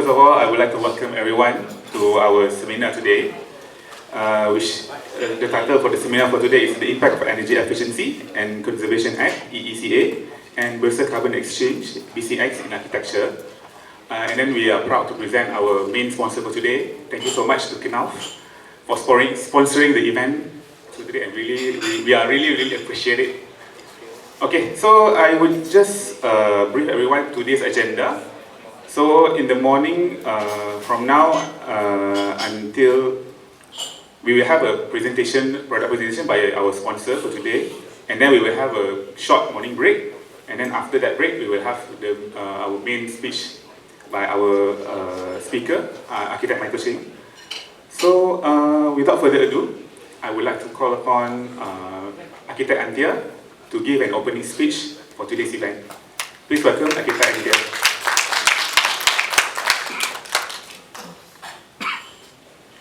of all, I would like to welcome everyone to our seminar today, which the title for the seminar for today is The Impact of Energy Efficiency and Conservation Act, EECA, and Bursa Carbon Exchange, BCX in Architecture. And then we are proud to present our main sponsor for today. Thank you so much to Knauf for sponsoring the event today, and we are really appreciate it. Okay, so I would just brief everyone today's agenda. So in the morning, from now until we will have a product presentation by our sponsor for today, and then we will have a short morning break, and then after that break, we will have our main speech by our speaker, Architect Michael Cheng. So without further ado, I would like to call upon Architect Antia to give an opening speech for today's event. Please welcome Architect Antia.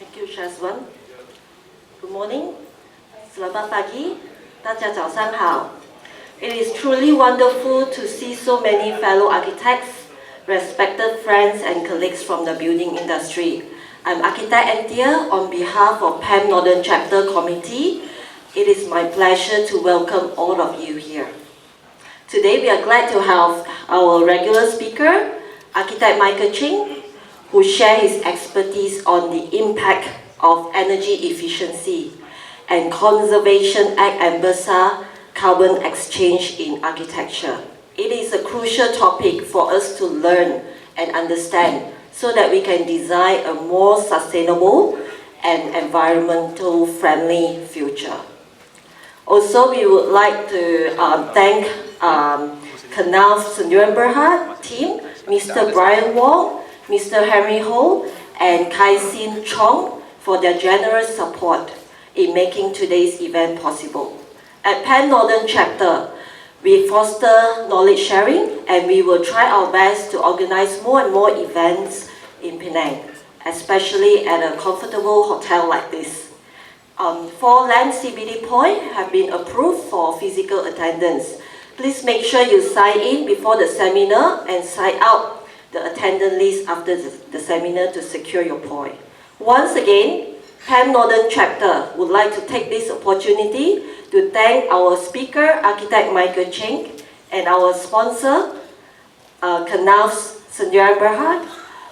Thank you, Shazwan. Good morning. Selamat pagi. 大家早上好. It is truly wonderful to see so many fellow architects, respected friends and colleagues from the building industry. I'm Architect Antia on behalf of PAM Northern Chapter Committee. It is my pleasure to welcome all of you here. Today we are glad to have our regular speaker, Architect Michael Cheng, who share his expertise on the impact of energy efficiency and Conservation Act and Bursa Carbon Exchange in Architecture. It is a crucial topic for us to learn and understand so that we can design a more sustainable and environmental friendly future. Also, we would like to thank Knauf Senjuan Berhad team, Mr. Brian Wong, Mr. Henry Ho, and Kai Sin Chong for their generous support in making today's event possible. At PAN Northern Chapter, we foster knowledge sharing, and we will try our best to organize more and more events in Penang, especially at a comfortable hotel like this. 4 land CBD points have been approved for physical attendance. Please make sure you sign in before the seminar and sign out the attendance list after the seminar to secure your point. Once again, PAM Northern Chapter would like to take this opportunity to thank our speaker, Architect Michael Cheng, and our sponsor, Knauf Senjuan Berhad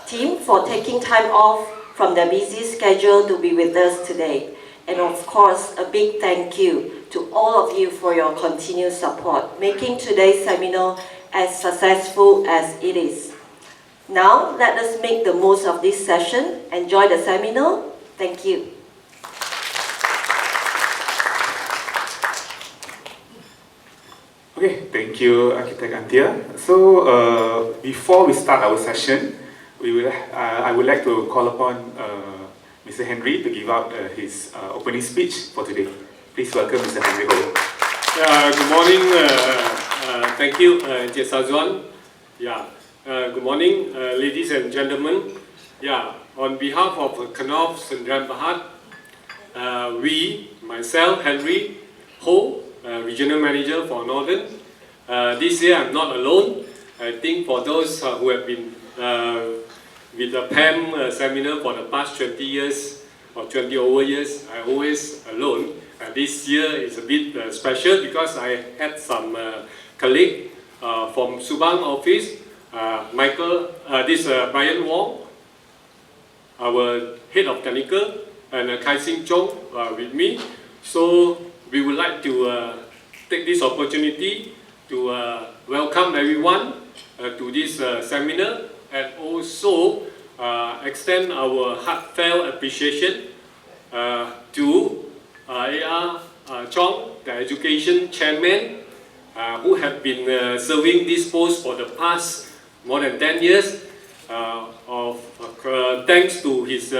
team, for taking time off from their busy schedule to be with us today. And of course, a big thank you to all of you for your continued support, making today's seminar as successful as it is. Now, let us make the most of this session. Enjoy the seminar. Thank you. Okay, thank you, Architect Antia. So before we start our session, I would like to call upon Mr. Henry to give out his opening speech for today. Please welcome Mr. Henry Ho. Good morning. Thank you, Encik Shazwan. Good morning, ladies and gentlemen. On behalf of Knauf Senjuan Berhad, myself, Henry Ho, Regional Manager for Northern. This year I'm not alone. I think for those who have been with the PAM seminar for the past 20 years or 20 over years, I'm always alone. This year is a bit special because I had some colleague from Subang office, Brian Wong, our head of technical, and Kai Sin Chong with me. So we would like to take this opportunity to welcome everyone to this seminar, and also extend our heartfelt appreciation to A.R. Chong, the Education Chairman, who have been serving this post for the past more than 10 years. Thanks to his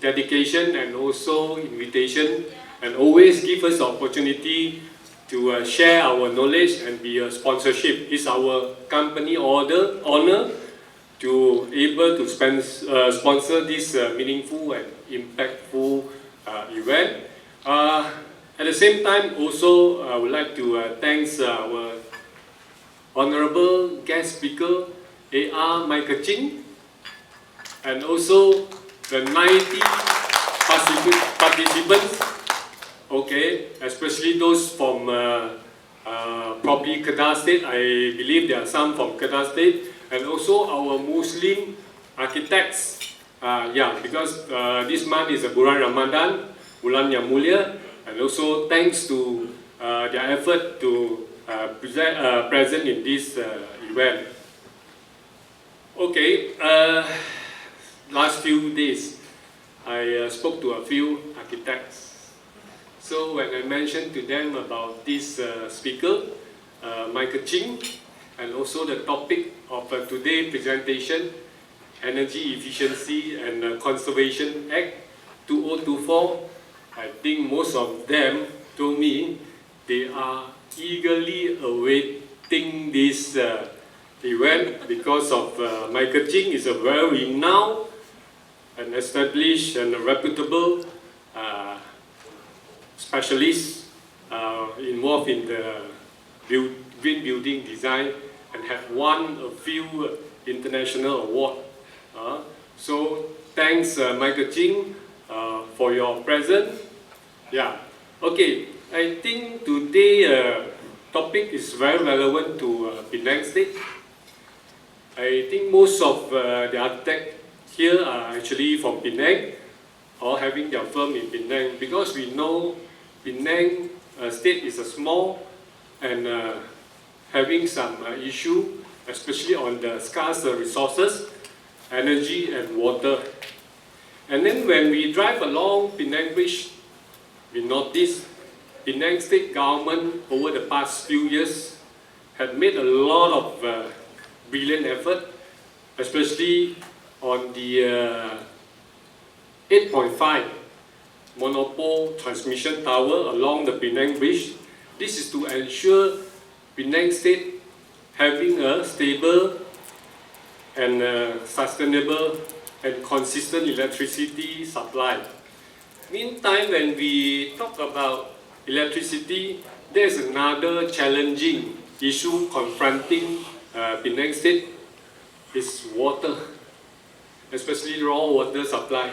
dedication and also invitation, and always give us the opportunity to share our knowledge and be a sponsorship. It's our company honor to able to sponsor this meaningful and impactful event. At the same time, also I would like to thank our honorable guest speaker, A.R. Michael Cheng, and also the 90 participants, okay, especially those from probably Kedah State. I believe there are some from Kedah State, and also our Muslim architects. Because this month is a Bulan Ramadan, Bulan yang Mulia, and also thanks to their effort to present in this event. Okay, last few days I spoke to a few architects. So when I mentioned to them about this speaker, Michael Ching, and also the topic of today's presentation, Energy Efficiency and Conservation Act 2024, I think most of them told me they are eagerly awaiting this event because of Michael Ching is a very renowned and established and reputable specialist involved in the green building design and have won a few international awards. So thanks Michael Ching for your presence. Yeah, okay, I think today topic is very relevant to Penang State. I think most of the architects here are actually from Penang or having their firm in Penang, because we know Penang State is a small and having some issue, especially on the scarce resources, energy and water. And then when we drive along Penang Bridge, we notice Penang State government over the past few years had made a lot of brilliant effort, especially on the 8.5 monopole transmission tower along the Penang Bridge. This is to ensure Penang State having a stable and sustainable and consistent electricity supply. Meantime, when we talk about electricity, there's another challenging issue confronting Penang State is water, especially raw water supply.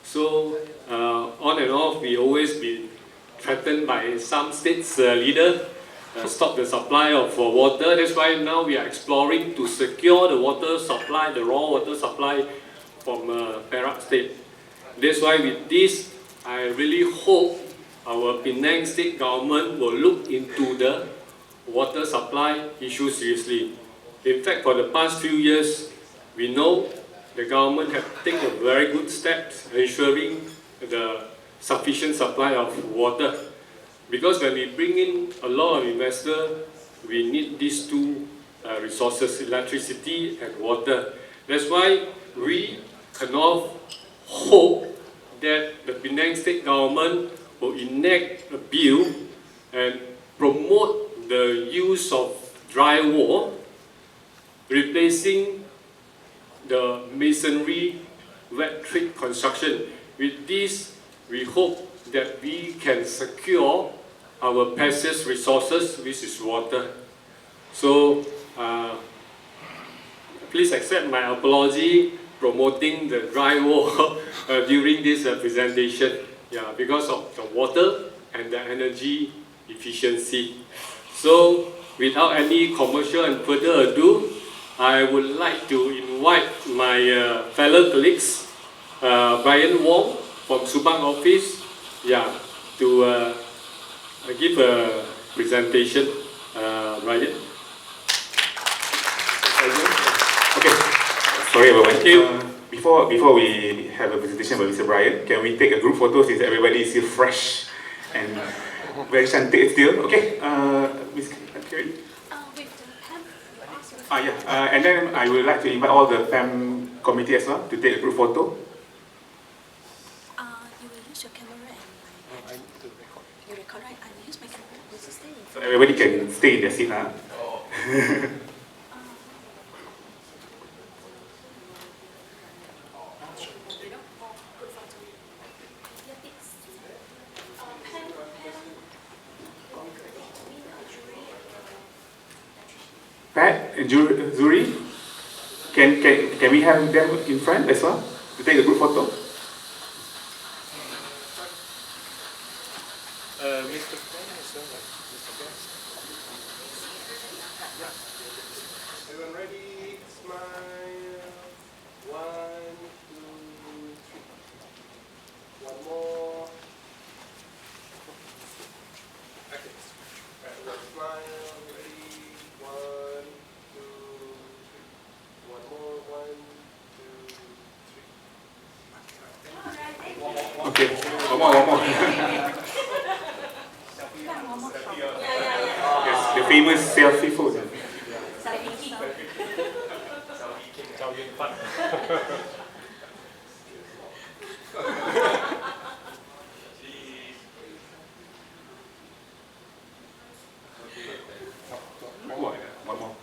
So on and off, we always been threatened by some states' leader stop the supply of water. That's why now we are exploring to secure the water supply, the raw water supply from Perak State. That's why with this, I really hope our Penang State government will look into the water supply issue seriously. In fact, for the past few years, we know the government have taken very good steps ensuring the sufficient supply of water. Because when we bring in a lot of investors, we need these two resources, electricity and water. That's why we cannot hope that the Penang State government will enact a bill and promote the use of drywall, replacing the masonry wet brick construction. With this, we hope that we can secure our precious resources, which is water. So, please accept my apology promoting the drywall during this presentation. Yeah, because of the water and the energy efficiency. So, without any commercial and further ado, I would like to invite my fellow colleagues, Brian Wong from Subang office, to give a presentation. Brian. Okay. Sorry everyone. Thank you. Before we have a presentation by Mr. Brian, can we take a group photo since everybody is still fresh and very cantik still? Okay. Ms. Karen. And then I would like to invite all the PAM committee as well to take a group photo. You will use your camera and I need to record. You record, right? I will use my camera. This is staying. So everybody can stay in their seat. Pat and Zuri. Can we have them in front as well to take a group photo? Mr. Everyone ready? Smile. 1, 2, 3. One more. Okay. Everyone smile. Ready? 1, 2, 3. One more. 1, 2, 3. Okay, one more. Yes, the famous selfie photo. One more.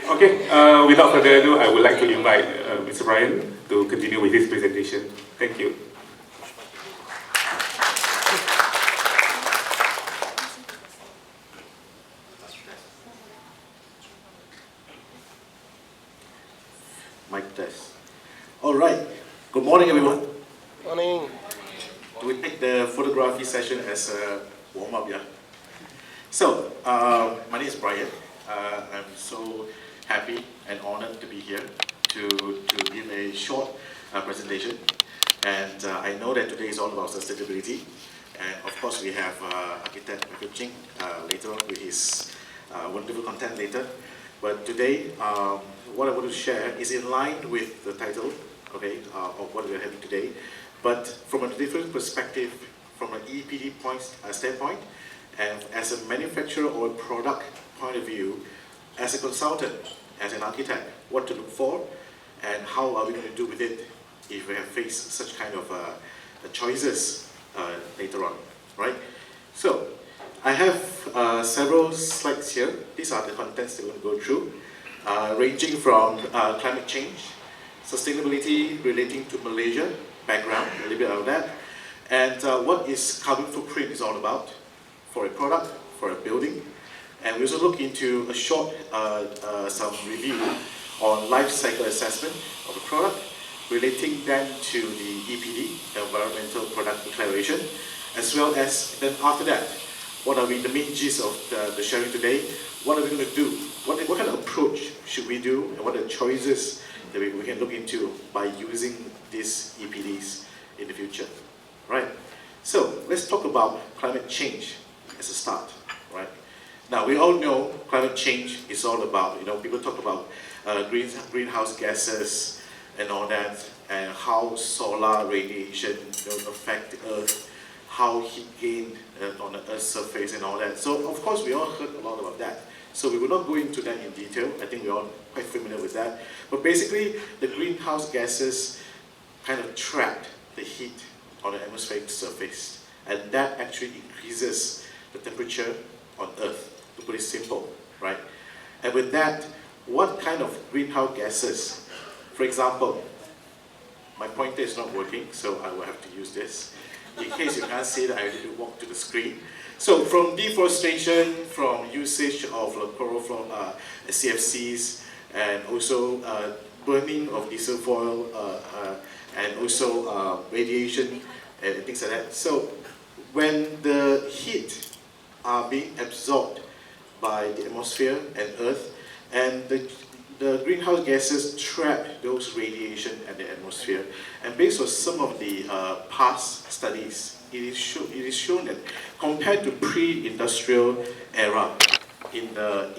Okay, without further ado, I would like to invite Mr. Brian to continue with his presentation. Thank you. Mic test. All right. Good morning, everyone. Morning. Do we take the photography session as a warm-up, yeah? So, my name is Brian. I'm so happy and honored to be here to give a short presentation. And I know that today is all about sustainability. And of course, we have architect Michael Ching later on with his wonderful content later. But today, what I want to share is in line with the title, okay, of what we're having today, but from a different perspective, from an EPD standpoint, and as a manufacturer or a product point of view, as a consultant, as an architect, what to look for, and how are we going to do with it if we have faced such kind of choices later on, right? So, I have several slides here. These are the contents that we're going to go through, ranging from climate change, sustainability relating to Malaysia, background, a little bit of that, and what is carbon footprint is all about for a product, for a building. And we also look into a short, some review on life cycle assessment of a product, relating then to the EPD, Environmental Product Declaration, as well as then after that, what are the main gist of the sharing today? What are we going to do? What kind of approach should we do? And what are the choices that we can look into by using these EPDs in the future? Right? So let's talk about climate change as a start. Right? Now we all know climate change is all about, people talk about greenhouse gases and all that, and how solar radiation affect the Earth, how heat gain on the Earth's surface and all that. So of course we all heard a lot about that. So we will not go into that in detail. I think we're all quite familiar with that. But basically the greenhouse gases kind of trap the heat on the atmospheric surface. And that actually increases the temperature on Earth, to put it simple, right? And with that, what kind of greenhouse gases? For example, my pointer is not working, so I will have to use this. In case you can't see it, I need to walk to the screen. So from deforestation, from usage of chlorofluor, CFCs, and also burning of diesel oil, and also radiation and things like that. So when the heat are being absorbed by the atmosphere and Earth, and the greenhouse gases trap those radiation at the atmosphere. And based on some of the past studies, it is shown that compared to pre-industrial era in the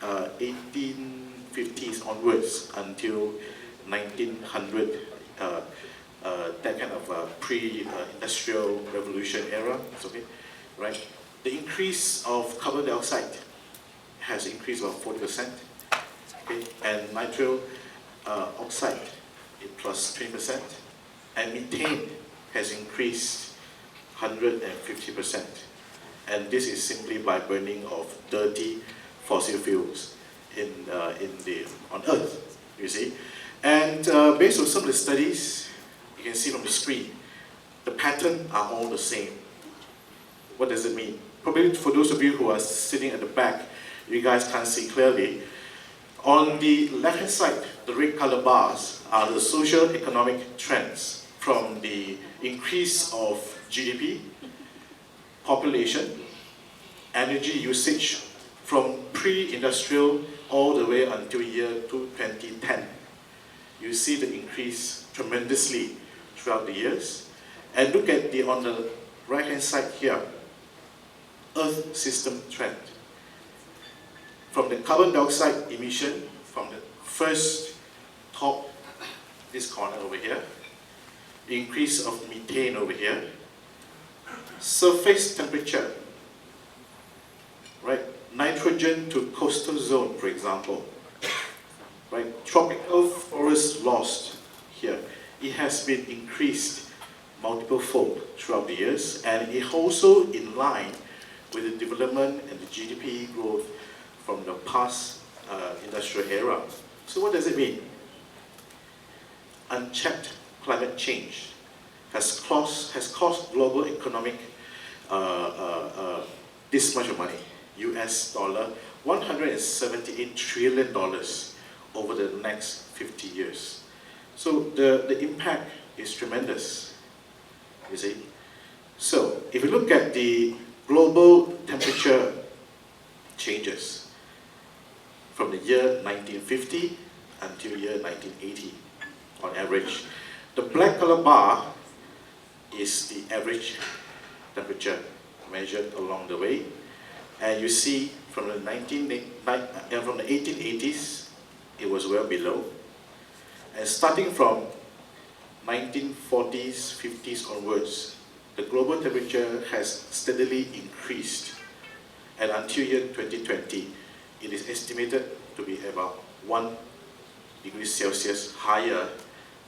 1850s onwards until 1900, that kind of pre-industrial revolution era, okay, right? The increase of carbon dioxide has increased about 40%, okay, and nitrogen oxide plus 20%, and methane has increased 150%. And this is simply by burning of dirty fossil fuels. on Earth, you see. And based on some of the studies, you can see from the screen, the pattern are all the same. What does it mean? Probably for those of you who are sitting at the back, you guys can't see clearly. On the left-hand side, the red color bars are the social economic trends from the increase of GDP, population, energy usage from pre-industrial all the way until year 2010. You see the increase tremendously throughout the years. And look at on the right-hand side here, Earth system trend. From the carbon dioxide emission from the first top, this corner over here, increase of methane over here, surface temperature, right? Nitrogen to coastal zone, for example, right? Tropical forest lost here. It has been increased multiple fold throughout the years, and it also in line with the development and the GDP growth from the past industrial era. So what does it mean? Unchecked climate change has cost global economic this much of money, US dollar, $178 trillion over the next 50 years. So the impact is tremendous, you see. So if you look at the global temperature changes from the year 1950 until year 1980 on average, the black color bar is the average temperature measured along the way, and you see from the 1880s it was well below, and starting from 1940s, 50s onwards, the global temperature has steadily increased, and until year 2020 it is estimated to be about 1 degree Celsius higher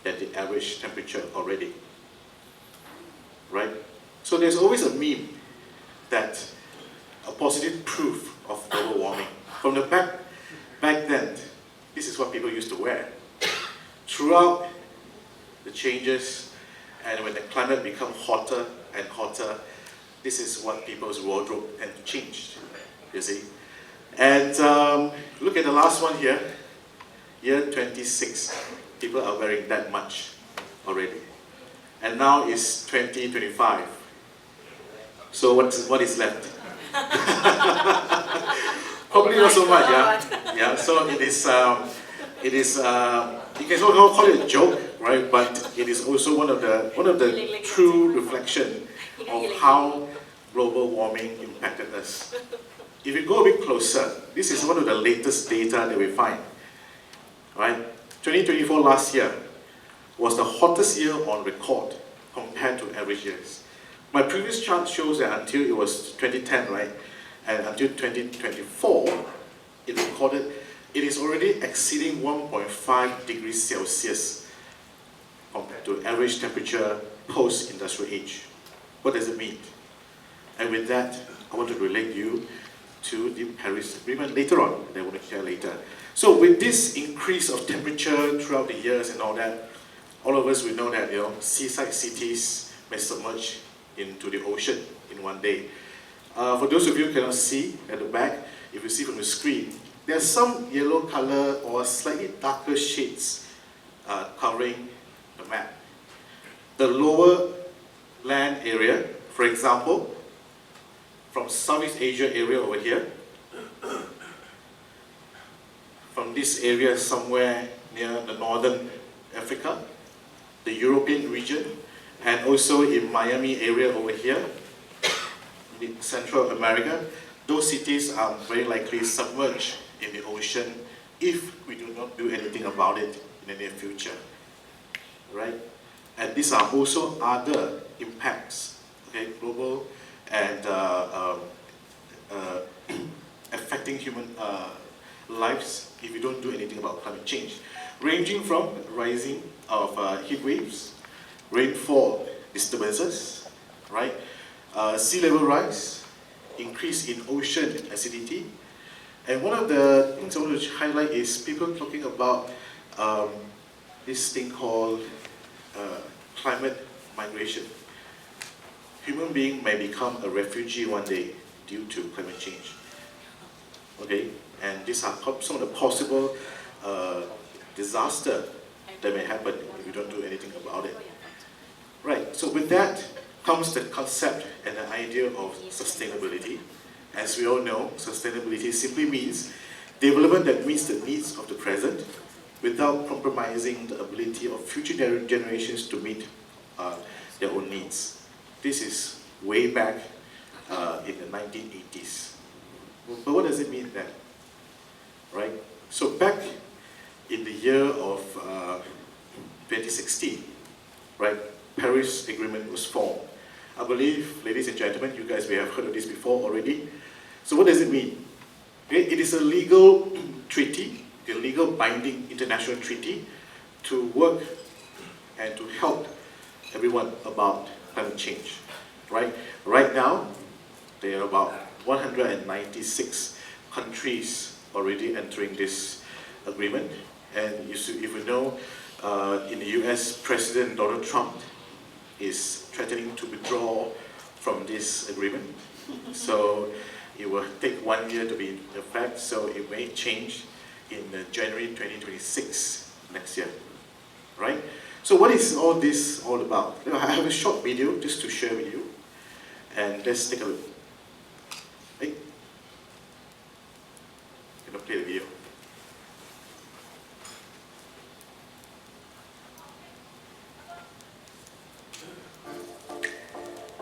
than the average temperature already, right? So there's always a meme that a positive proof of global warming. From the back then, this is what people used to wear. Throughout the changes, and when the climate becomes hotter and hotter, this is what people's wardrobe and changed, you see. And look at the last one here, year 26. People are wearing that much already. And now it's 2025. So what is left? Probably not so much, yeah. Yeah. So it is. You can call it a joke, right? But it is also one of the true reflection of how global warming impacted us. If you go a bit closer, this is one of the latest data that we find. Right? 2024 last year was the hottest year on record compared to average years. My previous chart shows that until it was 2010, right, and until 2024, it is already exceeding 1.5 degrees Celsius compared to average temperature post-industrial age. What does it mean? And with that, I want to relate you to the Paris Agreement later on, and I want to share later. So with this increase of temperature throughout the years and all that, all of us, we know that seaside cities may submerge into the ocean in one day. For those of you who cannot see at the back, if you see from the screen, there's some yellow color or slightly darker shades covering the map. The lower land area, for example, from Southeast Asia area over here, from this area somewhere near the northern Africa, the European region, and also in Miami area over here, in Central America, those cities are very likely submerged in the ocean if we do not do anything about it in the near future, right? And these are also other impacts, okay, global and affecting human lives if you don't do anything about climate change, ranging from rising of heat waves, rainfall disturbances, right? Sea level rise, increase in ocean acidity, And one of the things I want to highlight is people talking about this thing called climate migration. Human being may become a refugee one day due to climate change. Okay, and these are some of the possible disaster that may happen if you don't do anything about it. Right, so with that comes the concept and the idea of sustainability. As we all know, sustainability simply means development that meets the needs of the present without compromising the ability of future generations to meet their own needs. This is way back in the 1980s. But what does it mean then? Right? So back in the year of 2016, right, Paris Agreement was formed. I believe, ladies and gentlemen, you guys may have heard of this before already. So what does it mean? It is a legal treaty, a legal binding international treaty to work and to help everyone about climate change. Right now, there are about 196 countries already entering this agreement. And if you know, in the US, President Donald Trump is threatening to withdraw from this agreement. So it will take 1 year to be in effect, so it may change in January 2026 next year, right? So what is all this all about? I have a short video just to share with you, and let's take a look. Hey, I'm gonna play the video.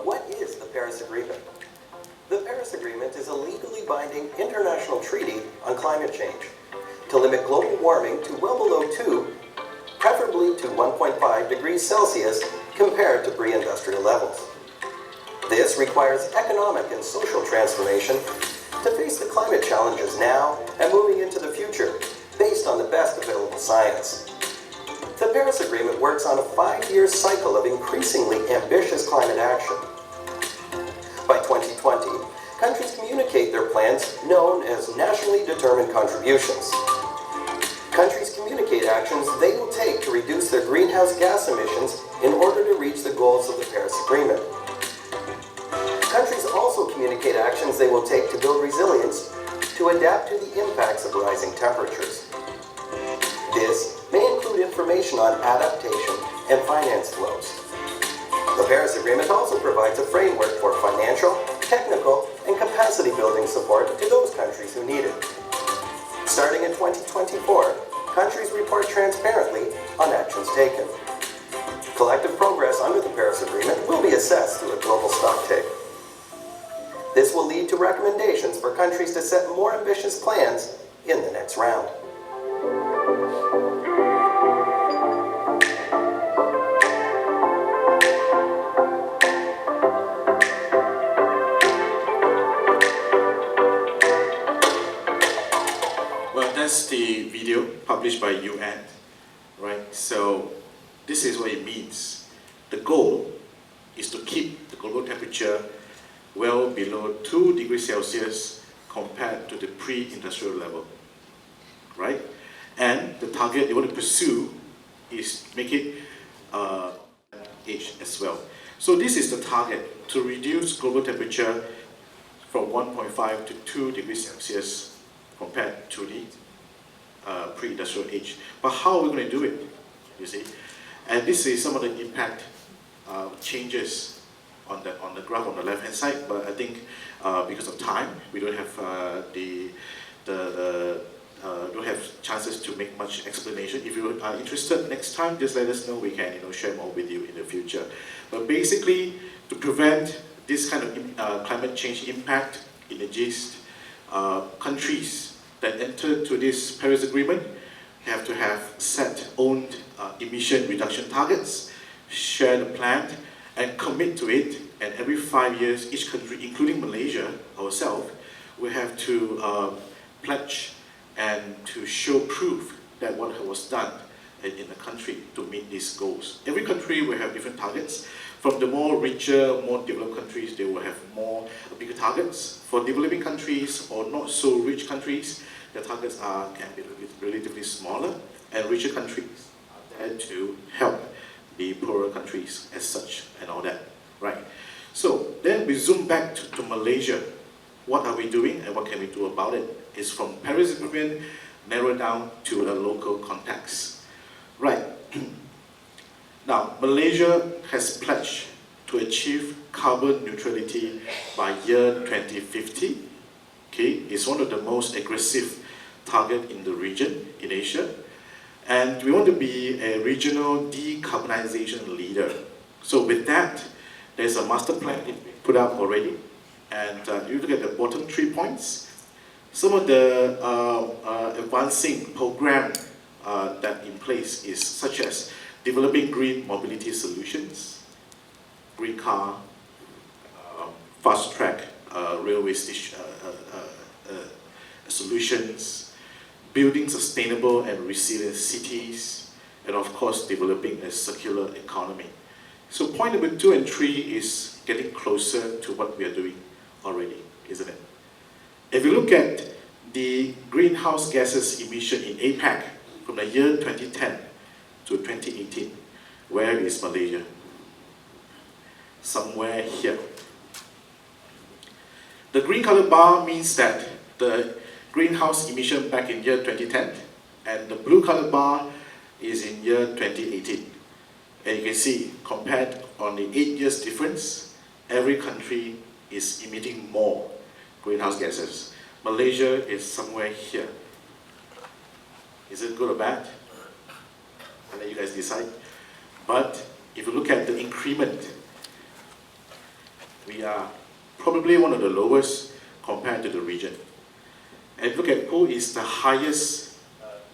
What is the Paris Agreement? The Paris Agreement is a legally binding international treaty on climate change to limit global warming to well below 2, preferably to 1.5 degrees Celsius compared to pre-industrial levels. This requires economic and social transformation to face the climate challenges now and moving into the future based on the best available science. The Paris Agreement works on a 5-year cycle of increasingly ambitious climate action. By 2020, countries communicate their plans known as nationally determined contributions. Countries communicate actions they will take to reduce their greenhouse gas emissions in order to reach the goals of the Paris Agreement. Countries also communicate actions they will take to build resilience to adapt to the impacts of rising temperatures. This may include information on adaptation and finance flows. The Paris Agreement also provides a framework for financial, technical, and capacity building support to those countries who need it. Starting in 2024, countries report transparently on actions taken. Collective progress under the Paris Agreement will be assessed through a global stocktake. This will lead to recommendations for countries to set more ambitious plans in the next round. That's the video published by UN, right? So this is what it means. The goal is to keep the global temperature well below 2 degrees Celsius compared to the pre-industrial level, right? And the target they want to pursue is make it age as well. So this is the target, to reduce global temperature from 1.5 to 2 degrees Celsius compared to the pre-industrial age. But how are we going to do it, you see? And this is some of the impact changes on the graph on the left-hand side, but I think because of time, we don't have don't have chances to make much explanation. If you are interested next time, just let us know. We can share more with you in the future. But basically, to prevent this kind of climate change impact in the gist, countries that enter to this Paris Agreement have to have set owned emission reduction targets, share the plan, and commit to it. And every 5 years, each country, including Malaysia, ourselves, will have to pledge and to show proof that what was done in the country to meet these goals. Every country will have different targets. From the more richer, more developed countries, they will have bigger targets. For developing countries or not so rich countries, the targets can be relatively smaller, and richer countries are there to help the poorer countries as such and all that, right? So then we zoom back to Malaysia. What are we doing and what can we do about it? It's from Paris Agreement narrowed down to a local context. Right. Now, Malaysia has pledged to achieve carbon neutrality by year 2050. Okay, it's one of the most aggressive targets in the region, in Asia. And we want to be a regional decarbonization leader. So with that, there's a master plan put out already. And you look at the bottom 3 points. Some of the advancing program that in place is such as developing green mobility solutions, green car, fast track railway station, solutions, building sustainable and resilient cities, and of course developing a circular economy. So point number 2 and 3 is getting closer to what we are doing already, isn't it? If you look at the greenhouse gases emission in APAC from the year 2010 to 2018, where is Malaysia? Somewhere here. The green color bar means that the greenhouse emission back in year 2010, and the blue color bar is in year 2018. And you can see, compared on the 8 years difference, every country is emitting more greenhouse gases. Malaysia is somewhere here. Is it good or bad? I'll let you guys decide. But if you look at the increment, we are probably one of the lowest compared to the region. And look at who is the highest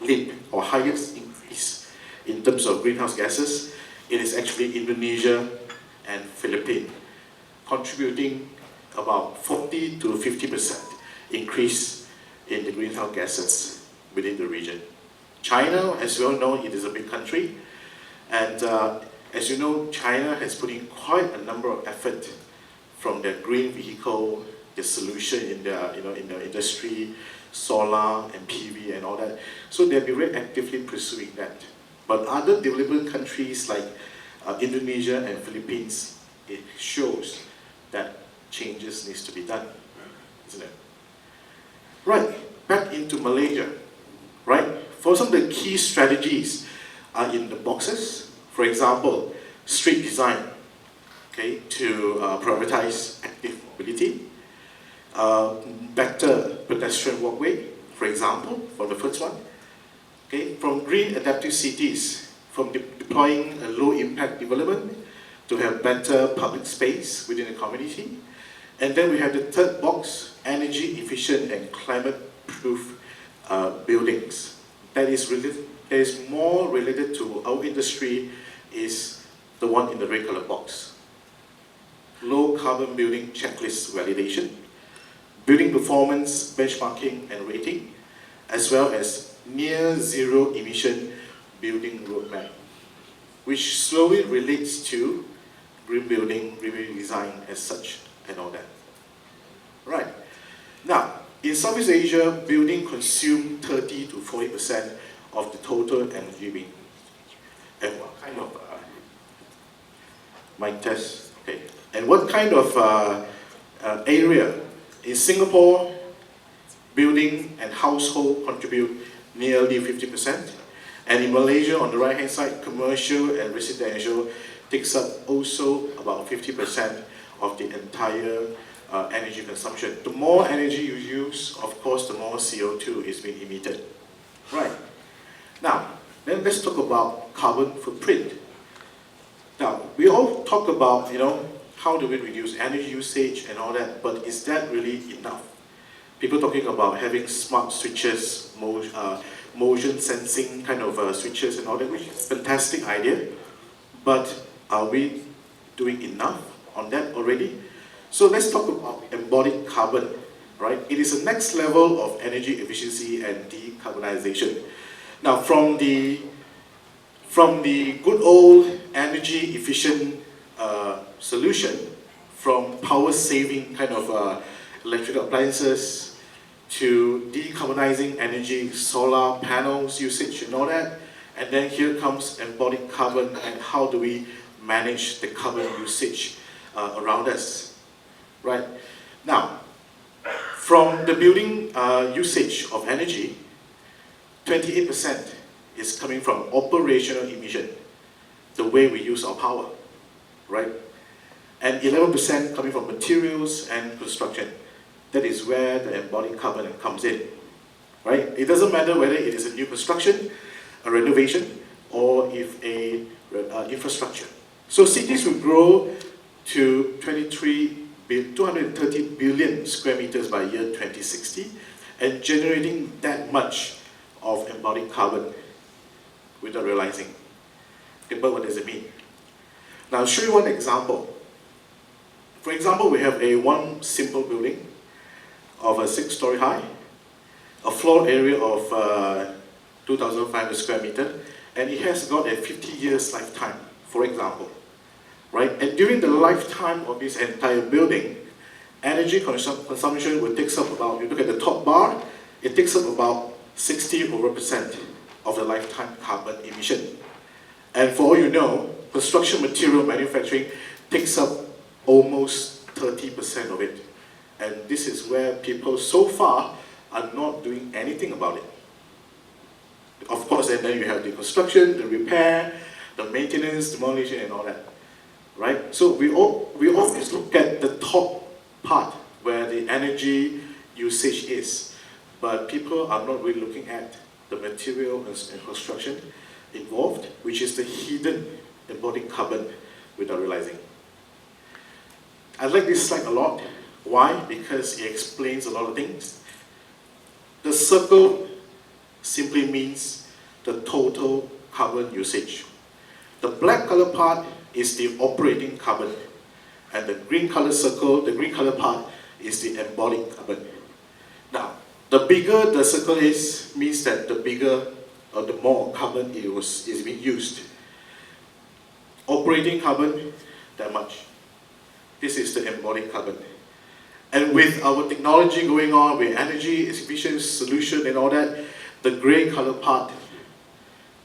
leap or highest increase in terms of greenhouse gases. It is actually Indonesia and Philippines, contributing about 40 to 50% increase in the greenhouse gases within the region. China, as we all know, it is a big country, and as you know, China has put in quite a number of effort from their green vehicle, the solution in the in the industry, solar and PV and all that. So they'll be very actively pursuing that. But other developing countries like Indonesia and Philippines, it shows that changes needs to be done, isn't it? Right, back into Malaysia, right? For some of the key strategies are in the boxes. For example, street design, okay, to prioritize active mobility, better pedestrian walkway, for example, for the first one. Okay, from green adaptive cities, from deploying a low impact development to have better public space within the community. And then we have the third box, energy efficient and climate proof buildings. That is more related to our industry, is the one in the red color box. Low carbon building checklist validation, building performance benchmarking and rating, as well as near zero emission building roadmap, which slowly relates to green building, green design as such and all that. Right. Now, in Southeast Asia, building consume 30 to 40% of the total energy being. And what kind of mic test? Okay. And what kind of area? In Singapore, building and household contribute nearly 50%. And in Malaysia, on the right-hand side, commercial and residential takes up also about 50% of the entire energy consumption. The more energy you use, of course, the more CO2 is being emitted. Right. Now, then let's talk about carbon footprint. Now, we all talk about, how do we reduce energy usage and all that, but is that really enough? People talking about having smart switches, motion sensing kind of switches and all that, which is a fantastic idea, but are we doing enough on that already? So let's talk about embodied carbon, right? It is the next level of energy efficiency and decarbonization. Now, from the from the good old energy efficient solution, from power saving kind of electrical appliances, to decarbonizing energy, solar panels usage and all that. And then here comes embodied carbon and how do we manage the carbon usage around us, right? Now, from the building usage of energy, 28% is coming from operational emission, the way we use our power, right? And 11% coming from materials and construction. That is where the embodied carbon comes in, right? It doesn't matter whether it is a new construction, a renovation, or if a infrastructure. So cities will grow to 230 billion square meters by year 2060, and generating that much of embodied carbon without realizing. Okay, but what does it mean? Now I'll show you one example. For example, we have one simple building of a 6-story high, a floor area of 2,500 square meters, and it has got a 50 years lifetime, for example, right? And during the lifetime of this entire building, energy consumption will take up about, you look at the top bar, it takes up about 60% of the lifetime carbon emission. And for all you know, construction material manufacturing takes up almost 30% of it. And this is where people so far are not doing anything about it. Of course, and then you have the construction, the repair, the maintenance, demolition, and all that, right? So we always look at the top part where the energy usage is, but people are not really looking at the material and construction involved, which is the hidden embodied carbon without realizing. I like this slide a lot. Why? Because it explains a lot of things. The circle simply means the total carbon usage. The black color part is the operating carbon, and the green color circle, the green color part, is the embodied carbon. Now, the bigger the circle is, means that the bigger or the more carbon is being used. Operating carbon, that much. This is the embodied carbon. And with our technology going on, with energy efficient solution and all that, the grey color part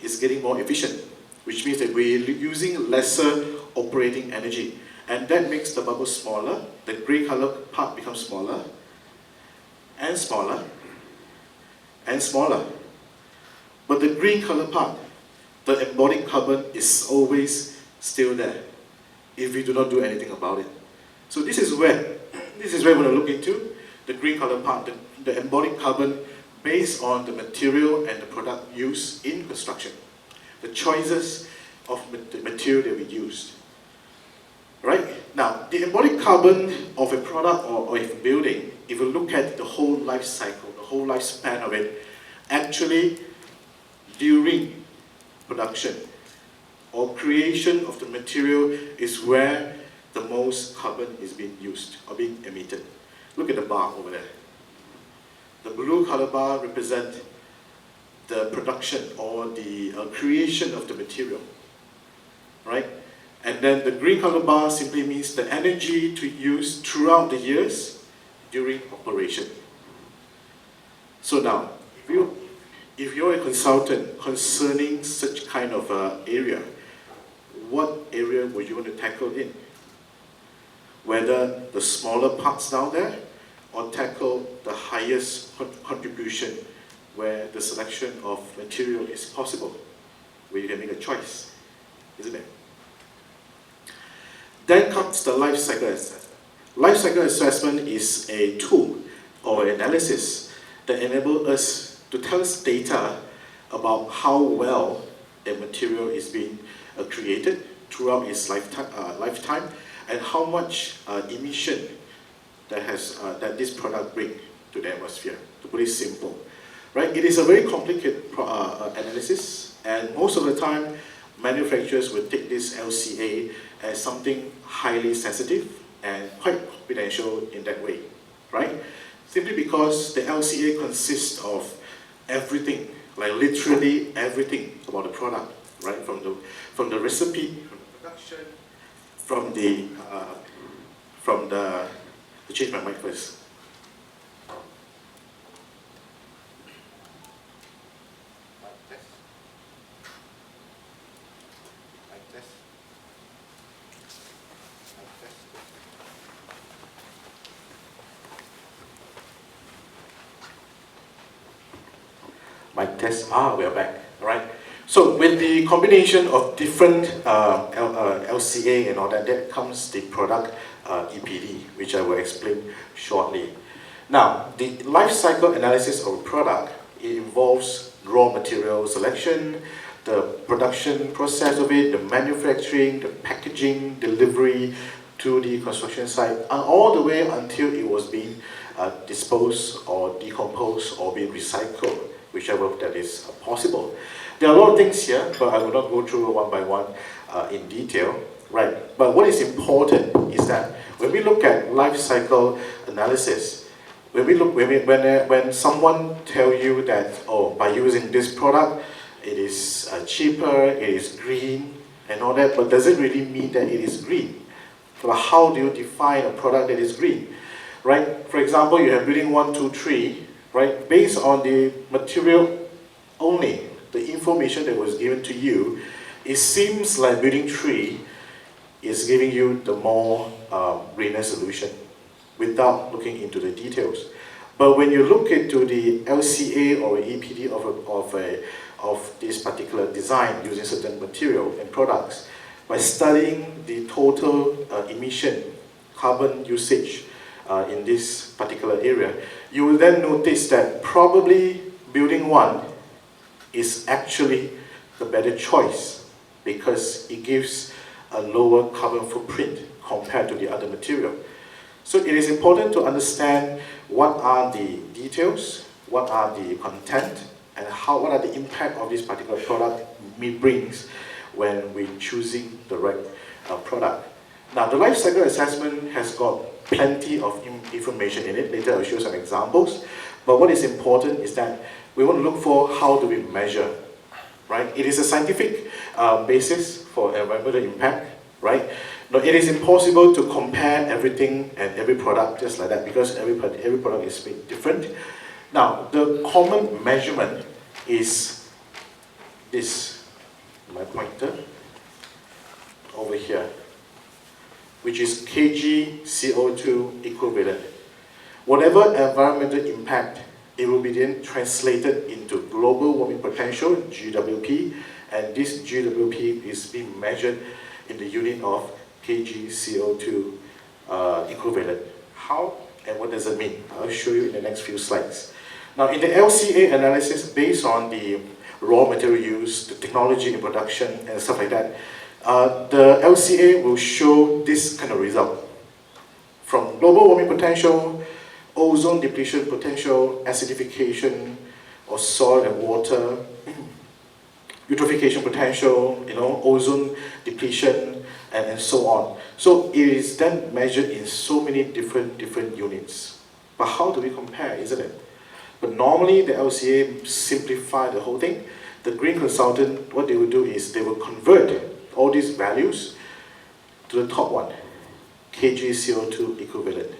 is getting more efficient, which means that we're using lesser operating energy. And that makes the bubble smaller. The grey color part becomes smaller, and smaller, and smaller. But the green color part, the embodied carbon, is always still there if we do not do anything about it. So this is where we're going to look into the green color part, the embodied carbon based on the material and the product used in construction, the choices of the material that we used. Right? Now, the embodied carbon of a product or a building, if you look at the whole life cycle, the whole lifespan of it, actually during production or creation of the material is where the most carbon is being used or being emitted. Look at the bar over there. The blue color bar represents the production or the creation of the material, right? And then the green color bar simply means the energy to use throughout the years during operation. So now, if you're a consultant concerning such kind of area, what area would you want to tackle in? Whether the smaller parts down there, or tackle the highest contribution where the selection of material is possible, where you can make a choice, isn't it? Then comes the life cycle assessment. Life cycle assessment is a tool or analysis that enables us to tell us data about how well a material is being created throughout its lifetime, and how much emission that this product brings to the atmosphere, to put it simple. Right? It is a very complicated analysis, and most of the time, manufacturers will take this LCA as something highly sensitive and quite confidential in that way, right? Simply because the LCA consists of everything, like literally everything about the product, right? From the recipe, from the production, from the change my mic first. Mic test. We are back. All right. So with the combination of different LCA and all that, that comes the product EPD, which I will explain shortly. Now, the life cycle analysis of a product, it involves raw material selection, the production process of it, the manufacturing, the packaging, delivery to the construction site, and all the way until it was being disposed or decomposed or being recycled, whichever that is possible. There are a lot of things here, but I will not go through one by one in detail, right? But what is important is that when we look at life cycle analysis, when someone tell you that, oh, by using this product, it is cheaper, it is green, and all that, but does it really mean that it is green? So how do you define a product that is green, right? For example, you have building 1, 2, 3, right? Based on the material only, the information that was given to you, it seems like building 3 is giving you the more greener solution without looking into the details. But when you look into the LCA or EPD of this particular design using certain material and products, by studying the total emission, carbon usage in this particular area, you will then notice that probably building 1 is actually the better choice because it gives a lower carbon footprint compared to the other material. So it is important to understand what are the details, what are the content, and what are the impact of this particular product brings when we're choosing the right product. Now, the life cycle assessment has got plenty of information in it. Later I'll show some examples. But what is important is that we want to look for how do we measure, right? It is a scientific basis for environmental impact, right? Now, it is impossible to compare everything and every product just like that because every product is different. Now, the common measurement is this, my pointer, over here, which is kg CO2 equivalent. Whatever environmental impact, it will be then translated into global warming potential, GWP, and this GWP is being measured in the unit of kg CO2 equivalent. How and what does it mean? I'll show you in the next few slides. Now, in the LCA analysis, based on the raw material use, the technology in production, and stuff like that, the LCA will show this kind of result. From global warming potential, ozone depletion potential, acidification of soil and water, eutrophication potential, ozone depletion, and so on. So it is then measured in so many different units. But how do we compare, isn't it? But normally the LCA simplify the whole thing. The green consultant, what they will do is they will convert all these values to the top one, kg CO2 equivalent.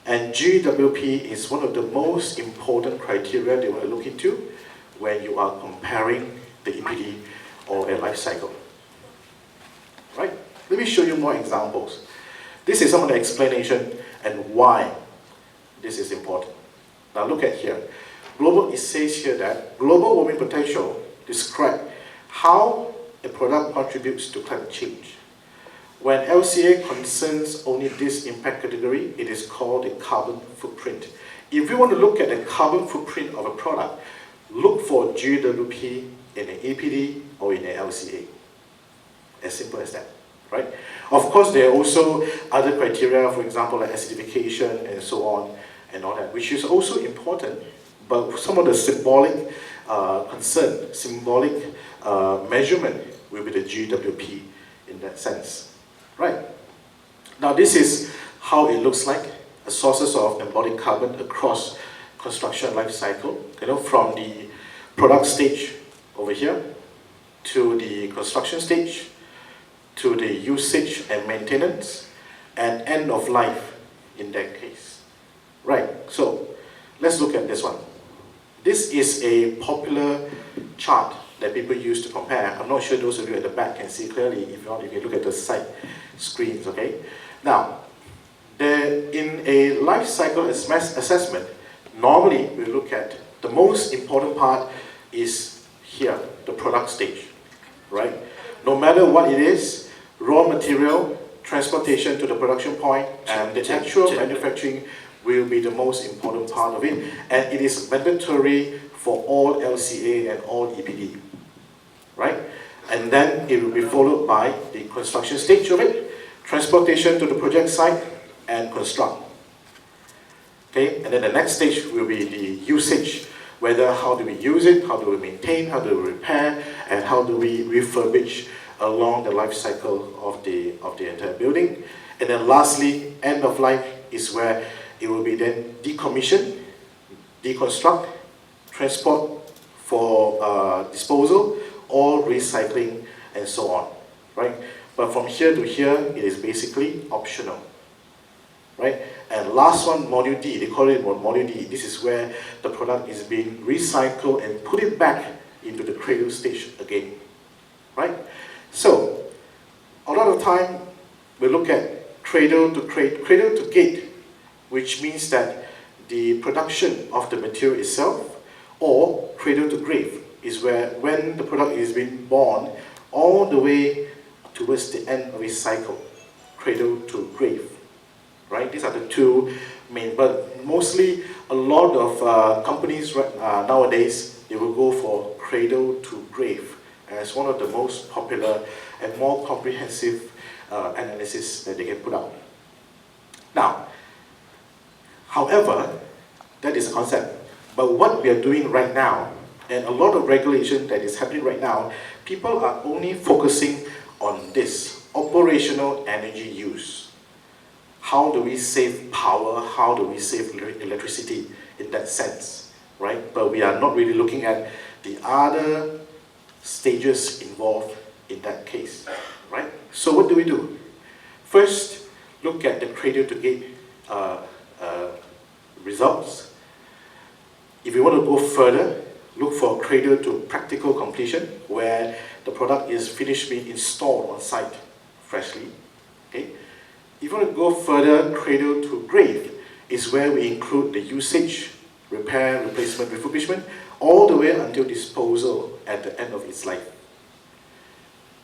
And GWP is one of the most important criteria they want to look into when you are comparing the EPD or a life cycle. Right? Let me show you more examples. This is some of the explanation and why this is important. Now look at here. It says here that global warming potential describes how a product contributes to climate change. When LCA concerns only this impact category, it is called a carbon footprint. If you want to look at the carbon footprint of a product, look for GWP in an EPD or in an LCA. As simple as that, right? Of course, there are also other criteria, for example, like acidification and so on and all that, which is also important, but some of the symbolic measurement will be the GWP in that sense. Right. Now this is how it looks like, sources of embodied carbon across construction life cycle, from the product stage over here, to the construction stage, to the usage and maintenance, and end of life in that case. Right, so let's look at this one. This is a popular chart that people use to compare. I'm not sure those of you at the back can see clearly. If not, you can look at the side screens, okay? Now, in a life cycle assessment, normally we look at the most important part is here, the product stage, right? No matter what it is, raw material, transportation to the production point, and the actual manufacturing will be the most important part of it, and it is mandatory for all LCA and all EPD, right? And then it will be followed by the construction stage of it, transportation to the project site, and construct. Okay, and then the next stage will be the usage, whether how do we use it, how do we maintain, how do we repair, and how do we refurbish along the life cycle of the entire building. And then lastly, end of life is where it will be then decommissioned, deconstruct, transport for disposal, or recycling, and so on, right? But from here to here, it is basically optional, right? And last one, module D, they call it module D. This is where the product is being recycled and put it back into the cradle stage again, right? So, a lot of time, we look at cradle to gate, which means that the production of the material itself, or cradle to grave, is where when the product is being born all the way towards the end of its cycle, cradle to grave, right? These are the two main, but mostly a lot of companies nowadays, they will go for cradle to grave as one of the most popular and more comprehensive analysis that they can put out. Now, however, that is a concept. But what we are doing right now, and a lot of regulation that is happening right now, people are only focusing on this, operational energy use. How do we save power? How do we save electricity in that sense, right? But we are not really looking at the other stages involved in that case, right? So what do we do? First, look at the cradle to gate results. If you want to go further, look for cradle to practical completion, where the product is finished being installed on site freshly. Okay? If you want to go further, cradle to grave is where we include the usage, repair, replacement, refurbishment, all the way until disposal at the end of its life.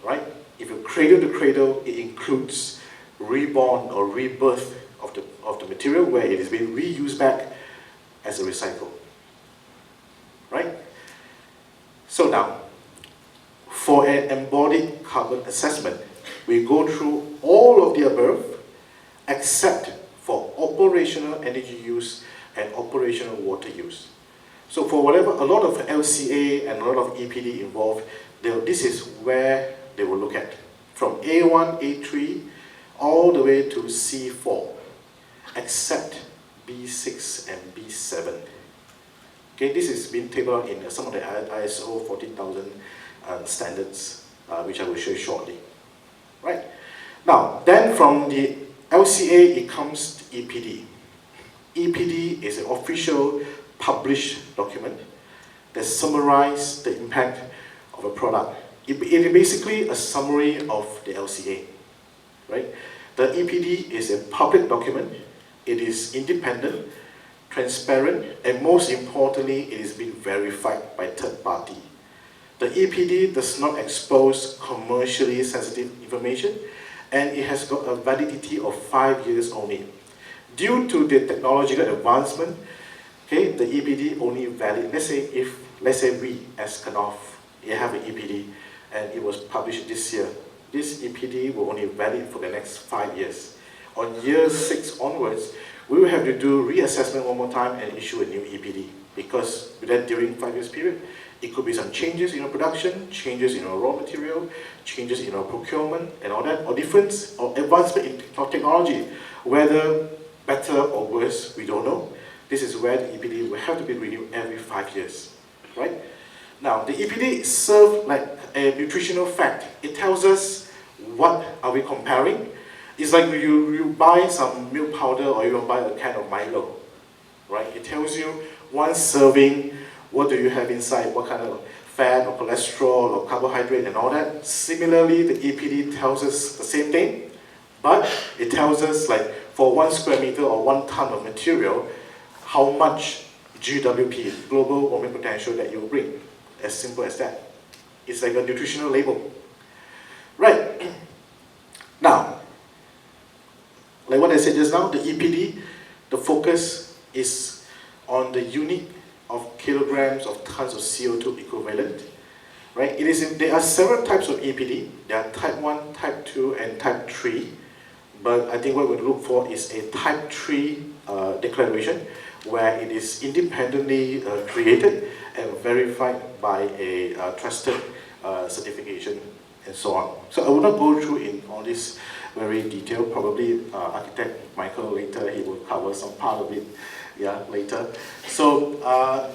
Right? If you cradle to cradle, it includes reborn or rebirth of the material, where it is being reused back as a recycle. Right? So now, for an embodied carbon assessment, we go through all of the above except for operational energy use and operational water use. So for whatever, a lot of LCA and a lot of EPD involved, this is where they will look at. From A1, A3, all the way to C4, except B6 and B7. Okay, this has been tabled out in some of the ISO 14000 standards, which I will show you shortly. Right. Now, then from the LCA, it comes to EPD. EPD is an official published document that summarizes the impact of a product. It is basically a summary of the LCA. Right? The EPD is a public document. It is independent, transparent, and most importantly, it is being verified by third party. The EPD does not expose commercially sensitive information, and it has got a validity of 5 years only. Due to the technological advancement, okay, the EPD only valid. Let's say we as Kanoff, have an EPD, and it was published this year. This EPD will only valid for the next 5 years. On year 6 onwards, we will have to do reassessment one more time and issue a new EPD, because then during 5 years period, it could be some changes in our production, changes in our raw material, changes in our procurement and all that, or difference or advancement in technology. Whether better or worse, we don't know. This is where the EPD will have to be renewed every 5 years, right? Now, the EPD serves like a nutritional fact. It tells us what are we comparing. It's like you buy some milk powder or you buy a can of Milo, right? It tells you one serving, what do you have inside, what kind of fat or cholesterol or carbohydrate and all that. Similarly, the EPD tells us the same thing, but it tells us like for 1 square meter or 1 ton of material, how much GWP, global warming potential, that you bring. As simple as that. It's like a nutritional label. Right. Now, like what I said just now, the EPD, the focus is on the unit of kilograms of tons of CO2 equivalent. Right? There are several types of EPD. There are type 1, type 2, and type 3. But I think what we look for is a type 3 declaration, where it is independently created and verified by a trusted certification and so on. So I will not go through in all this very detail. Probably architect Michael later, he will cover some part of it later. So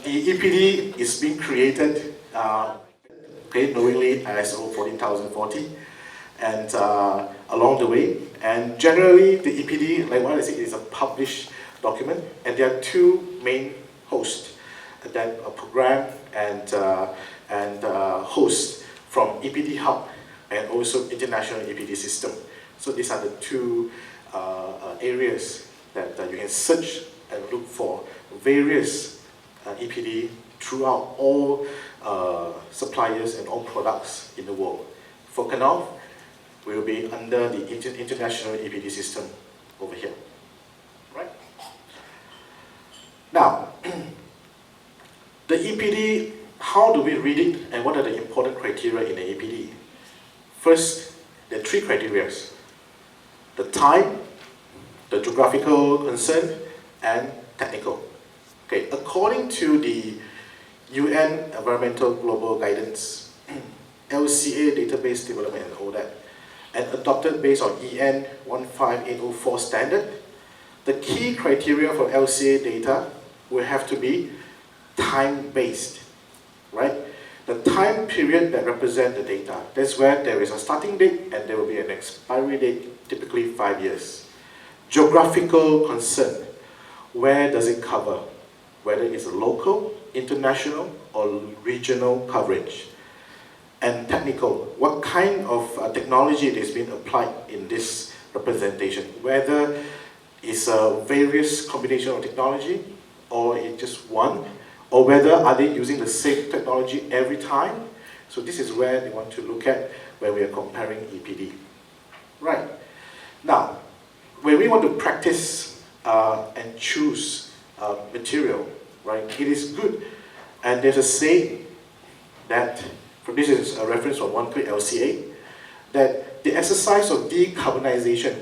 the EPD is being created knowingly ISO 14040 and along the way. And generally the EPD, like what I said, is a published document, and there are 2 main hosts, that are program and host from EPD Hub and also International EPD System. So these are the 2 areas that you can search and look for various EPD throughout all suppliers and all products in the world. For Knauf, we will be under the International EPD System over here. Right? Now, the EPD, how do we read it and what are the important criteria in the EPD? First, there are 3 criteria. The type, the geographical concern, and technical. Okay, according to the UN Environmental Global Guidance, LCA database development and all that, and adopted based on EN 15804 standard, the key criteria for LCA data will have to be time-based, right? The time period that represents the data. That's where there is a starting date and there will be an expiry date, typically 5 years. Geographical concern. Where does it cover? Whether it's a local, international, or regional coverage. And technical. What kind of technology is being applied in this representation? Whether it's a various combination of technology, or it's just one, or whether are they using the same technology every time. So this is where they want to look at when we are comparing EPD. Right. Now, when we want to practice and choose material, right, it is good. And there's a saying that, this is a reference from one quick LCA, that the exercise of decarbonization,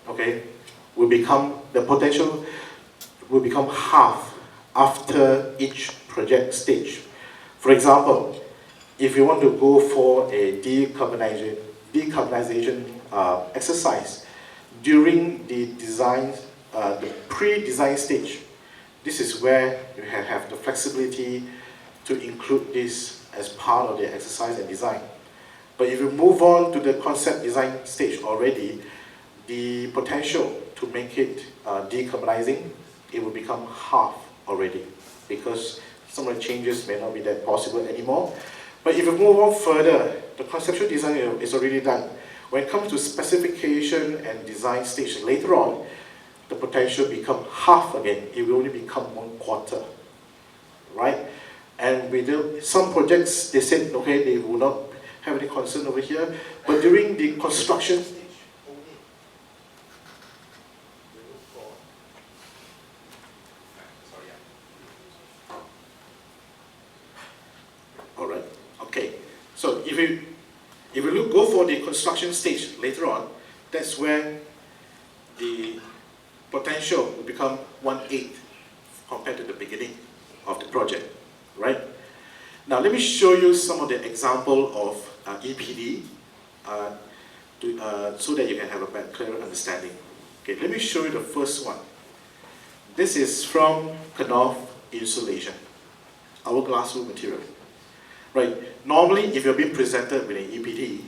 okay, will become, the potential will become half after each project stage. For example, if you want to go for a decarbonization exercise during the design, the pre-design stage, this is where you have the flexibility to include this as part of the exercise and design. But if you move on to the concept design stage already, the potential to make it decarbonizing, it will become half already, because some of the changes may not be that possible anymore. But if you move on further, the conceptual design is already done. When it comes to specification and design stage later on, the potential become half again. It will only become 1/4, right? And with some projects, they said, okay, they will not have any concern over here, but during the construction stage, all right, okay. So if you go for the construction stage later on, that's where the potential will become 1/8 compared to the beginning of the project, right? Now let me show you some of the example of EPD so that you can have a clearer understanding. Okay, let me show you the first one. This is from Knauf insulation, our glass wool material. Right. Normally, if you're being presented with an EPD,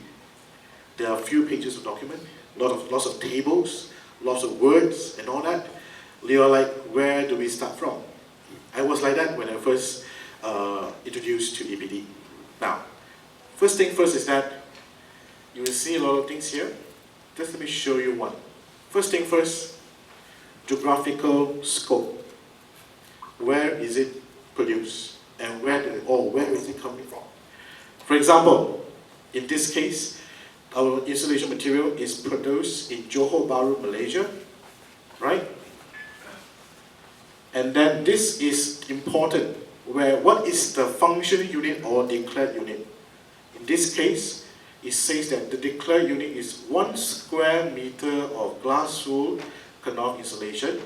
there are a few pages of document, lots of tables, lots of words and all that. You're like, where do we start from? I was like that when I first introduced to EPD. Now, first thing first is that you will see a lot of things here. Just let me show you one. First thing first, geographical scope. Where is it produced? And where is it coming from? For example, in this case, our insulation material is produced in Johor Bahru, Malaysia, right? And then this is important, where what is the functional unit or declared unit? In this case, it says that the declared unit is 1 square meter of glass wool canal insulation,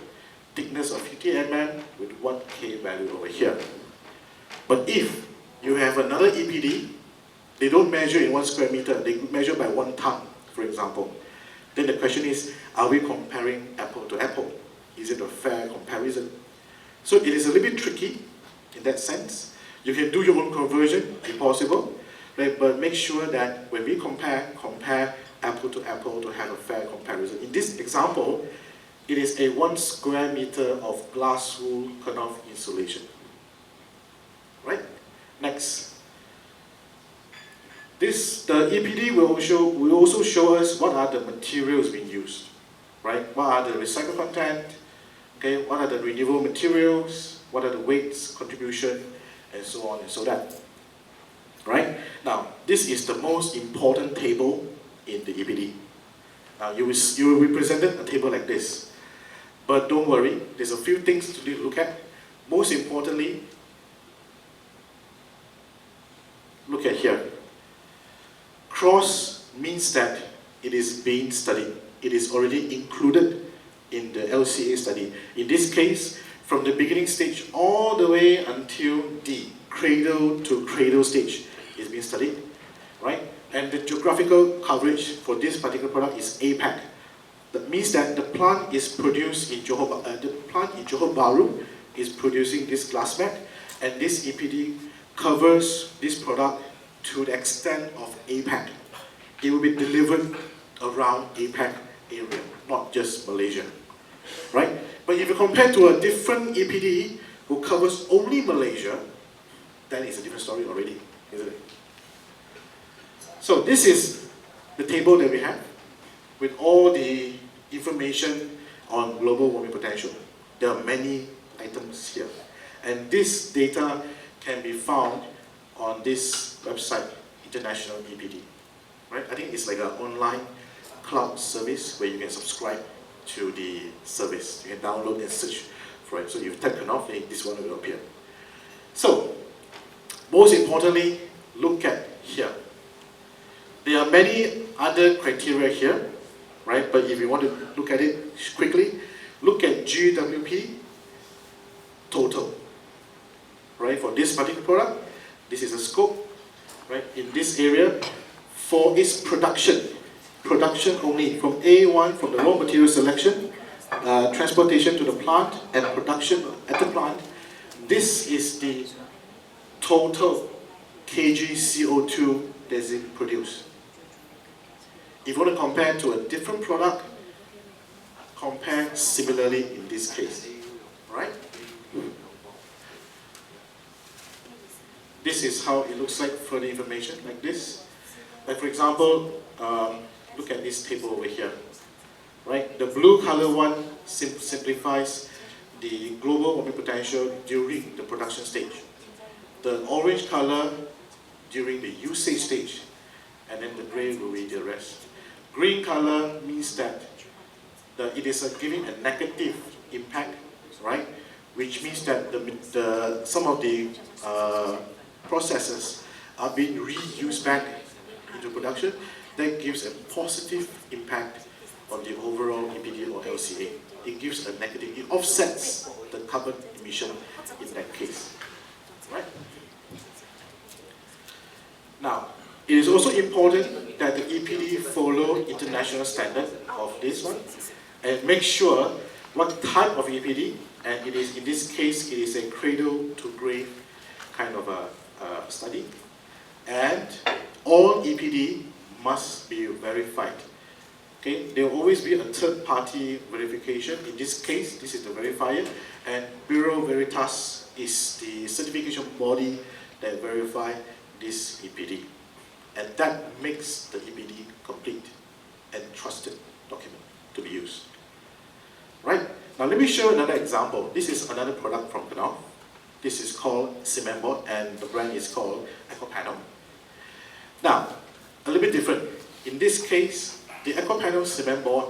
thickness of 50 mm with 1 K value over here. But if you have another EPD, they don't measure in 1 square meter, they measure by 1 ton, for example. Then the question is, are we comparing apple to apple? Is it a fair comparison? So it is a little bit tricky in that sense. You can do your own conversion if possible, right? But make sure that when we compare apple to have a fair comparison. In this example, it is a 1 square meter of glass wool canal insulation. Right? Next. The EPD will also show us what are the materials being used. Right? What are the recycled content? Okay, what are the renewable materials? What are the weights, contribution, and so on and so that. Right? Now, this is the most important table in the EPD. Now, you will be presented a table like this. But don't worry, there's a few things to look at. Most importantly, look at here. Cross means that it is being studied. It is already included in the LCA study. In this case, from the beginning stage all the way until the cradle to cradle stage is being studied, right? And the geographical coverage for this particular product is APAC. That means that the plant is produced in Johor Bahru is producing this glass mat, and this EPD covers this product to the extent of APAC. It will be delivered around APAC area, not just Malaysia, right? But if you compare to a different EPD who covers only Malaysia, then it's a different story already, isn't it? So this is the table that we have with all the information on global warming potential. There are many items here. And this data can be found on this website, International EPD. Right? I think it's like an online cloud service where you can subscribe to the service. You can download and search for it. So if you type enough, this one will appear. So, most importantly, look at here. There are many other criteria here, right? But if you want to look at it quickly, look at GWP total, right? For this particular product, this is a scope, right? In this area, for its production only, from A1, from the raw material selection, transportation to the plant, and production at the plant, this is the total kg CO2 that's produced. If you want to compare to a different product, compare similarly in this case, right? This is how it looks like for the information like this. Like for example, look at this table over here, right? The blue color one simplifies the global warming potential during the production stage. The orange color during the usage stage, and then the gray will be the rest. Green color means that it is giving a negative impact, right? Which means that some of the processes are being reused back into production. That gives a positive impact on the overall EPD or LCA. It gives a negative, it offsets the carbon emission in that case, right? Now, it is also important that the EPD follow international standard of this one and make sure what type of EPD, and it is in this case it is a cradle to grave kind of a study. and all EPD must be verified. Okay, there will always be a third-party verification. In this case, this is the verifier, and Bureau Veritas is the certification body that verify this EPD. And that makes the EPD complete and trusted document to be used. Right, now let me show another example. This is another product from Knauf. This is called cement board, and the brand is called EcoPanel. Now, a little bit different. In this case, the EcoPanel cement board,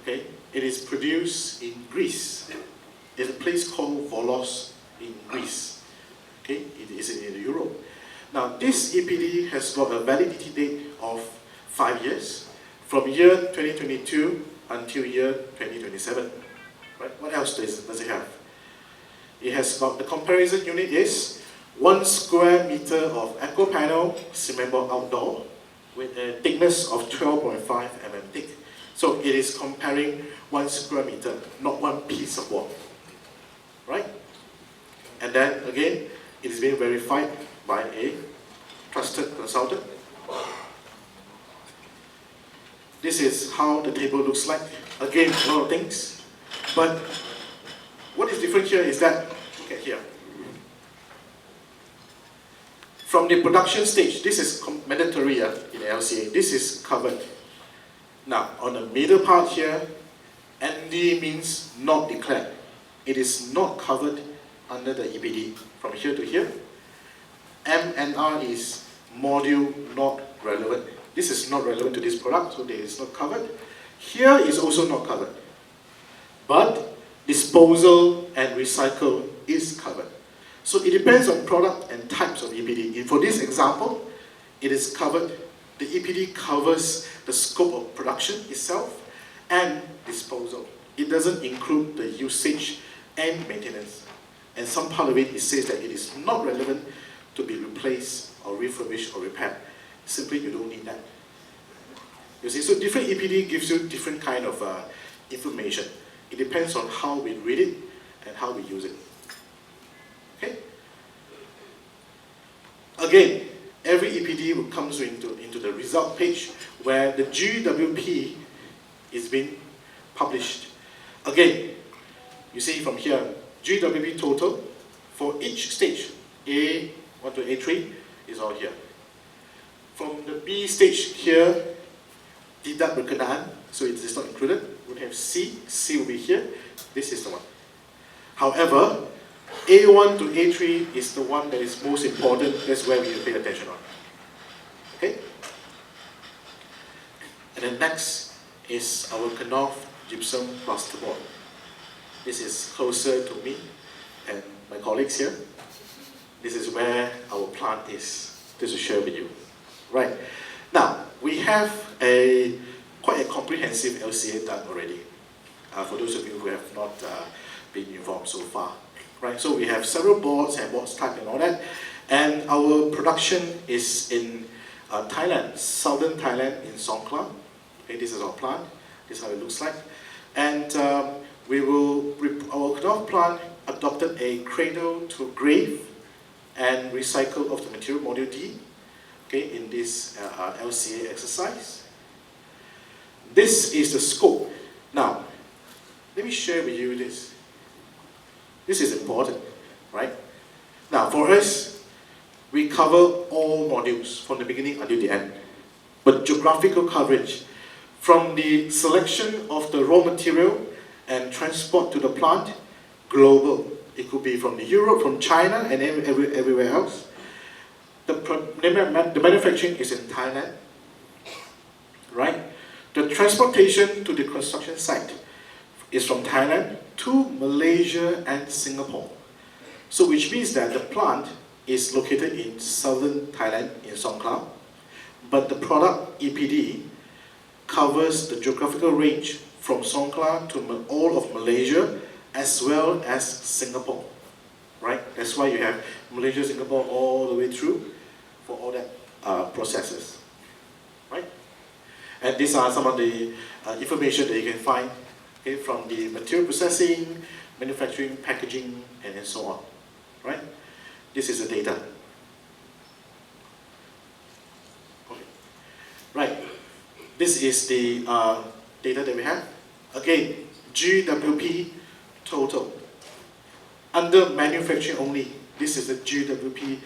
okay, it is produced in Greece. It's a place called Volos in Greece. Okay, it is in Europe. Now, this EPD has got a validity date of 5 years, from year 2022 until year 2027. Right? What else does it have? It has got, the comparison unit is 1 square meter of EcoPanel cement board outdoor with a thickness of 12.5 mm thick. So it is comparing 1 square meter, not one piece of wall. Right? And then again, it is being verified by a trusted consultant. This is how the table looks like. Again, a lot of things. But what is different here is that, look at here. From the production stage, this is mandatory in the LCA. This is covered. Now, on the middle part here, ND means not declared. It is not covered under the EPD from here to here. MNR is module not relevant. This is not relevant to this product, so it is not covered. Here is also not covered. But disposal and recycle is covered. So it depends on product and types of EPD. For this example, it is covered. The EPD covers the scope of production itself and disposal. It doesn't include the usage and maintenance. And some part of it says that it is not relevant to be replaced or refurbished or repaired. Simply, you don't need that. You see, so different EPD gives you different kind of information. It depends on how we read it and how we use it. Okay? Again, every EPD comes into the result page where the GWP is being published. Again, you see from here, GWP total for each stage, A1 to A3 is all here. From the B stage here, tidak berkenaan, so it is not included. We have C, C will be here, this is the one. However, A1 to A3 is the one that is most important, that's where we pay attention on. Okay? And then next is our Knauf gypsum plasterboard. This is closer to me and my colleagues here. This is where our plant is, just to share with you. Right. Now, we have quite a comprehensive LCA done already, for those of you who have not been informed so far. Right, so we have several boards and boards type and all that, and our production is in Thailand, southern Thailand in Songkhla. Okay, this is our plant, this is how it looks like. And our Knauf plant adopted a cradle to grave and recycle of the material, module D, okay, in this LCA exercise. This is the scope. Now, let me share with you this. This is important, right? Now, for us, we cover all modules from the beginning until the end. But geographical coverage, from the selection of the raw material and transport to the plant, global. It could be from Europe, from China, and everywhere else. The manufacturing is in Thailand, right? The transportation to the construction site is from Thailand to Malaysia and Singapore. So which means that the plant is located in southern Thailand, in Songkhla, but the product EPD covers the geographical range from Songkhla to all of Malaysia as well as Singapore, right? That's why you have Malaysia, Singapore all the way through for all that processes, right? And these are some of the information that you can find, okay, from the material processing, manufacturing, packaging, and so on, right? This is the data. This is the data that we have. Again, GWP total. Under manufacturing only, this is the GWP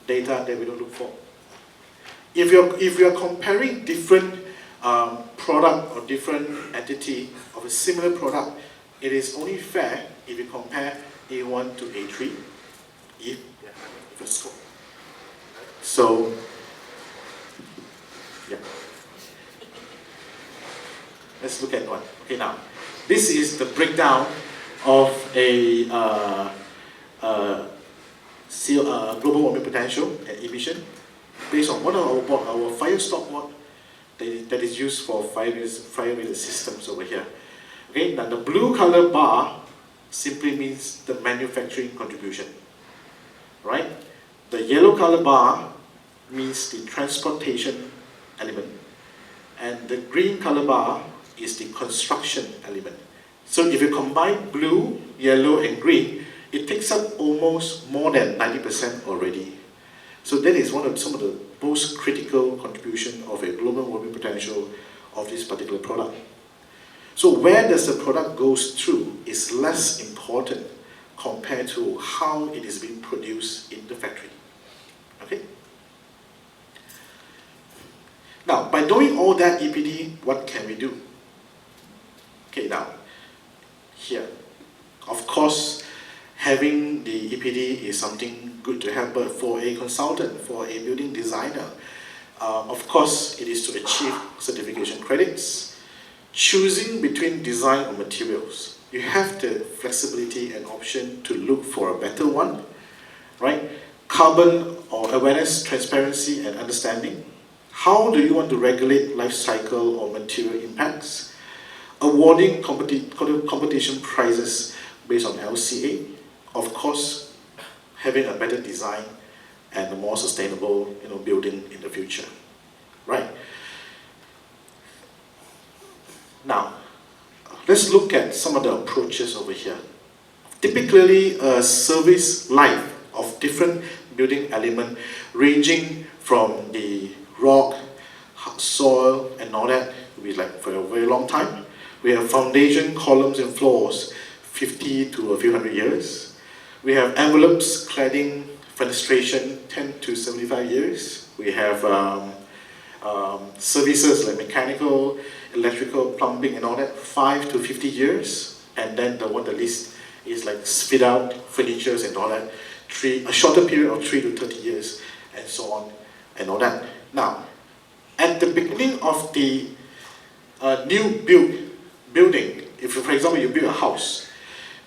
data that we don't look for. If you're comparing different product or different entity of a similar product, it is only fair if you compare A1 to A3 if a scope. So, yeah. Let's look at one. Okay, now, this is the breakdown of a global warming potential and emission based on one of our fire stop board that is used for fire-related systems over here. Okay, now the blue color bar simply means the manufacturing contribution, right? The yellow color bar means the transportation element, and the green color bar is the construction element. So if you combine blue, yellow, and green, it takes up almost more than 90% already. So that is some of the most critical contribution of a global warming potential of this particular product. So where does the product goes through is less important compared to how it is being produced in the factory. Okay? Now, by doing all that EPD, what can we do? Okay, now, here, of course, having the EPD is something good to have, but for a consultant, for a building designer, of course, it is to achieve certification credits. Choosing between design or materials, you have the flexibility and option to look for a better one, right? Carbon or awareness, transparency, and understanding. How do you want to regulate life cycle or material impacts? Awarding competition prizes based on LCA. Of course, having a better design and a more sustainable building in the future, right? Now, let's look at some of the approaches over here. Typically, a service life of different building elements ranging from the rock, soil, and all that will be like for a very long time. We have foundation, columns, and floors, 50 to a few hundred years. We have envelopes, cladding, fenestration, 10 to 75 years. We have services like mechanical, electrical, plumbing, and all that, 5 to 50 years. And then the list is like fit out, furnitures, and all that, a shorter period of 3 to 30 years, and so on, and all that. Now, at the beginning of the new building, if for example you build a house,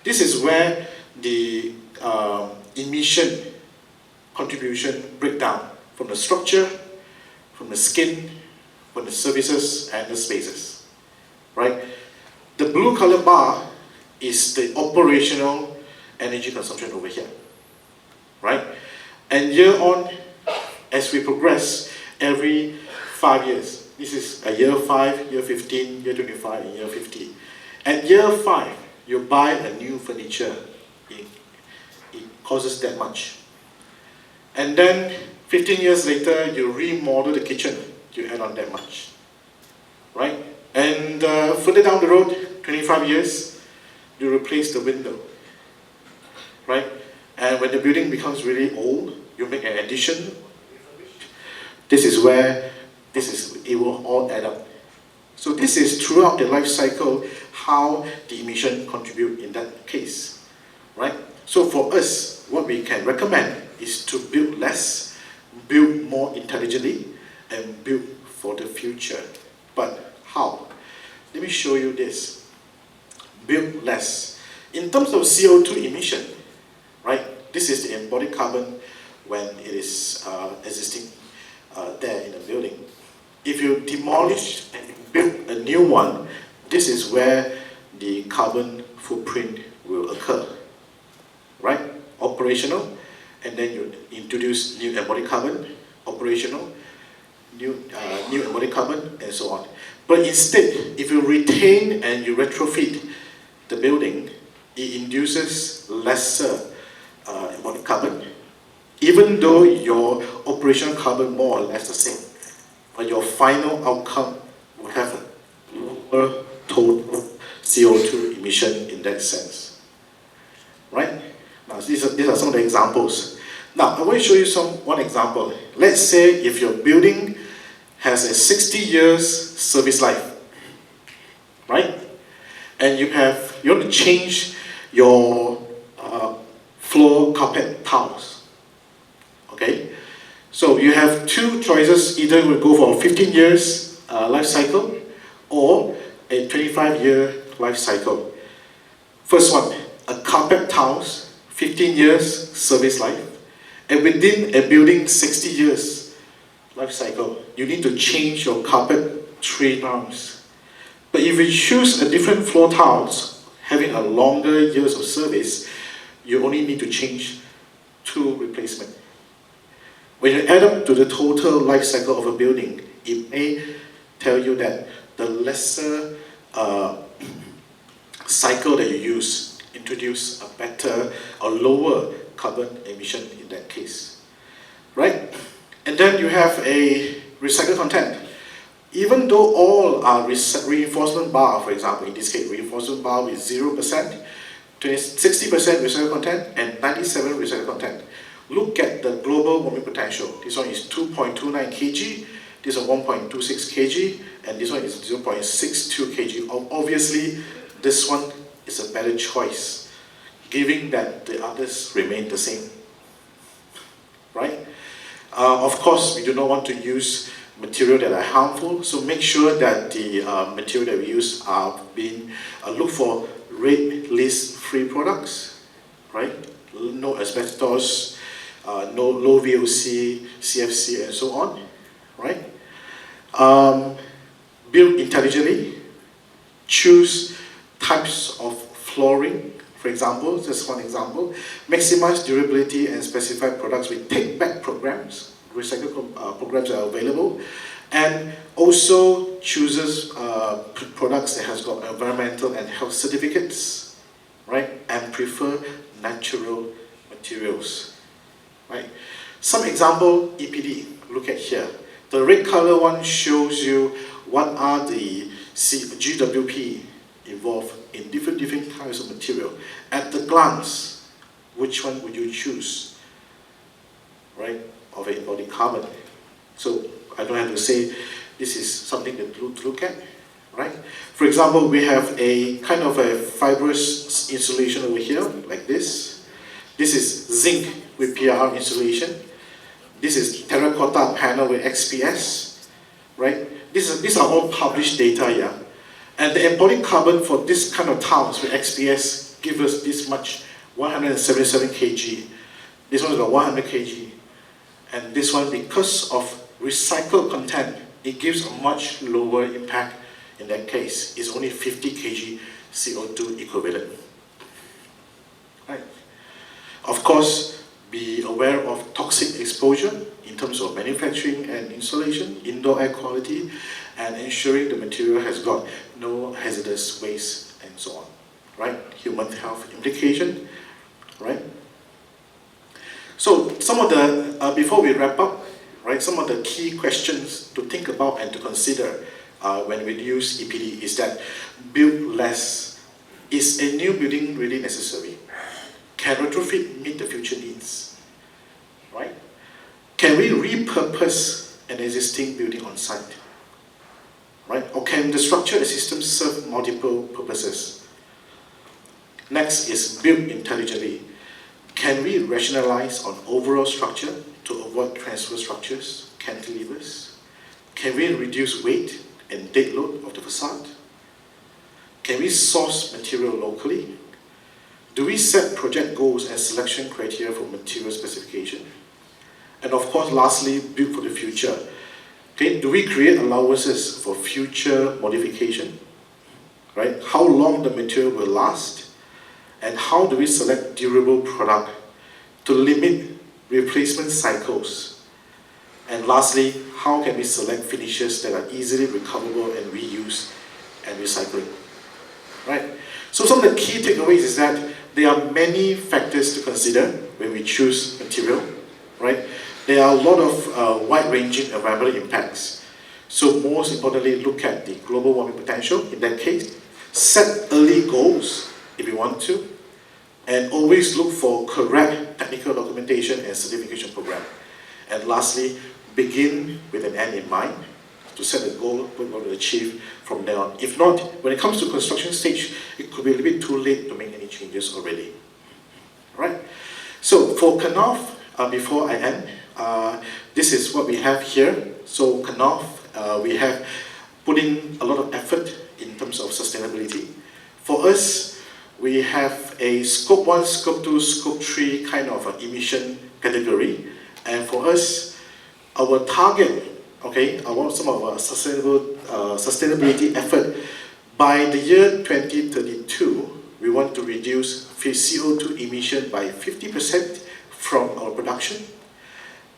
this is where the emission contribution breakdown from the structure, from the skin, from the services and the spaces, right? The blue color bar is the operational energy consumption over here, right? And year on, as we progress, every 5 years, this is a year 5, year 15, year 25, and year 50. At year 5, you buy a new furniture, it costs that much. And then 15 years later, you remodel the kitchen, you add on that much, right? And further down the road, 25 years, you replace the window, right? And when the building becomes really old, you make an addition. This is where it will all add up. So this is throughout the life cycle how the emission contribute in that case, right? So for us, what we can recommend is to build less, build more intelligently, and build for the future. But how? Let me show you this. Build less. In terms of CO2 emission, right? This is the embodied carbon when it is existing there in the building. If you demolish and build a new one, this is where the carbon footprint will occur, right? Operational, and then you introduce new embodied carbon, operational, new embodied carbon, and so on. But instead, if you retain and you retrofit the building, it induces lesser embodied carbon, even though your operational carbon more or less the same, but your final outcome will have a lower total CO2 emission in that sense. Right? Now, these are some of the examples. Now, I want to show you one example. Let's say if your building has a 60 years service life, right? And you want to change your floor carpet tiles, okay? So you have two choices. Either you will go for a 15 years life cycle or a 25-year life cycle. First one, a carpet tiles, 15 years service life, and within a building 60 years life cycle, you need to change your carpet 3 times. But if you choose a different floor tiles, having a longer years of service, you only need to change 2 replacements. When you add up to the total life cycle of a building, it may tell you that the lesser cycle that you use introduce a better or lower carbon emission in that case, right? And then you have a recycled content. Even though all are reinforcement bar, for example, in this case, reinforcement bar with 0%, 60% recycled content, and 97% recycled content. Look at the global warming potential. This one is 2.29 kg, this one 1.26 kg, and this one is 0.62 kg. Obviously, this one is a better choice, given that the others remain the same, right? Of course, we do not want to use material that are harmful, so make sure that the material that we use are being look for red list free products, right? No asbestos, no low VOC, CFC, and so on, right? Build intelligently. Choose types of flooring. For example, just one example, maximize durability and specify products with take-back programs, recycle programs that are available, and also chooses products that has got environmental and health certificates, right? And prefer natural materials, right? Some example EPD, look at here. The red color one shows you what are the GWP involved in different types of material. At the glance, which one would you choose, right, of a embodied carbon? So I don't have to say this is something to look at, right? For example, we have a kind of a fibrous insulation over here, like this. This is zinc with PRR insulation. This is terracotta panel with XPS, right? These are all published data, yeah? And the embodied carbon for this kind of tiles with XPS gives us this much, 177 kg. This one is about 100 kg. And this one, because of recycled content, it gives a much lower impact in that case. It's only 50 kg CO2 equivalent. Right. Of course, be aware of toxic exposure in terms of manufacturing and installation, indoor air quality, and ensuring the material has got no hazardous waste and so on, right? Human health implication, right? So some of the, before we wrap up, right, some of the key questions to think about and to consider when we use EPD is that build less. Is a new building really necessary? Can retrofit meet the future needs, right? Can we repurpose an existing building on site? Right? Or can the structure and system serve multiple purposes? Next is build intelligently. Can we rationalize on overall structure to avoid transfer structures, cantilevers? Can we reduce weight and dead load of the facade? Can we source material locally? Do we set project goals and selection criteria for material specification? And of course, lastly, build for the future. Okay, do we create allowances for future modification? Right? How long the material will last? And how do we select durable product to limit replacement cycles? And lastly, how can we select finishes that are easily recoverable and reused and recycling? Right? So some of the key takeaways is that there are many factors to consider when we choose material, right? There are a lot of wide-ranging environmental impacts. So most importantly, look at the global warming potential in that case, set early goals if you want to, and always look for correct technical documentation and certification program. And lastly, begin with an end in mind to set a goal what we want to achieve from there on. If not, when it comes to construction stage, it could be a little bit too late to make any changes already. Right? So for Kanoff, before I end, this is what we have here. So Kanoff, we have put in a lot of effort in terms of sustainability. For us, we have a scope 1, scope 2, scope 3 kind of emission category. And for us, our target, okay, some of our sustainability effort, by the year 2032, we want to reduce CO2 emission by 50% from our production.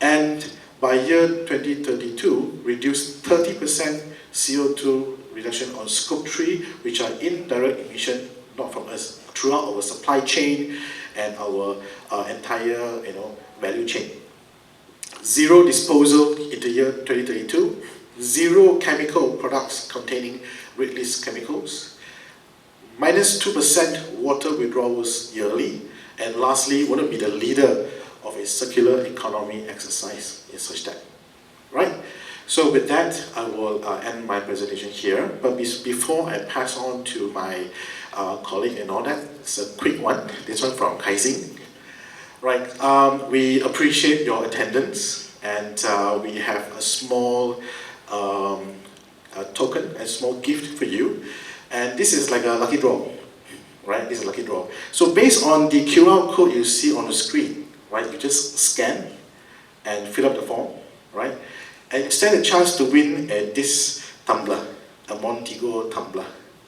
And by year 2032, reduce 30% CO2 reduction on scope 3, which are indirect emission, not from us, throughout our supply chain and our entire value chain. Zero disposal in the year 2032, zero chemical products containing red list chemicals, minus 2% water withdrawals yearly, and lastly, want to be the leader of a circular economy exercise in such that. Right? So with that, I will end my presentation here. But before I pass on to my colleague and all that, it's a quick one. This one from Kaising. Right, we appreciate your attendance, and we have a small token, a small gift for you. And this is like a lucky draw, right? This is a lucky draw. So based on the QR code you see on the screen, right, you just scan and fill up the form, right? And you stand a chance to win this tumbler, a Montego tumbler,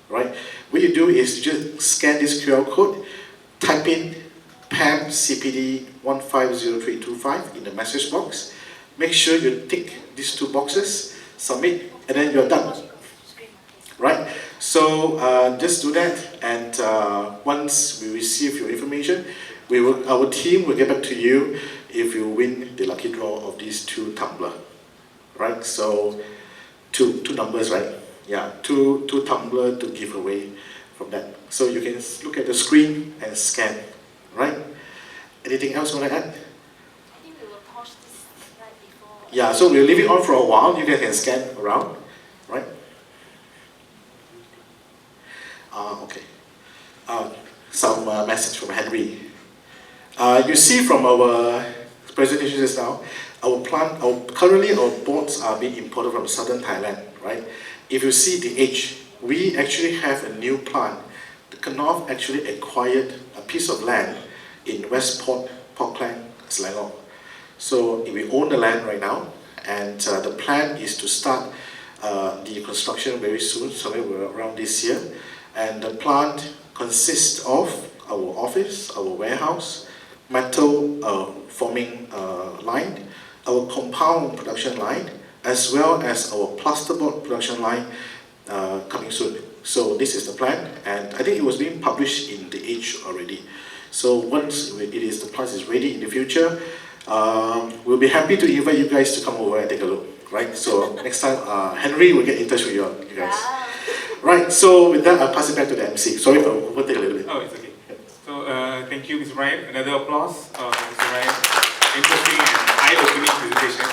right? What you do is you just scan this QR code, type in PAM CPD 150325 in the message box. Make sure you tick these two boxes, submit, and then you're done. Right? So just do that, and once we receive your information, our team will get back to you if you win the lucky draw of these two tumbler. Right? So two numbers, right? Yeah, two tumbler to give away from that. So you can look at the screen and scan. Right? Anything else you want to add? I think we will pause this right before. Yeah, so we'll leave it on for a while. You guys can scan around, right? Okay. Some message from Henry. You see from our presentation just now, currently our boards are being imported from southern Thailand, right? If you see the age, we actually have a new plant. The Kanoff actually acquired a piece of land in Westport, Portland, Selangor. So we own the land right now, and the plan is to start the construction very soon, somewhere around this year. And the plant consists of our office, our warehouse, metal forming line, our compound production line, as well as our plasterboard production line coming soon. So this is the plan, and I think it was being published in the Age already. So once the plant is ready in the future, we'll be happy to invite you guys to come over and take a look. Right? So next time, Henry will get in touch with you guys. Wow. Right. So with that, I'll pass it back to the MC. Sorry for overtake a little bit. Oh, it's okay. So thank you, Mr. Ryan. Another applause, Mr. Ryan. Interesting and eye-opening presentation.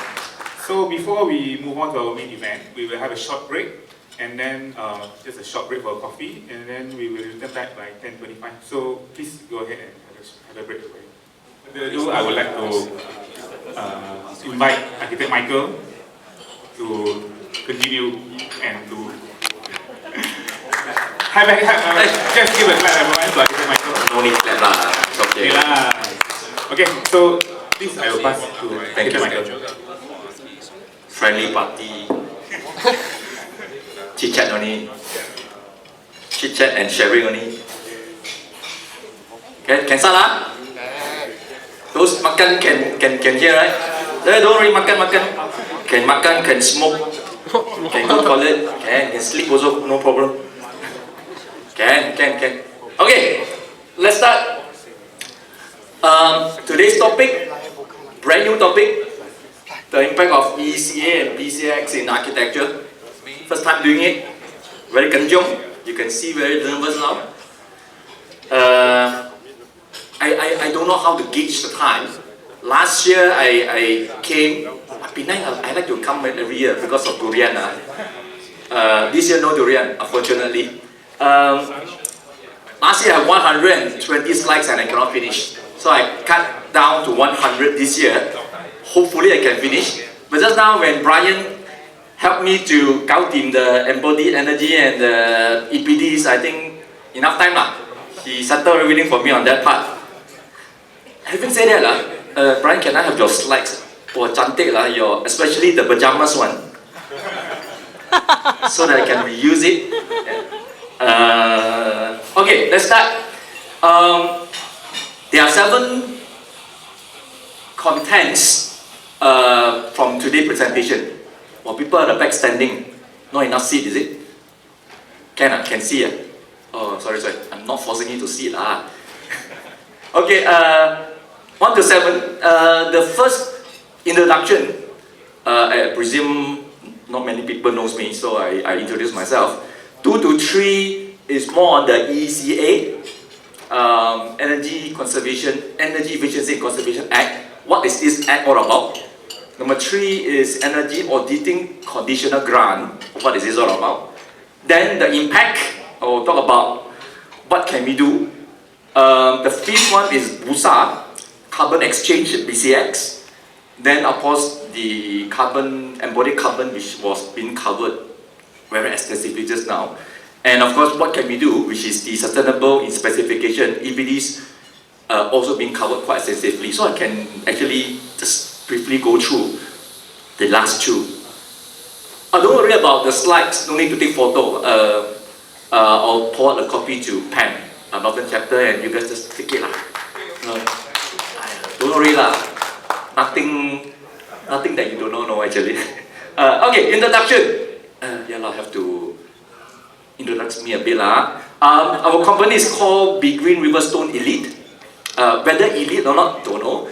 So before we move on to our main event, we will have a short break, and then just a short break for coffee, and then we will return back by 10:25. So please go ahead and have a break. I would like to invite Architect Michael to continue and to just give a clap everyone to Architect Michael. No need clap lah. It's okay. Okay, so please I will pass to Thank you, Michael. Friendly party. Chit chat only. Chit chat and sharing only. Can start lah? Those makan can hear, right? Don't worry, makan. Can makan, can smoke, can go toilet, can sleep also, no problem. Can. Okay, let's start. Today's topic, brand new topic, the impact of EECA and BCX in architecture. First time doing it, very kanjong. You can see very nervous now. I don't know how to gauge the time. Last year I came, Penang, I like to come every year because of durian. This year no durian, unfortunately. Last year I had 120 slides and I cannot finish. So I cut down to 100 this year. Hopefully I can finish. But just now when Brian helped me to count in the embodied energy and the EPDs, I think enough time lah. He settled everything for me on that part. Having said that, Brian, can I have your slides? Oh, cantik lah, especially the pajamas one. So that I can reuse it. Okay, let's start. There are 7 contents from today's presentation. Well, people at the back standing, not enough seat, is it? Can see. Oh, sorry. I'm not forcing you to sit. Okay, 1 to 7. The first introduction, I presume not many people knows me, so I introduce myself. 2 to 3 is more on the EECA, Energy Efficiency and Conservation Act. What is this act all about? Number 3 is Energy Auditing Conditional Grant. What is this all about? Then the impact, I will talk about what can we do. The 5th one is Bursa, Carbon Exchange BCX. Then of course the embodied carbon, which was being covered very extensively just now. And of course what can we do, which is the sustainable in specification, EPDs also being covered quite extensively. So I can actually just briefly go through the last 2. Don't worry about the slides, no need to take photo. I'll pour a copy to Pen, Northern chapter, and you guys just take it lah. Don't worry lah. Nothing that you don't know actually. Okay, introduction. I have to introduce me a bit lah. Our company is called Big Green Riverstone Elite. Whether elite or not, don't know.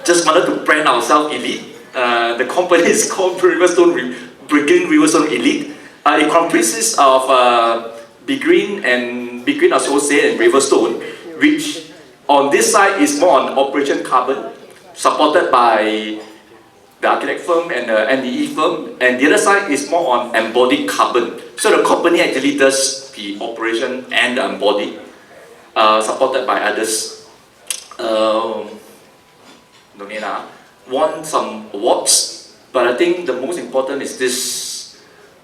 Just wanted to brand ourselves elite. The company is called Big Green Riverstone Elite. It comprises of Big Green and Big Green Associate and Riverstone, which on this side is more on operation carbon, supported by the architect firm and the NDE firm, and the other side is more on embodied carbon. So the company actually does the operation and the embodied, supported by others. Won some awards, but I think the most important is this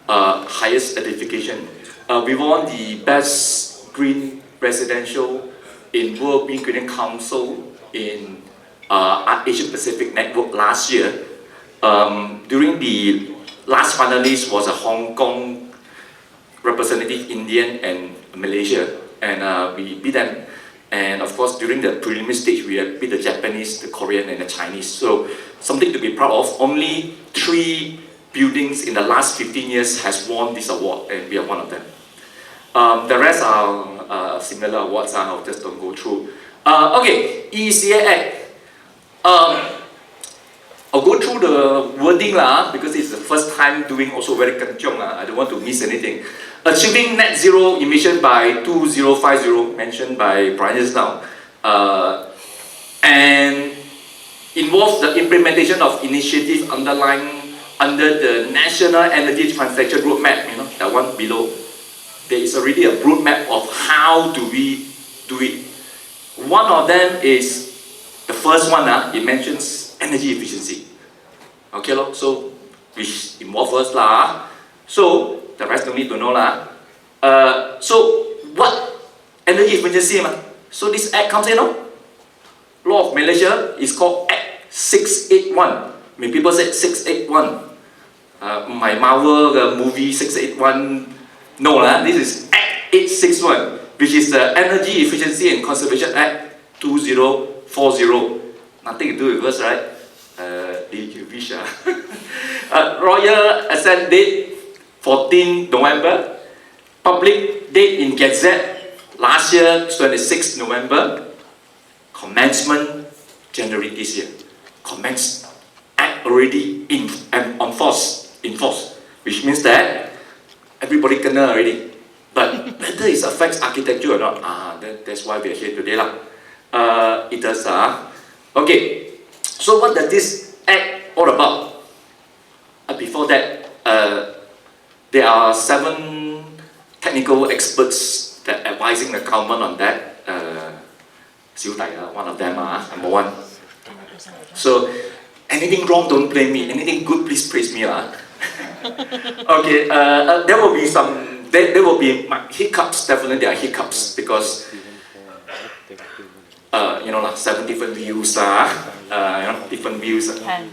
highest certification. We won the Best Green Residential in World Green Council in Asia Pacific Network last year. During the last finalist was a Hong Kong representative, Indian and Malaysia, and we beat them. And of course, during the preliminary stage, we beat the Japanese, the Korean, and the Chinese. So something to be proud of. Only 3 buildings in the last 15 years has won this award, and we are one of them. The rest are similar awards. I'll just don't go through. Okay, EECA Act. I'll go through the wording lah, because it's the first time doing also very kanchong. I don't want to miss anything. Achieving net zero emission by 2050, mentioned by Brian just now, and involves the implementation of initiatives underlying under the National Energy Transition Roadmap. That one below. There is already a roadmap of how do we do it. One of them is the first one. It mentions energy efficiency. Okay, so which involve first lah. So the rest don't need to know lah. So what energy efficiency? So this act comes in. Law of Malaysia is called Act 681. When people say 681, my Marvel movie 681. No lah. This is Act 861, which is the Energy Efficiency and Conservation Act 2040. Nothing to do with us, right? You wish. Royal Assent date 14 November. Public date in Gazette last year 26 November. Commencement January this year. Commence Act act already in force, which means that everybody kena already. But whether it affects architecture or not, that's why we are here today lah. It does. Okay, so what does this act all about? Before that, there are 7 technical experts that advising the government on that. One of them, number 1. So, anything wrong, don't blame me. Anything good, please praise me. Okay, there will be some, there will be hiccups, definitely there are hiccups, because, 7 different views, different views.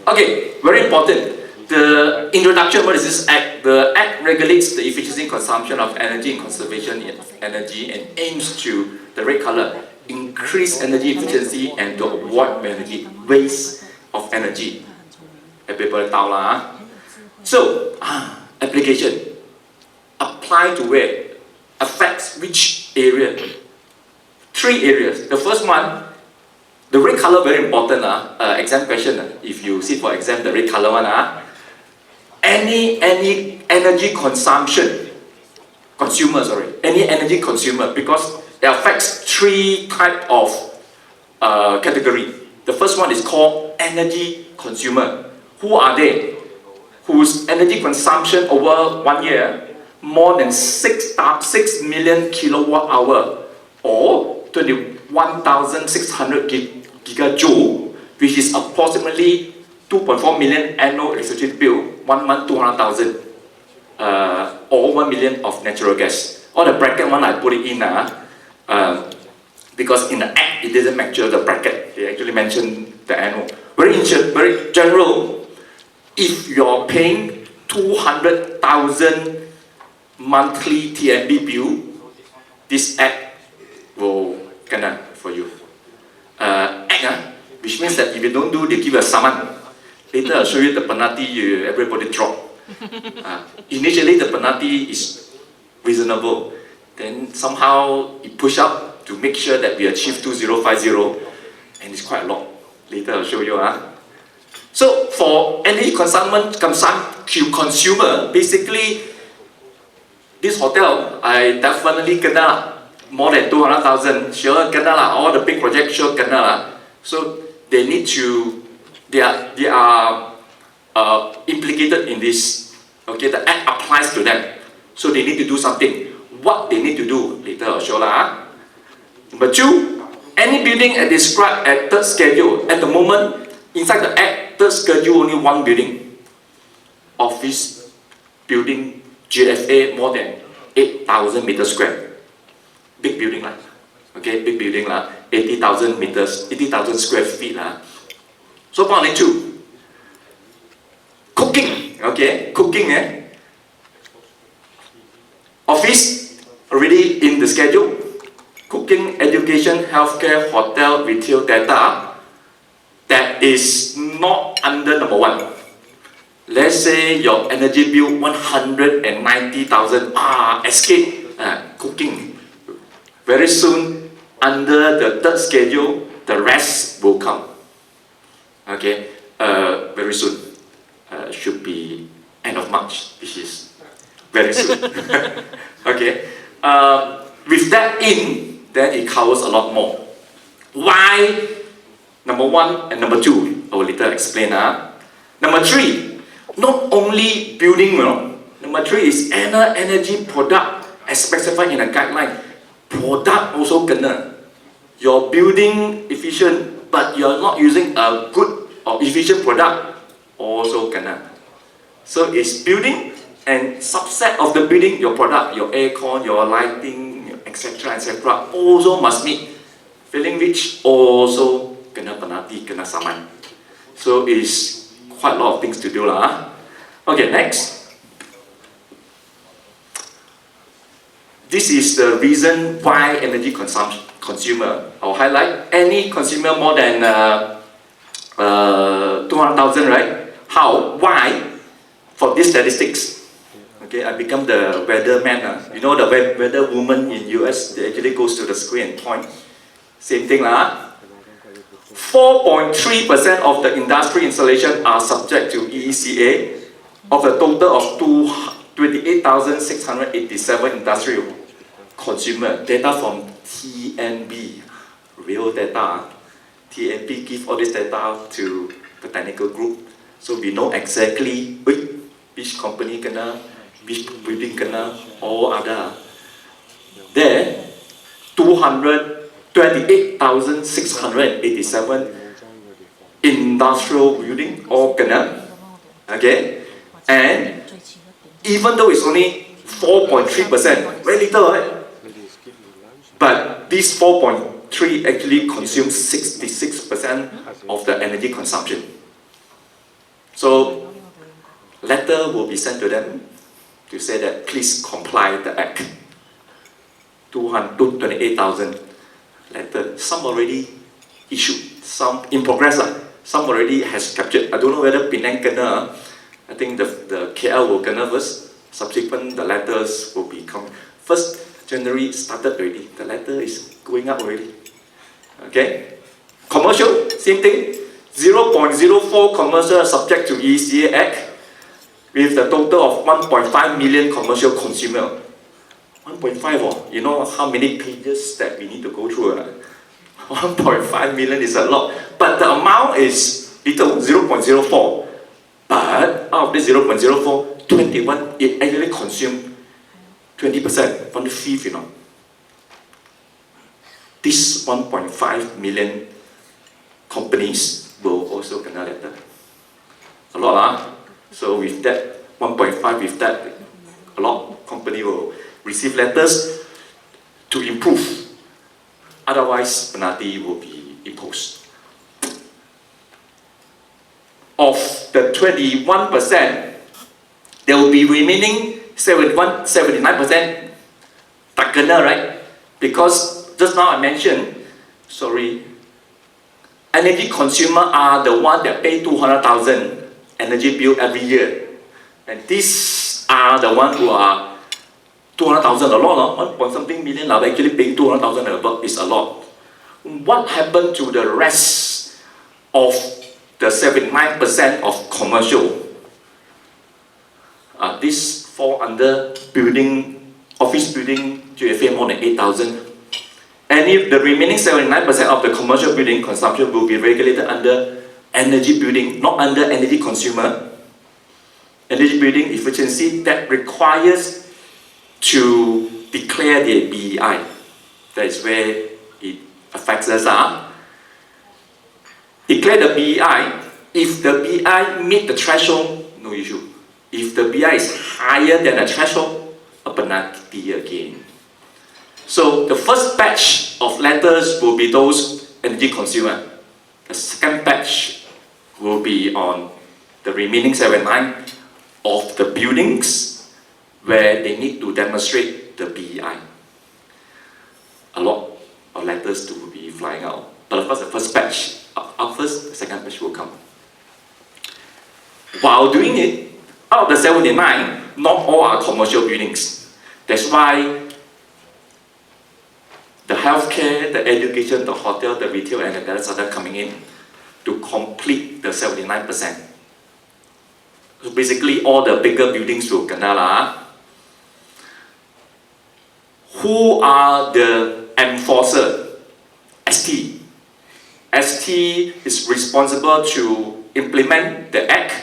Okay, very important. The introduction, what is this act? The act regulates the efficiency consumption of energy and conservation of energy and aims to, the red color, increase energy efficiency and to avoid energy waste of energy. Everybody tahu lah. So, application. Apply to where? Affects which area? 3 areas. The first one, the red color very important. Exam question. If you sit for exam, the red color one. Any energy any energy consumer, because it affects 3 type of category. The first one is called energy consumer. Who are they? Whose energy consumption over 1 year more than 6 million kilowatt hour or 21,600 gigajoule, which is approximately 2.4 million annual electricity bill, 1 month 200,000, or 1 million of natural gas. All the bracket one I put it in because in the act it doesn't match the bracket. They actually mentioned the annual. Very general. If you're paying 200,000 monthly TNB bill, this act will kena for you. Which means that if you don't do, they give you a summon. Later I'll show you the penalty, everybody drop. Initially the penalty is reasonable. Then somehow it push up to make sure that we achieve 2050, and it's quite a lot. Later I'll show you. So for energy consumer, basically this hotel, I definitely kena more than 200,000. Sure kena lah. All the big projects sure kena lah. So they need to. They are implicated in this. Okay, the act applies to them, so they need to do something. What they need to do later I'll show lah. Number 2, any building as described at 3rd schedule. At the moment, inside the act, 3rd schedule only 1 building. Office building, GFA more than 8,000 meters square. Big building lah. Okay, big building lah. 80,000 meters, 80,000 square feet lah. So only 2. Cooking, okay, cooking. Office already in the schedule. Cooking, education, healthcare, hotel, retail, data. That is not under number 1. Let's say your energy bill 190,000. Escape. Cooking. Very soon, under the 3rd schedule, the rest will come. Okay, very soon. Should be end of March, which is very soon. Okay, with that in, then it covers a lot more. Why? Number 1 and number 2, I will later explain. Number 3, not only building. Number 3 is any energy product as specified in a guideline. Product also kena. Your building efficient, but you're not using a good or efficient product, also kena. So it's building and subset of the building, your product, your aircon, your lighting, etc., etc., also must meet. Failing which also kena penalty, kena saman. So it's quite a lot of things to do lah. Okay, next. This is the reason why energy consumer. I'll highlight any consumer more than 200,000, right? How? Why? For these statistics. Okay, I become the weatherman. You know the weather woman in US, they actually goes to the screen and point. Same thing lah. 4.3% of the industry installation are subject to EECA of a total of 28,687 industrial consumer. Data from TNB, real data. TNB give all this data to the technical group, so we know exactly which company kena, which building kena, or other. There, 228,687 industrial building all kena, okay? And even though it's only 4.3%, very little, right? But this 4.3 actually consumes 66% of the energy consumption. So, letter will be sent to them to say that please comply the act. 228,000 letter. Some already issued, some in progress. Some already has captured. I don't know whether Penang kena. I think the KL will kena first. Subsequent, the letters will be coming. 1st January started already. The letter is going up already. Okay? Commercial, same thing. 0.04 commercial subject to EECA Act with the total of 1.5 million commercial consumer. 1.5, you know how many pages that we need to go through? 1.5 million is a lot, but the amount is little, 0.04. But out of this 0.04, 21, it actually consumed 20%, 1/5, you know. This 1.5 million companies will also kena letter. A lot, huh? So with that 1.5, with that, a lot of company will receive letters to improve. Otherwise, penalty will be imposed. Of the 21%, there will be remaining 79% tak kena, right? Because just now I mentioned, energy consumer are the one that pay 200,000 energy bill every year. And these are the ones who are 200,000 a lot, 1.something million actually paying 200,000 above is a lot. What happened to the rest of the 79% of commercial? This fall under building, office building, GFA more than 8,000. And if the remaining 79% of the commercial building consumption will be regulated under energy building, not under energy consumer. Energy building efficiency that requires to declare the BEI. That is where it affects us. Declare the BEI. If the BEI meet the threshold, no issue. If the BEI is higher than the threshold, a penalty again. So the first batch of letters will be those energy consumer. The second batch will be on the remaining 79 of the buildings where they need to demonstrate the BEI. A lot of letters to be flying out. But of course, the first batch, out first, the second batch will come. While doing it, out of the 79, not all are commercial buildings. That's why the healthcare, the education, the hotel, the retail, and the balance are coming in to complete the 79%. So basically, all the bigger buildings will kena lah. Who are the enforcer? ST. ST is responsible to implement the Act,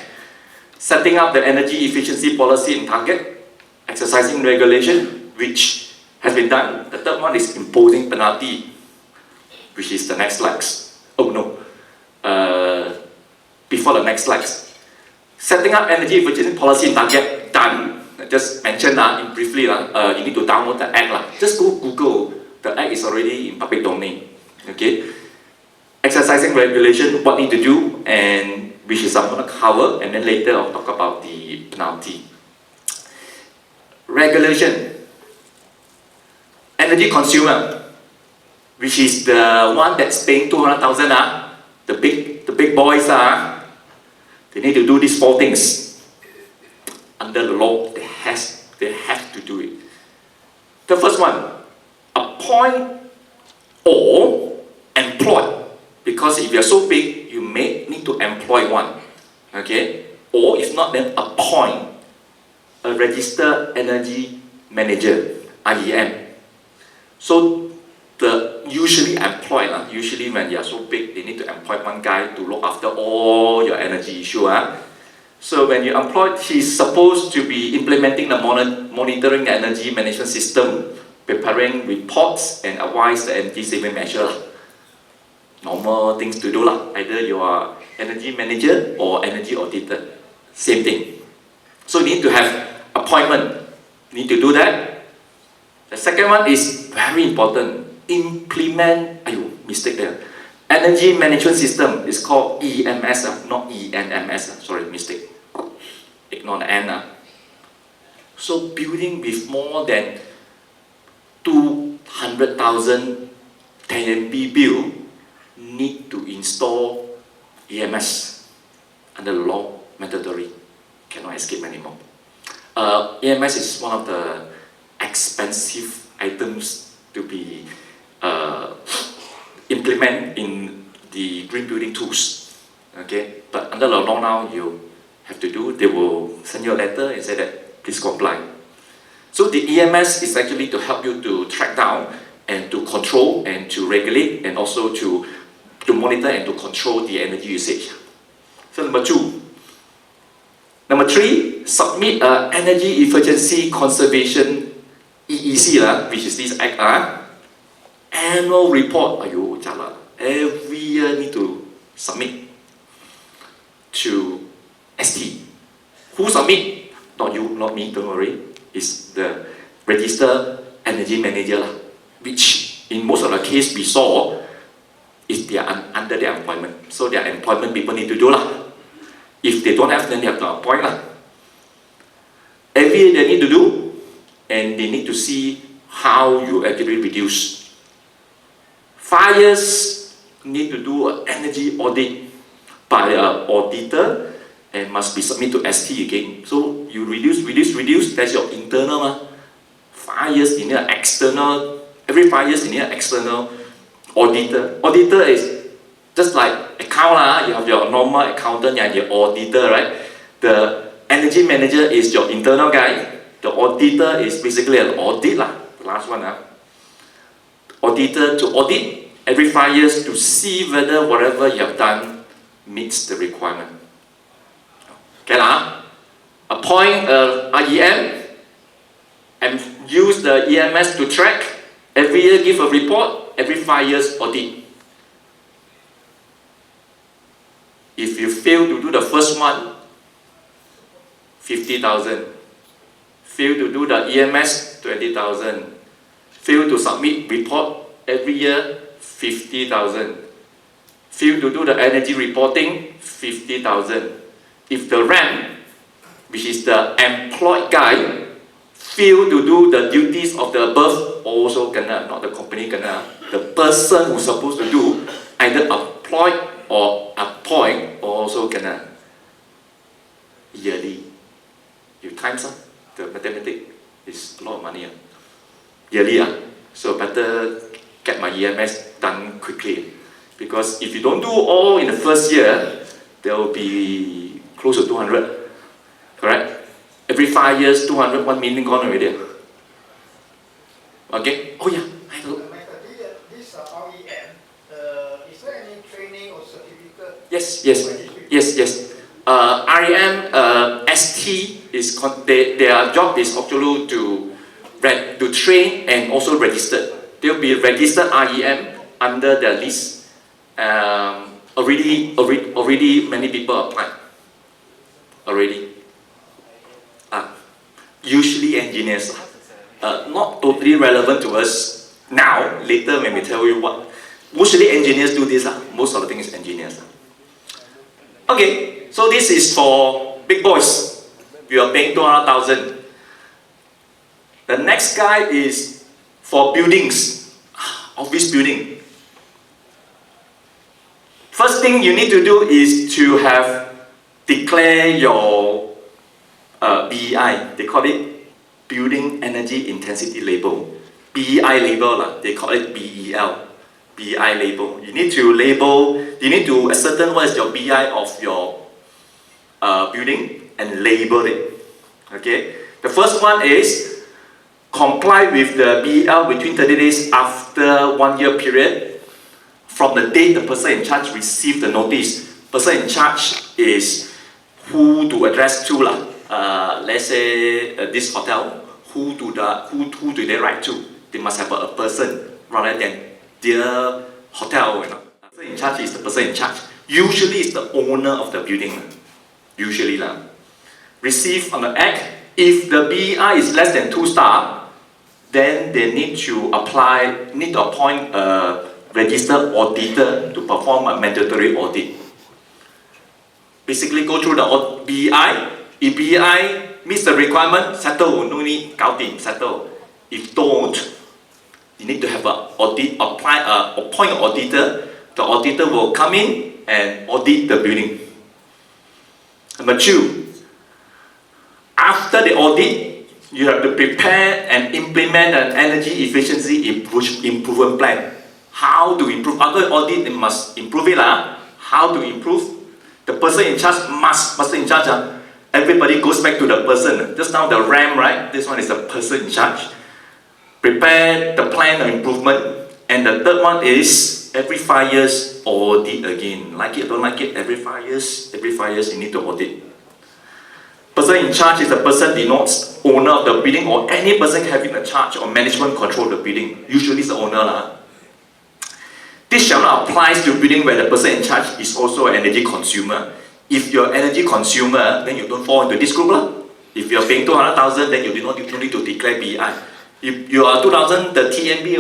setting up the energy efficiency policy and target, exercising regulation, which has been done. The third one is imposing penalty, which is the next slides. Oh no, before the next slides. Setting up energy efficiency policy and target, done. I just mentioned briefly, you need to download the Act. Just go Google, the Act is already in public domain. Okay? Exercising regulation, what need to do, and which is I'm going to cover, and then later I'll talk about the penalty. Regulation. Energy consumer, which is the one that's paying 200,000, the big boys, they need to do these 4 things. Under the law, they have to do it. The first one, appoint or employ, because Because if you're so big, you may need to employ one. Okay? Or if not, then appoint a registered energy manager, REM. So the usually employed, usually when you are so big, they need to employ one guy to look after all your energy issue. So when you employ, he's supposed to be implementing the monitoring the energy management system, preparing reports and advise the energy saving measure. Normal things to do lah. Either you are energy manager or energy auditor. Same thing. So you need to have appointment. You need to do that. The second one is very important. Implement, mistake there. Energy management system is called EMS, not ENMS. Sorry, mistake. Ignore the N. So building with more than 200,000 TNB bill need to install EMS under the law, mandatory. Cannot escape anymore. EMS is one of the expensive items to be implement in the green building tools. Okay, but under the law now, you have to do. They will send you a letter and say that please comply. So the EMS is actually to help you to track down and to control and to regulate and also to monitor and to control the energy usage. So number 2. Number 3, submit energy efficiency conservation EEC, which is this act. Annual report. Every year need to submit to ST. Who submit? Not you, not me, don't worry. It's the registered energy manager, which in most of the case we saw is they are under their employment. So their employment people need to do lah. If they don't have, then they have to appoint lah. Every year they need to do, and they need to see how you actually reduce. 5 years need to do an energy audit by an auditor and must be submitted to ST again. So you reduce, that's your internal. 5 years you need an external, every 5 years you need an external auditor. Auditor is just like account, you have your normal accountant and your auditor, right? The energy manager is your internal guy. The auditor is basically an audit, the last one. Auditor to audit every 5 years to see whether whatever you have done meets the requirement. Okay, appoint a REM and use the EMS to track. Every year give a report, every 5 years audit. If you fail to do the first one, 50,000. Fail to do the EMS, 20,000. Fail to submit report every year, 50,000. Fail to do the energy reporting, 50,000. If the REM, which is the employed guy, fail to do the duties of the above, also kena, not the company kena. The person who's supposed to do, either employed or appoint, also kena. Yearly. You times the mathematics is a lot of money. Yearly. So better get my EMS done quickly. Because if you don't do all in the first year, there will be close to 200. Correct? Every 5 years, 200, 1 million gone already. Okay? Oh yeah. This REM, is there any training or certificate? Yes. REM, ST is their job is actually to train and also register. They'll be registered REM under the list. Already many people apply. Already. Usually engineers. Not totally relevant to us now. Later when we tell you what. Mostly engineers do this. Most of the things engineers. Okay, so this is for big boys. You are paying 200,000. The next guy is for buildings, office building. First thing you need to do is to have declare your BEI. They call it Building Energy Intensity Label. BEI label, they call it BEL. BI label. You need to label, you need to ascertain what is your BI of your building and label it. Okay? The first one is comply with the BL within 30 days after 1 year period from the date the person in charge received the notice. Person in charge is who to address to lah. Let's say this hotel, who do they write to? They must have a person rather than their hotel. You know. Person in charge is the person in charge. Usually it's the owner of the building. Usually lah. Receive on the act. If the BI is less than 2 star, then they need to appoint a registered auditor to perform a mandatory audit. Basically go through the BI. If BI meets the requirement, settle, no need, 搞定, settle. If don't, you need to have appoint an auditor. The auditor will come in and audit the building. Number 2, after the audit, you have to prepare and implement an energy efficiency improvement plan. How to improve? After the audit, they must improve it. How to improve? The person in charge everybody goes back to the person. Just now the RAM, right? This one is the person in charge. Prepare the plan of improvement. And the third one is every 5 years audit again. Like it or don't like it, every 5 years you need to audit. Person in charge is the person denotes owner of the building or any person having a charge or management control of the building. Usually it's the owner. This shall not apply to building where the person in charge is also an energy consumer. If you're an energy consumer, then you don't fall into this group. If you're paying 200,000, then you do not need to declare BI. If you are 2,000, the TNB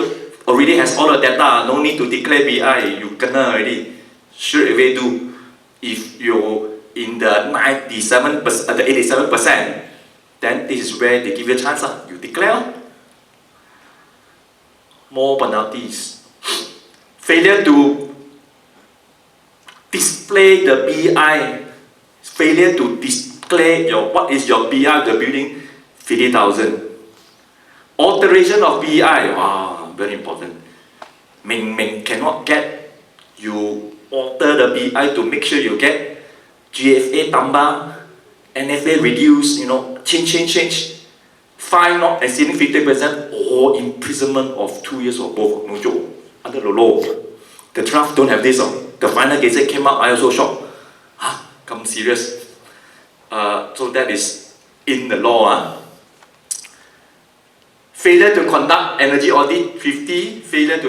already has all the data, no need to declare BI, you kena already. Straight away do. If you're in the 87%, then this is where they give you a chance. You declare. More penalties. Failure to display the BI, failure to display what is your BI of the building, 50,000. Alteration of BI, wow, very important. Ming cannot get, you alter the BI to make sure you get GFA tambah, NFA reduce, change. Fine not exceeding 50% or imprisonment of 2 years or both, no joke. Under the law. The draft don't have this. The final gazette came out, I also shocked. Come serious. So that is in the law. Failure to conduct energy audit, 50. Failure to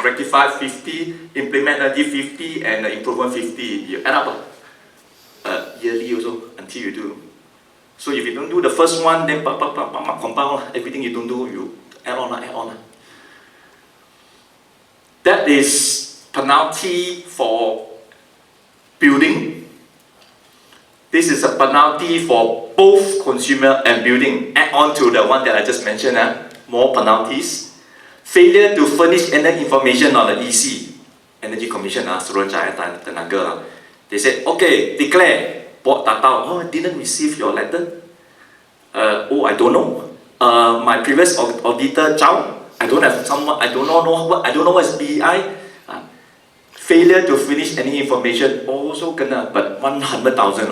rectify, 50. Implement energy, 50. And improvement, 50. You add up yearly also until you do. So if you don't do the first one, then compound everything you don't do, you add on. That is penalty for building. This is a penalty for both consumer and building. Add on to the one that I just mentioned, more penalties. Failure to furnish any information on the EC, Energy Commission, they said, okay, declare. I didn't receive your letter. I don't know. My previous auditor, Chow, I don't know what is BI. Failure to finish any information also kena, but 100,000.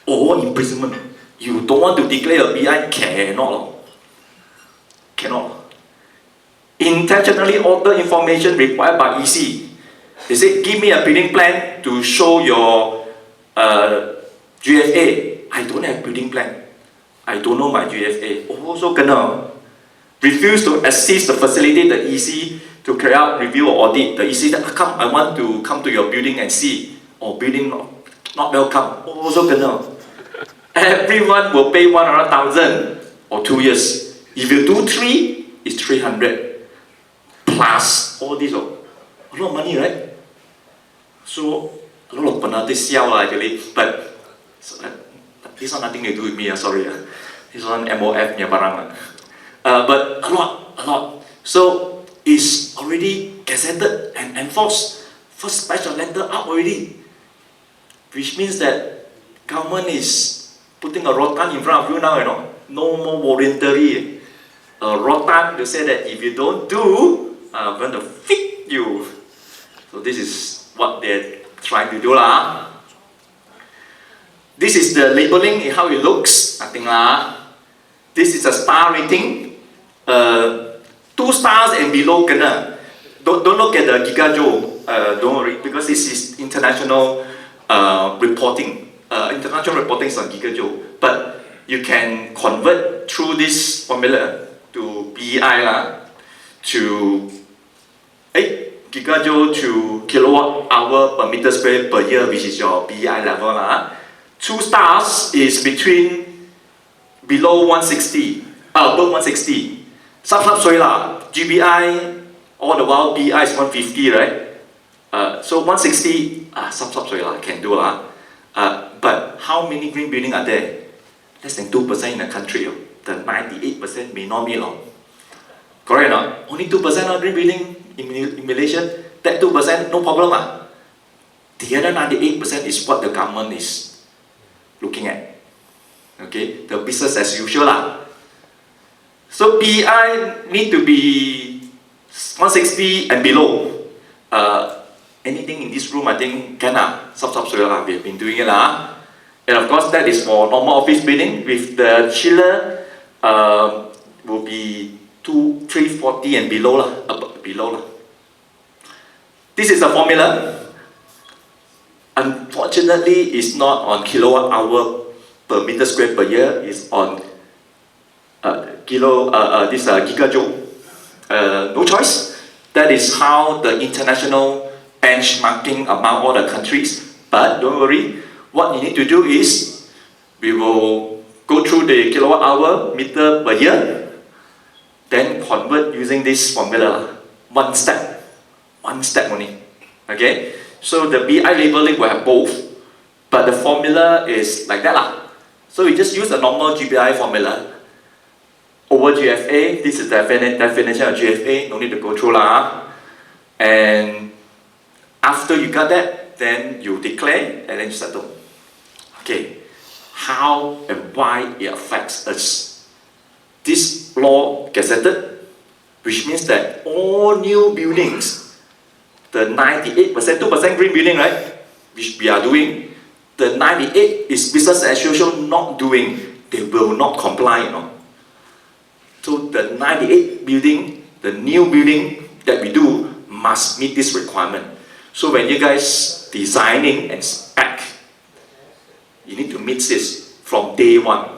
Imprisonment. You don't want to declare a BI, cannot. Intentionally alter information required by EC. They say, give me a building plan to show your GFA. I don't have building plan. I don't know my GFA. Also kena. Refuse to assist the facility, the EC, to carry out review or audit. The EC said, I want to come to your building and see. Or building not welcome. Also kena. Everyone will pay 100,000 or 2 years. If you do 3, it's 300. Plus all this. A lot of money, right? So, a lot of penalties actually. But this has nothing to do with me, sorry. This one MOF barang. But a lot. So it's already gazetted and enforced. First special letter out already, which means that government is putting a rotan in front of you now. No more voluntary. A rotan to say that if you don't do, I'm going to feed you. So this is what they're trying to do lah. This is the labeling, how it looks. Nothing lah. This is a star rating. 2 stars and below kena. Don't look at the gigajoule. Don't worry, because this is international reporting. International reporting is on gigajoule, but you can convert through this formula to BI lah, to gigajoule to kilowatt hour per meter square per year, which is your BI level lah. 2 stars is below 160, above 160. Sorry lah, GBI all the while BI is 150, right? So 160, sorry lah, can do lah. But how many green buildings are there? Less than 2% in the country. The 98% may not be long. Correct or not? Only 2% of green building in Malaysia. That 2%, no problem lah. The other 98% is what the government is looking at. Okay, the business as usual lah. So BI need to be 160 and below. Anything in this room, I think can lah. Subsoil lah. We've been doing it lah. And of course, that is for normal office building. With the chiller, will be 340 and below lah. Below lah. This is the formula. Unfortunately, it's not on kilowatt hour per meter square per year. It's on gigajoule. No choice. That is how the international benchmarking among all the countries. But don't worry, what you need to do is we will go through the kilowatt hour meter per year, then convert using this formula. One step only. Okay, so the BI labeling will have both, but the formula is like that lah. So we just use the normal GBI formula over GFA. This is the definition of GFA, no need to go through lah. And after you got that, then you declare and then you settle. Okay, how and why it affects us. This law gazetted, which means that all new buildings, the 98%, 2% green building, right, which we are doing, the 98 is business as usual not doing, they will not comply, you know. So the 98 building, the new building that we do must meet this requirement. So when you guys designing and spec, you need to meet this from day one.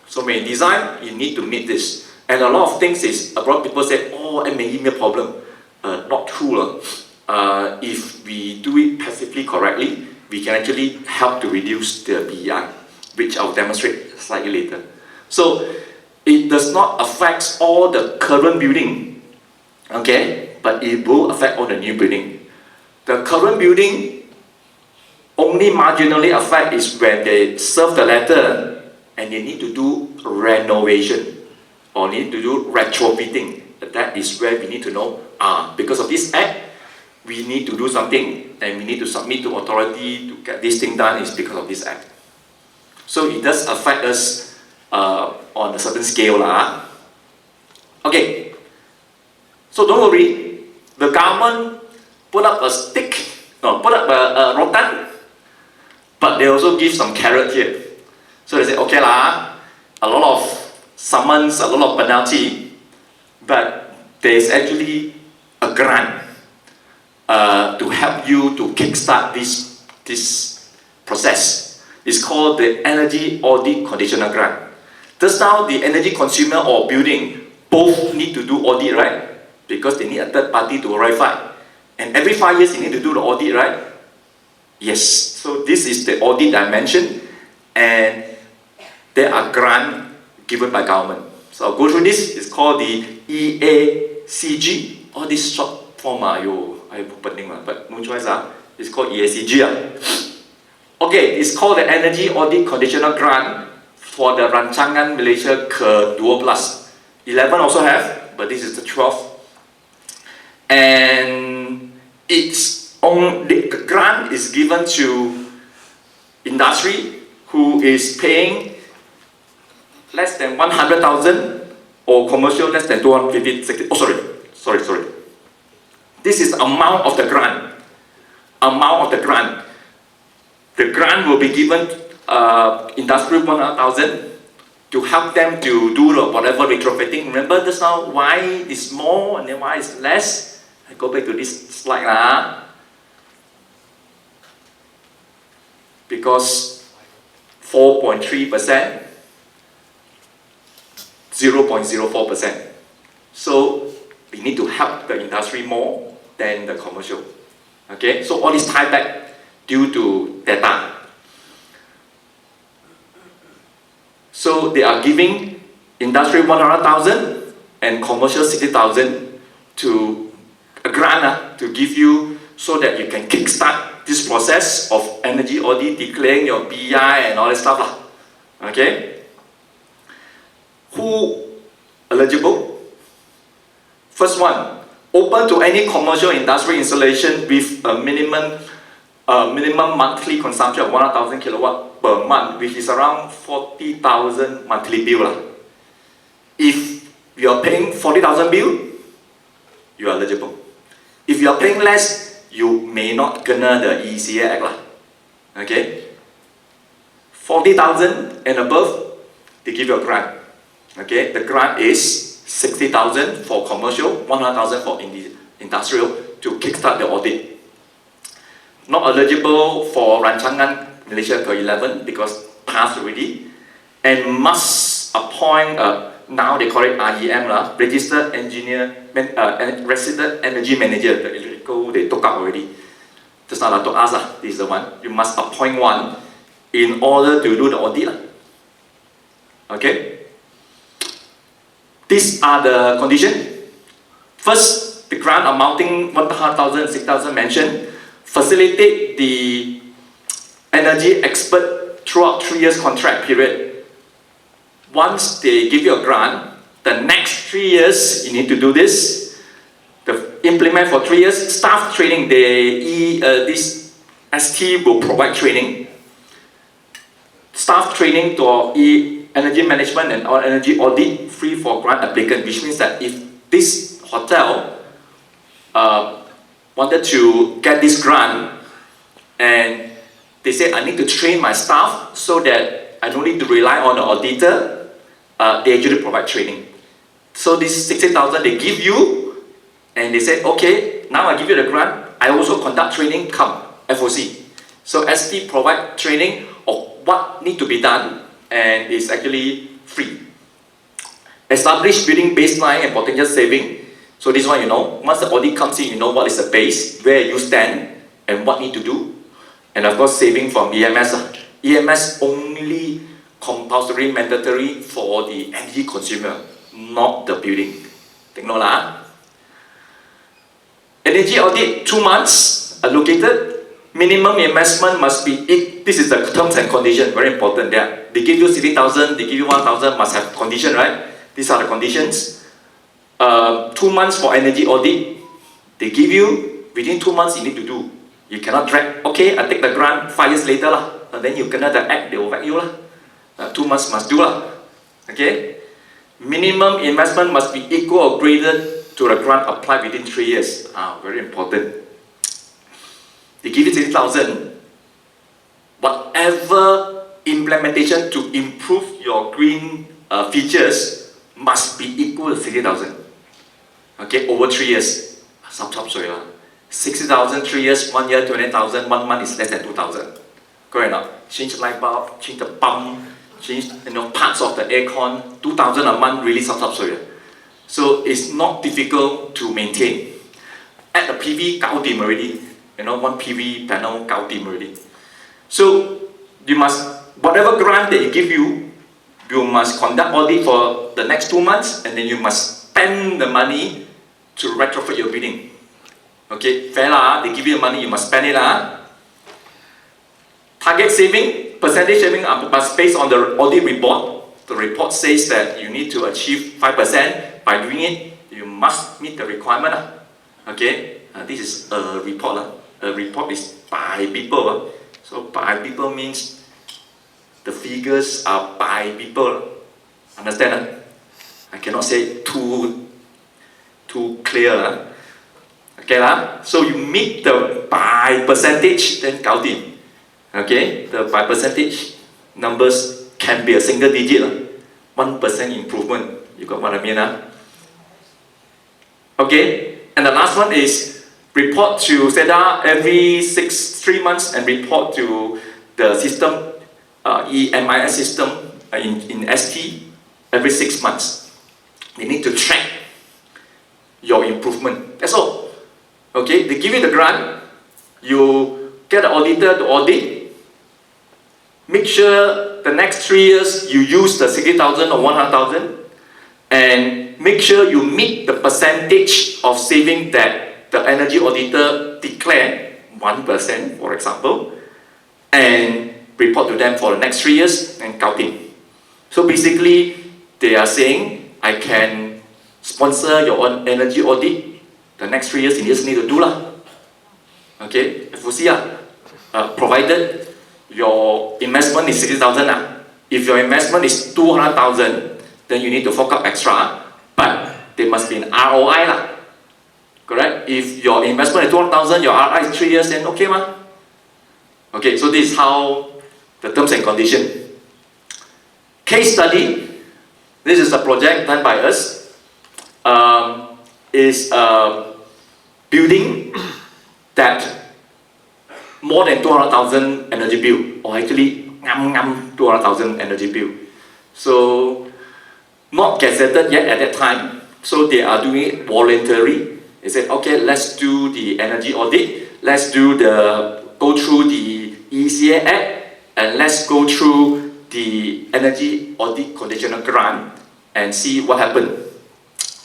So when you design, you need to meet this. And a lot of things is, a lot of people say, oh, MAE problem. Not true. If we do it passively correctly, we can actually help to reduce the BEI, which I'll demonstrate slightly later. So it does not affect all the current building, okay, but it will affect all the new building. The current building only marginally affect is when they serve the letter and they need to do renovation or need to do retrofitting. That is where we need to know, because of this act, we need to do something and we need to submit to authority to get this thing done is because of this act. So it does affect us on a certain scale lah. Okay, so don't worry, the government put up a rotan, but they also give some carrot here. So they say, okay lah, a lot of summons, a lot of penalty, but there is actually a grant to help you to kickstart this process. It's called the Energy Audit Conditional Grant. Just now, the energy consumer or building both need to do audit, right? Because they need a third party to verify. And every 5 years, you need to do the audit, right? Yes. So this is the audit dimension, and there are grants given by government. So I'll go through this. It's called the EACG. All this short form I opening, but no choice. It's called EACG. Okay, it's called the Energy Audit Conditional Grant for the Rancangan Malaysia ke-12. 11 also have, but this is the 12th. And the grant is given to industry who is paying less than 100,000 or commercial less than 250. Oh, sorry. This is the amount of the grant. Amount of the grant. The grant will be given industry 100,000 to help them to do the whatever retrofitting. Remember just now why is more and then why is less? I go back to this slide. Because 4.3%, 0.04%. So we need to help the industry more than the commercial. Okay, so all this tie back due to data. So they are giving industry 100,000 and commercial 60,000 to a grant to give you so that you can kickstart this process of energy audit, declaring your BI and all that stuff. Okay? Who eligible? First one, open to any commercial industry installation with a minimum monthly consumption of 1,000 kilowatt per month, which is around 40,000 monthly bill. If you are paying 40,000 bill, you are eligible. If you are paying less, you may not kena the EECA Act. Okay? 40,000 and above, they give you a grant. Okay? The grant is 60,000 for commercial, 100,000 for industrial to kickstart the audit. Not eligible for Rancangan Malaysia Ke-11 because passed already, and must appoint now they call it REM registered engineer resident energy manager. The electrical they took up already. Just now to us this is the one. You must appoint one in order to do the audit. Okay. These are the conditions. First, the grant amounting 100,000, 6,000 mentioned. Facilitate the energy expert throughout 3 years contract period. Once they give you a grant, the next 3 years you need to do this. Implement for 3 years. Staff training, this ST will provide training. Staff training to energy management and energy audit free for grant applicant, which means that if this hotel wanted to get this grant and they say I need to train my staff so that I don't need to rely on the auditor, they actually provide training. So this 60,000 they give you and they say okay, now I give you the grant, I also conduct training, come FOC. So ST provide training of what need to be done and it's actually free. Establish building baseline and potential saving. So this one you know, once the audit comes in, you know what is the base, where you stand, and what need to do. And of course saving from EMS. EMS only compulsory, mandatory for the energy consumer, not the building. Take note lah. Energy audit 2 months allocated. Minimum investment must be, this is the terms and conditions, very important there. They give you 60,000, they give you 1,000, must have condition, right? These are the conditions. 2 months for energy audit. They give you, within 2 months you need to do. You cannot drag, okay, I take the grant 5 years later and then you cannot the act, they will whack you 2 months must do okay. Minimum investment must be equal or greater to the grant applied within 3 years. Very important. They give you 60,000. Whatever implementation to improve your green features must be equal to 60,000. Okay, over 3 years. 60,000, 3 years, 1 year, 20,000, 1 month is less than 2,000. Correct or not? Change the light bulb, change the pump, change parts of the aircon, 2,000 a month really So it's not difficult to maintain. Add the PV, gaudim already. 1 PV panel, gaudim already. So you must, whatever grant that they give you, you must conduct audit for the next 2 months and then you must spend the money to retrofit your building. Okay, fair they give you the money, you must spend it Target saving, percentage saving must based on the audit report. The report says that you need to achieve 5%. By doing it, you must meet the requirement. Okay, this is a report. A report is by people. So by people means the figures are by people. Understand? I cannot say too clear. Okay lah. So you meet the by percentage, then 搞定. Okay, the by percentage numbers can be a single digit, 1% improvement. You got what I mean? Okay, and the last one is report to SEDA every 3 months and report to the system, EMIS system in ST every 6 months. They need to track your improvement. That's all. Okay, they give you the grant, you get an auditor to audit, make sure the next 3 years you use the 60,000 or 100,000, and make sure you meet the percentage of saving that the energy auditor declared, 1% for example, and report to them for the next 3 years and counting. So basically, they are saying, I can sponsor your own energy audit the next 3 years, you just need to do lah. Okay, FOC provided your investment is 60,000 If your investment is 200,000, then you need to fork up extra, but there must be an ROI lah. Correct? If your investment is 200,000, your ROI is 3 years, then okay ma. Okay, so this is how the terms and conditions. Case study. This is a project done by us. Is a building that more than 200,000 energy bill, or actually 200,000 energy bill. So not gazetted yet at that time. So they are doing it voluntary. They said, okay, let's do the energy audit. Let's go through the EECA Act, and let's go through the energy audit conditional grant and see what happened.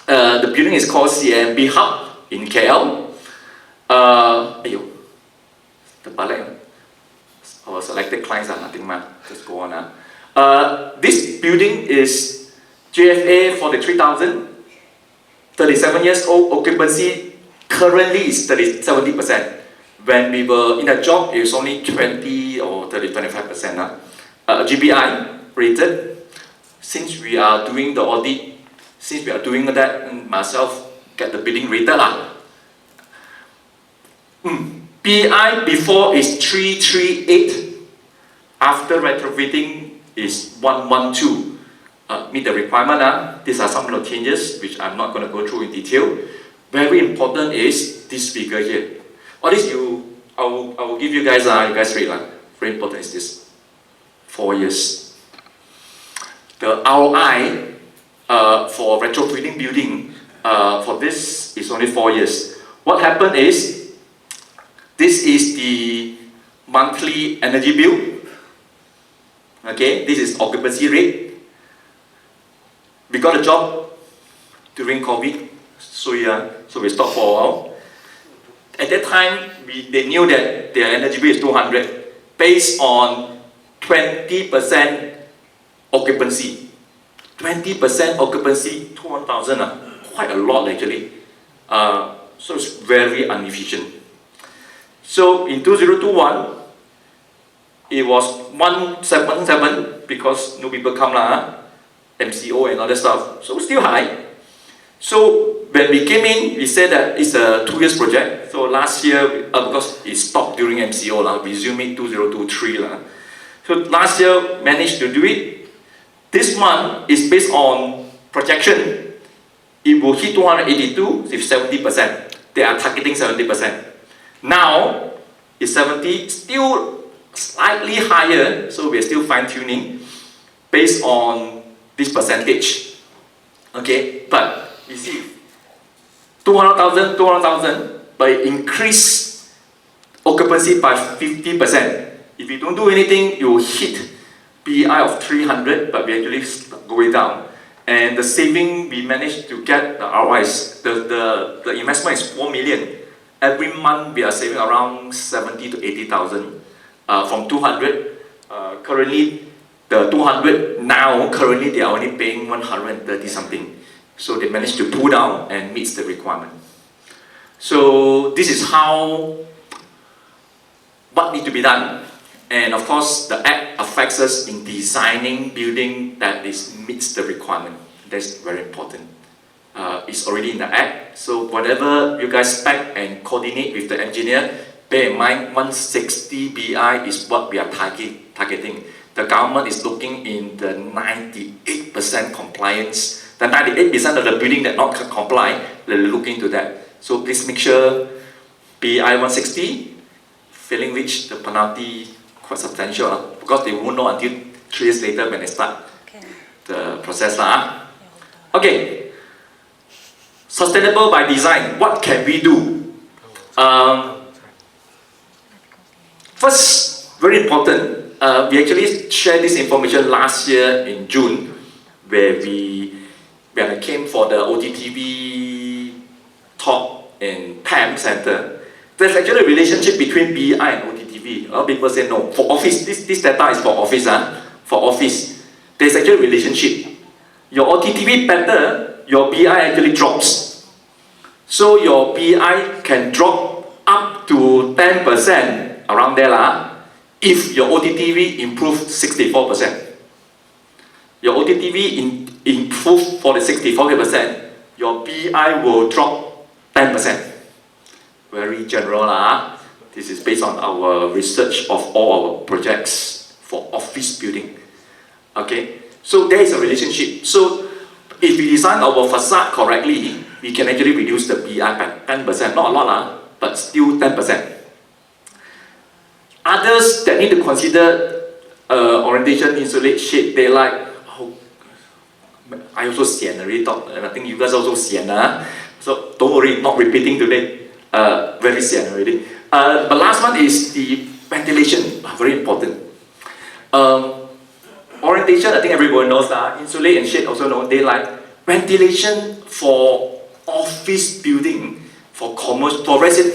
The building is called CMB Hub in KL. Our selected clients are nothing man. Just go on. This building is GFA 43,000, 37 years old, occupancy currently is 70%. When we were in a job, it was only 20 or 25%. GBI rated. Since we are doing the audit, since we are doing that, myself get the building rated lah. PI before is 338, after retrofitting is 112. Meet the requirement. These are some of the changes which I'm not going to go through in detail. Very important is this figure here. All this I will give you guys. You guys read lah. Very important is this. 4 years. The ROI for retrofitting building for this is only 4 years. What happened is, this is the monthly energy bill. Okay, this is occupancy rate. We got a job during COVID, so we stopped for a while. At that time, they knew that their energy bill is 200, based on 20% occupancy. 20% occupancy, 200,000, quite a lot actually. So it's very inefficient. So in 2021, it was 177 because no people come lah, MCO and other stuff. So still high. So when we came in, we said that it's a 2 years project. So last year, because it stopped during MCO lah, we resumed it 2023 lah. So last year managed to do it. This month is based on projection. It will hit 282 with 70%. They are targeting 70%. Now it's 70, still slightly higher. So we're still fine tuning based on this percentage. Okay, but you see, 200,000, but it increased occupancy by 50%. If you don't do anything, you will hit PI of 300, but we actually going down. And the saving, we managed to get the ROIs. The investment is 4 million. Every month we are saving around 70 to 80,000 from 200. Currently, the 200 now, currently they are only paying 130 something. So they managed to pull down and meets the requirement. So this is what needs to be done. And of course, the Act affects us in designing building that meets the requirement. That's very important. is already in the act. So whatever you guys spec and coordinate with the engineer, bear in mind 160 BI is what we are targeting. The government is looking in the 98% compliance. The 98% of the building that not comply, they're looking into that. So please make sure BI 160, failing which the penalty quite substantial, because they won't know until 3 years later when they start the process. Okay, sustainable by design, what can we do? First, very important, we actually shared this information last year in June, when I came for the OTTV talk in PAM Center. There's actually a relationship between BI and OTTV. A lot of people say no. For office, this data is for office. For office, there's actually a relationship. Your OTTV better, your BI actually drops. So your BI can drop up to 10% around there if your OTTV improves 64%. Your OTTV improve for the 64%, your BI will drop 10%. Very general. This is based on our research of all our projects for office building. Okay, so there is a relationship. So if we design our facade correctly, we can actually reduce the BI by 10%. Not a lot, but still 10%. Others that need to consider orientation, insulate, shade, daylight. I also sian already talk, and I think you guys also sian. So don't worry, not repeating today. Very sian already. But last one is the ventilation, very important. Orientation, I think everyone knows that. Insulate and shade also know daylight. Ventilation for office building, for commercial,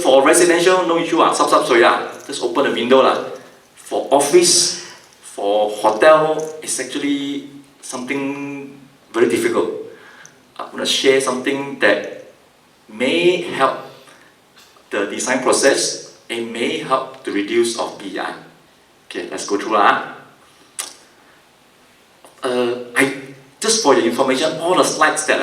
for residential, no issue. Just open the window. For office, for hotel, it's actually something very difficult. I'm going to share something that may help the design process and may help to reduce of BI. Okay, let's go through. Just for your information, all the slides that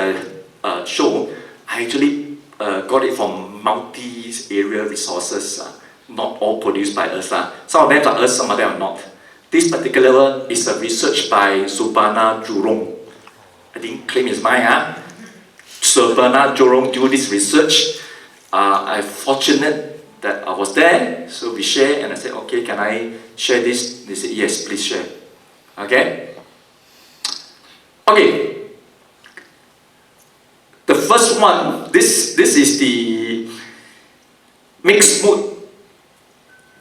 I show, I actually got it from multi-area resources, not all produced by us. Some of them are us, some of them are not. This particular one is a research by Subhana Jurong. I didn't claim it's mine. Subhana Jurong do this research. I'm fortunate that I was there, so we share, and I said, okay, can I share this? They said, yes, please share. Okay? Okay. The first one, this is the mixed mood.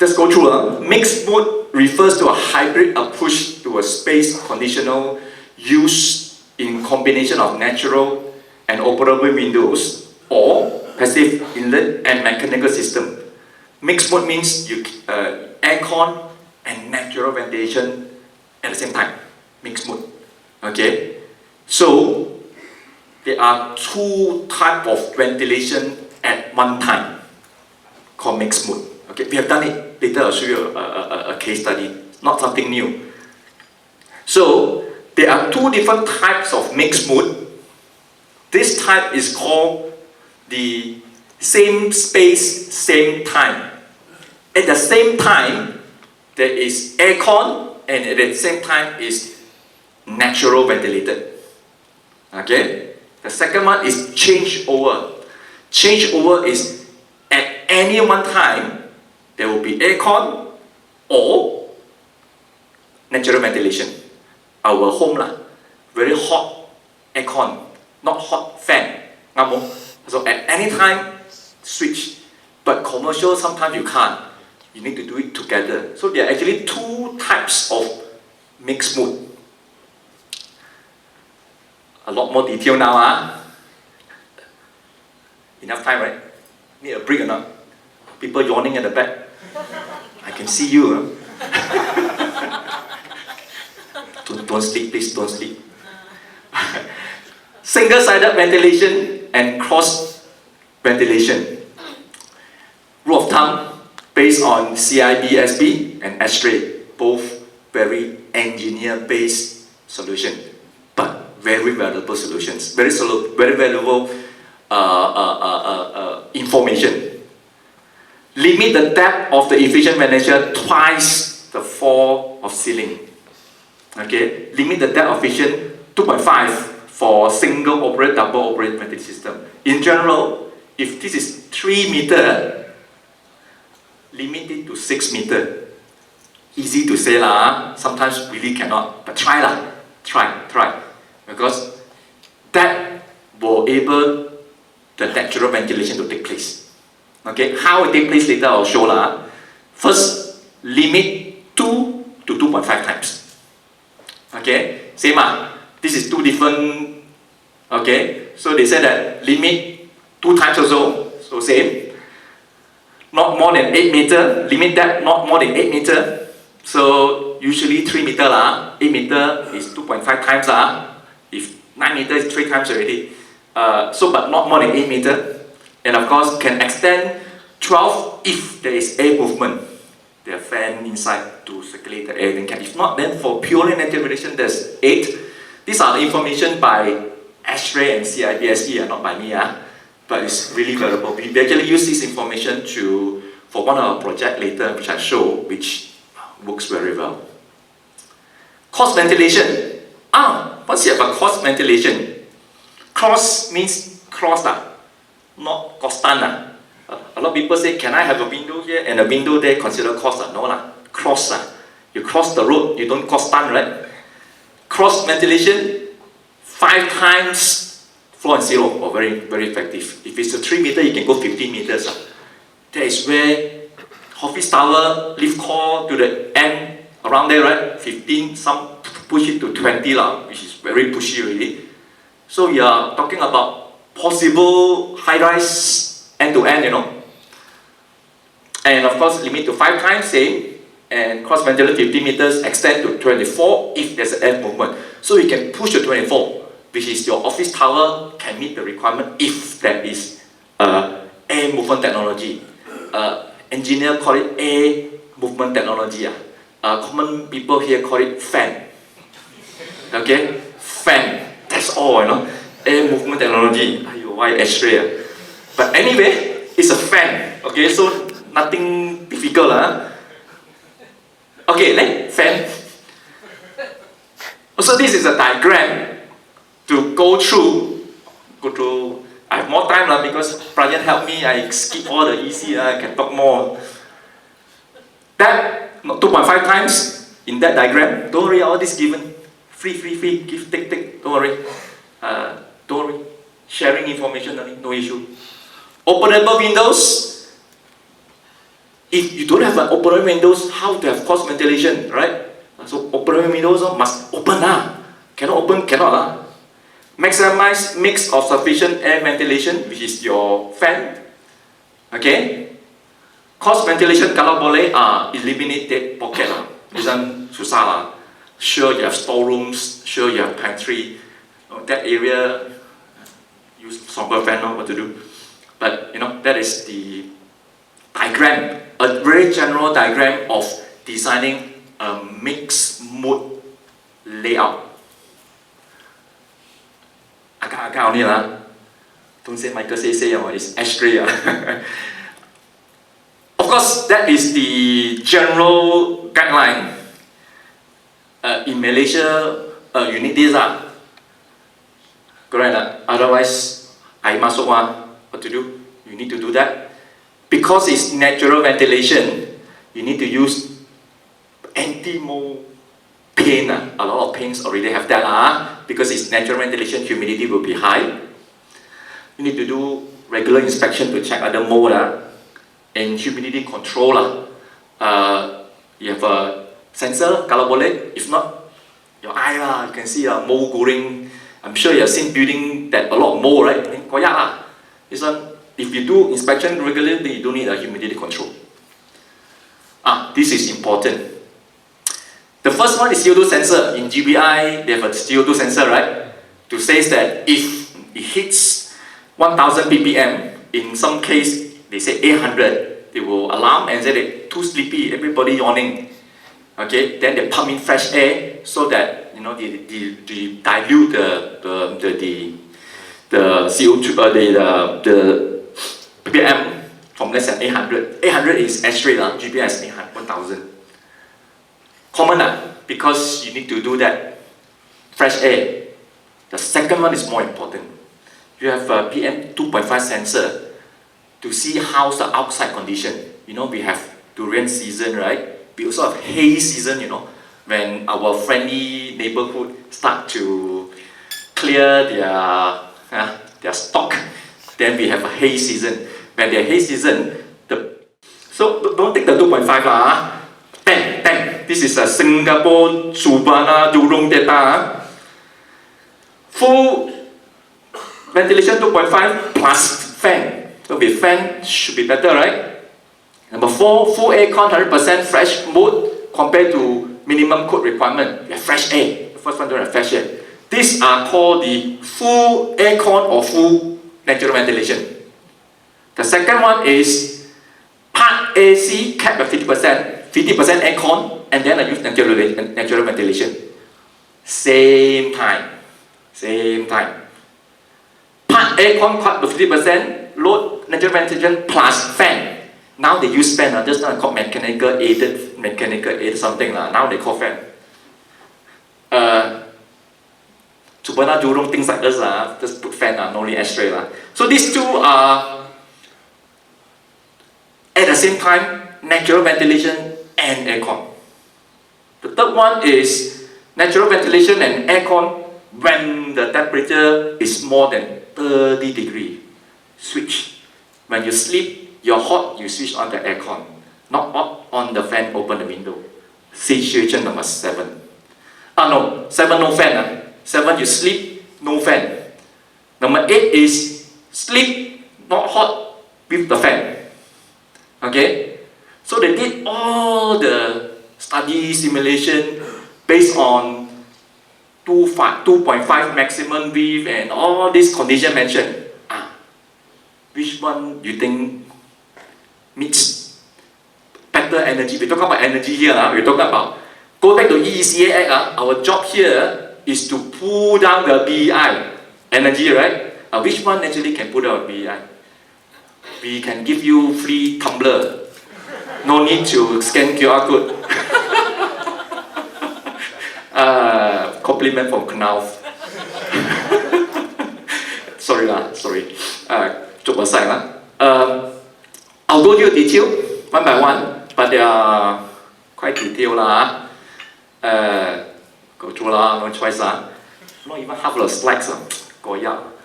Let's go through. Mixed mood refers to a hybrid approach to a space conditional use in combination of natural and operable windows or passive inlet and mechanical system. Mixed mode means aircon and natural ventilation at the same time. Mixed mode. Okay? So there are two types of ventilation at one time called mixed mode. Okay, we have done it. Later I'll show you a case study, not something new. So there are two different types of mixed mode. This type is called the same space, same time. At the same time, there is aircon, and at the same time is natural ventilated. Okay? The second one is changeover. Changeover is at any one time, there will be aircon or natural ventilation. Our home, very hot aircon, not hot fan. So at any time, switch. But commercial, sometimes you can't. You need to do it together. So there are actually two types of mixed mode. A lot more detail now. Enough time, right? Need a break or not? People yawning at the back. I can see you. Don't sleep, please, don't sleep. Single-sided ventilation and cross ventilation. Rule of thumb based on CIBSB and ASTRAE, both very engineer-based solution. But very valuable solutions, very valuable information. Limit the depth of the efficient ventilator twice the fall of ceiling. Okay, limit the depth of efficient 2.5 for single operate, double operate ventilator system. In general, if this is 3 meter, limit it to 6 meter. Easy to say lah, sometimes really cannot, but try lah, try. Because that will enable the natural ventilation to take place. Okay, how it take place later I'll show lah. First, limit 2 to 2.5 times. Okay, same ah. This is 2 different. Okay, so they said that limit 2 times also, so same. Not more than 8 meter, limit that not more than 8 meter. So usually 3 meter lah, 8 meter is 2.5 times lah. If 9 meter is 3 times already. So but not more than 8 meter. And of course can extend 12 if there is air movement. There are fan inside to circulate the air. If not, then for purely natural ventilation there's 8. These are the information by ASHRAE and CIBSE, not by me, but it's really valuable. We actually use this information for one of our projects later, which I show, which works very well. Cross ventilation. What's it about cross ventilation? Cross means cross, not constant. A lot of people say, can I have a window here and a window there considered cross? No lah, cross. You cross the road, you don't constant, right? Cross ventilation, 5 times floor and ceiling, very, very effective. If it's a 3 meter, you can go 15 meters. That is where office tower, lift core to the end, around there, right? 15, some push it to 20 lah, which is very pushy already. So we are talking about possible high-rise end-to-end, And of course, limit to 5 times, same. And cross ventilation 15 meters, extend to 24 if there's an air movement. So you can push to 24, which is your office tower can meet the requirement if there is air movement technology. Engineer call it air movement technology. Common people here call it fan. Okay, fan. That's all, Air movement technology. Why ASHRAE? But anyway, it's a fan. Okay, so nothing difficult, Okay, fan. So this is a diagram to go through. I have more time because Brian helped me. I skip all the easy. I can talk more. That 2.5 times in that diagram. Don't worry, all this given. Free. Give, take. Don't worry. Don't worry. Sharing information, no issue. Openable windows. If you don't have an openable windows, how to have cross ventilation, right? So openable windows must open Cannot open, cannot Maximize mix of sufficient air ventilation, which is your fan. Okay. Cross ventilation kalau boleh eliminate that pocket This one susah lah. Sure you have storerooms, sure you have pantry. That area use stronger fan what to do. But that is the diagram, a very general diagram of designing a mixed mode layout. Agak only Don't say Michael say it's ASHRAE. Of course, that is the general guideline. In Malaysia, you need this Correct Otherwise, I masuk what to do? You need to do that. Because it's natural ventilation, you need to use anti-mold paint. A lot of paints already have that because it's natural ventilation, humidity will be high. You need to do regular inspection to check other mold and humidity control. You have a sensor, kalau boleh. If not, your eye you can see mold growing. I'm sure you have seen building that a lot of mold, right? Koyak This one, if you do inspection regularly, you don't need a humidity control. This is important. The first one is CO2 sensor. In GBI, they have a CO2 sensor, right? To say that if it hits 1000 ppm, in some case, they say 800, they will alarm and say they're too sleepy, everybody yawning. Okay, then they pump in fresh air so that you know they dilute the CO2 the ppm from less than 800. 800 is X-ray GPM is 1000. Common because you need to do that fresh air. The second one is more important. You have a PM 2.5 sensor to see how's the outside condition. You know, we have durian season, right? We also have hay season, you know, when our friendly neighborhood start to clear their stock. Then we have a hay season. When their hay season, so don't take the 2.5 lah. 10. This is a Singapore Subana Jurong data. Full ventilation 2.5 plus fan. So with fan should be better, right? Number 4, full aircon 100% fresh mode compared to minimum code requirement. You have fresh air. The first one don't have fresh air. These are called the full aircon or full natural ventilation. The second one is part AC capped at 50%, 50% aircon, and then I use natural ventilation. Same time. Part aircon capped at 50%, load natural ventilation plus fan. Now they use fan, just now called mechanical aided something. Now they call fan. Subana Jurong, things like this, just put fan, no need X-ray. So these two are at the same time natural ventilation and aircon. The third one is natural ventilation and aircon when the temperature is more than 30 degrees. Switch. When you sleep, you're hot, you switch on the aircon. Not on the fan, open the window. Situation number 7. 7 no fan. 7 you sleep, no fan. Number 8 is sleep, not hot, with the fan. Okay? So they did all the study simulation based on 2.5 maximum width and all these conditions mentioned. Which one you think meets better energy? We're talking about energy here. We're talking about, go back to EECA Act. Our job here is to pull down the BEI. Energy, right? Which one actually can pull down BEI? We can give you free tumbler. No need to scan QR code. Compliment from Knauf. Sorry. Joke aside. I'll go into detail one by one, but they are quite detailed. Go through no choice. Not even half of the slides. Go up.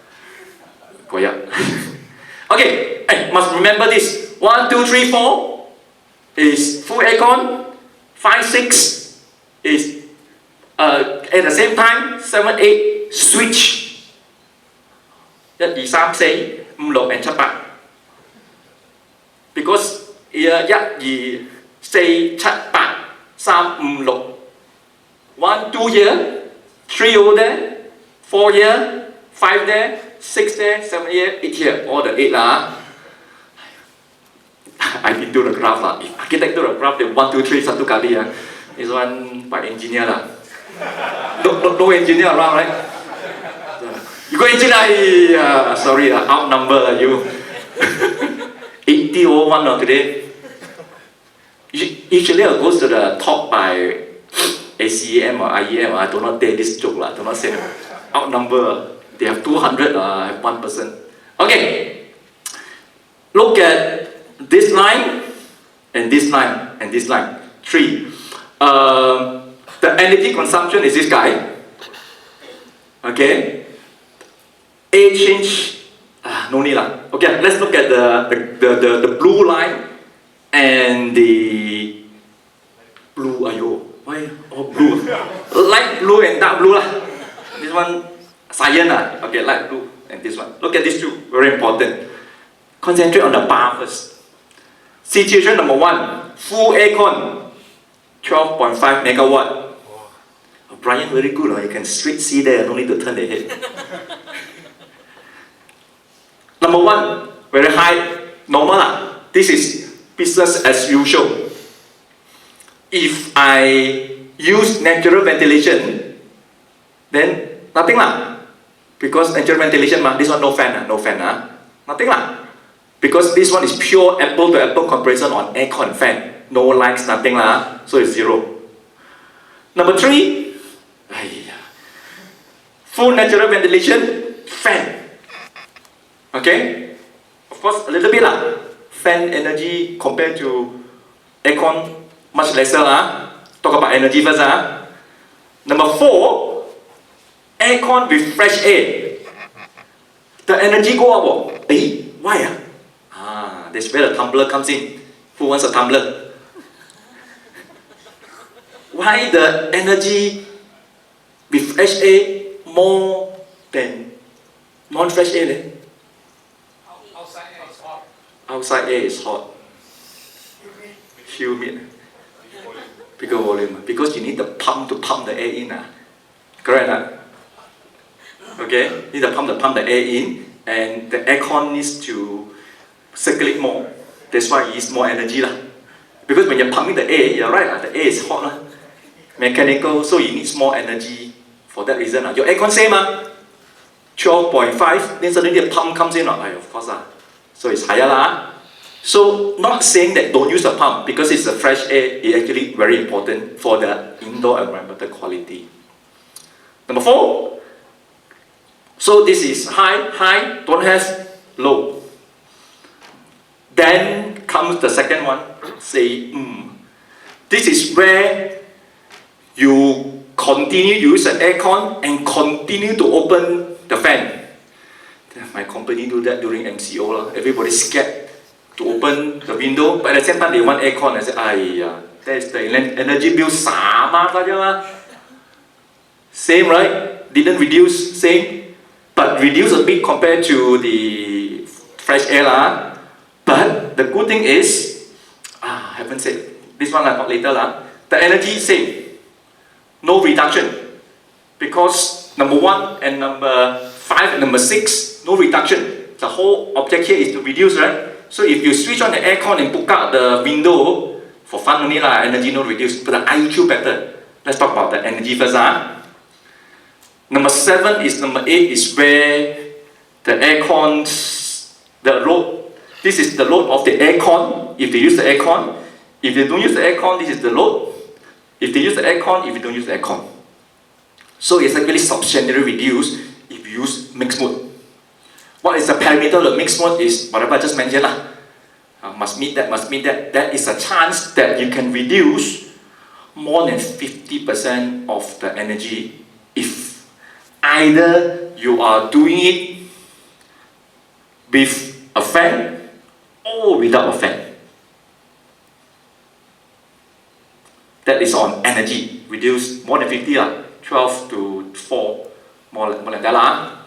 Okay, must remember this. 1, 2, 3, 4 is full aircon. 5, 6 is at the same time. 7, 8 switch. 1, 2, 3, 4, 5, 6 and 7, 8. Because 1, 2, 4, 7, 8, 3, 5, 6 1, 2 here, 3 over there, 4 here, 5 there, 6 there, 7 here, 8 here, all the 8 I've been doing the graph If architect do the graph, then 1, 2, 3 satu kali This one by engineer No engineer around, right? You go engineer, sorry outnumber you. 80 over 1 today. Usually it goes to the top by ACEM or IEM. I do not take this joke. I do not say outnumber. They have 200, I have 1%. Okay. Look at this line and this line and this line. 3. The energy consumption is this guy. Okay. A change. No need lah. Okay, let's look at the blue line and the blue. Why all blue? Light blue and dark blue lah. This one cyan lah. Okay, light blue and this one. Look at these two. Very important. Concentrate on the bar first. Situation number 1, full aircon, 12.5 megawatt. Brian very good. You can straight see there. No need to turn the head. Number 1, very high, normal. This is business as usual. if I use natural ventilation, then nothing lah. Because natural ventilation, this one no fan, nothing lah. Because this one is pure apple to apple comparison on aircon fan, no lights, nothing lah, so it's 0. Number 3, full natural ventilation, fan. Okay, of course a little bit lah. Fan energy compared to aircon much lesser lah. Talk about energy first lah. Number 4, aircon with fresh air. The energy go up. Why ah? That's where the tumbler comes in. Who wants a tumbler? Why the energy with fresh air more than non-fresh air? Outside air is hot. Outside air is hot. Humid. Bigger volume. Because you need the pump to pump the air in. Correct? Okay? Need the pump the air in, and the aircon needs to circulate more. That's why it needs more energy lah. Because when you're pumping the air, you're right, the air is hot lah. Mechanical, so it needs more energy for that reason. Your aircon same 12.5, then suddenly the pump comes in, of course so it's higher lah. So not saying that don't use the pump, because it's the fresh air, it's actually very important for the indoor environmental quality. Number 4, so this is high, don't have, low. Then comes the second one, say, this is where you continue to use the aircon and continue to open the fan. My company do that during MCO. Everybody's scared to open the window, but at the same time they want aircon. I say, that's the energy bill sama saja. Same, right? Didn't reduce, same, but reduce a bit compared to the fresh air lah. But the good thing is, I haven't said this one. I talk later lah. The energy same, no reduction, because number 1 and number 5 and number 6 no reduction. The whole object here is to reduce, right? So if you switch on the aircon and book out the window for fun only lah, energy no reduce, but the IQ better. Let's talk about the energy first Number 8 is where the aircons, the load. This is the load of the aircon, if they use the aircon. If they don't use the aircon, this is the load. If they use the aircon, if you don't use the aircon. So it's actually substantially reduced if you use mixed mode. What is the parameter of the mixed mode is whatever I just mentioned lah. Must meet that. That is a chance that you can reduce more than 50% of the energy if either you are doing it with a fan or without a fan. That is on energy. Reduce more than 50 12 to 4, more than that lah.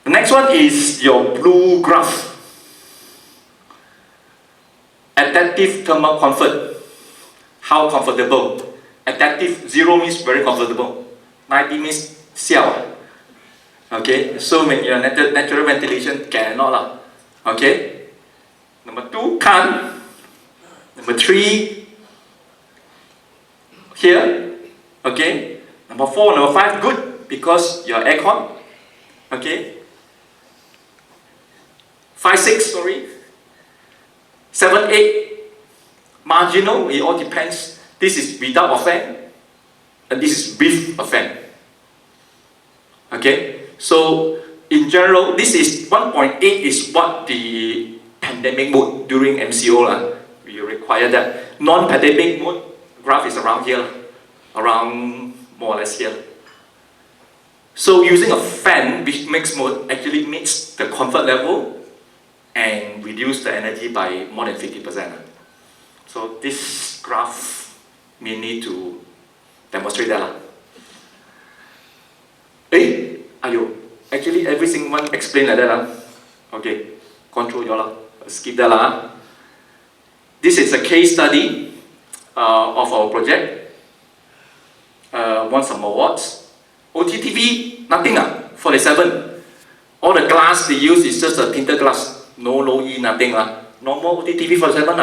The next one is your blue graph. Adaptive thermal comfort. How comfortable? Adaptive 0 means very comfortable. 90 means siao. Okay, so when you're natural ventilation, cannot lah. Okay. Number 2, can't. Number 3, here. Okay. Number 4, number 5, good, because your aircon. Okay. 5, 6, sorry. 7, 8, marginal, it all depends. This is without a fan, and this is with a fan. Okay, so in general, this is 1.8 is what the pandemic mode during MCO we require that. Non-pandemic mode graph is around here, around more or less here. So using a fan, which mixed mode, actually meets the comfort level and reduce the energy by more than 50%. So this graph we need to demonstrate that. Actually every single one explained like that. Okay, control your skip that. This is a case study of our project. Won some awards. OTTV, nothing 47. All the glass they use is just a tinted glass. No low E, nothing Normal OTTV 47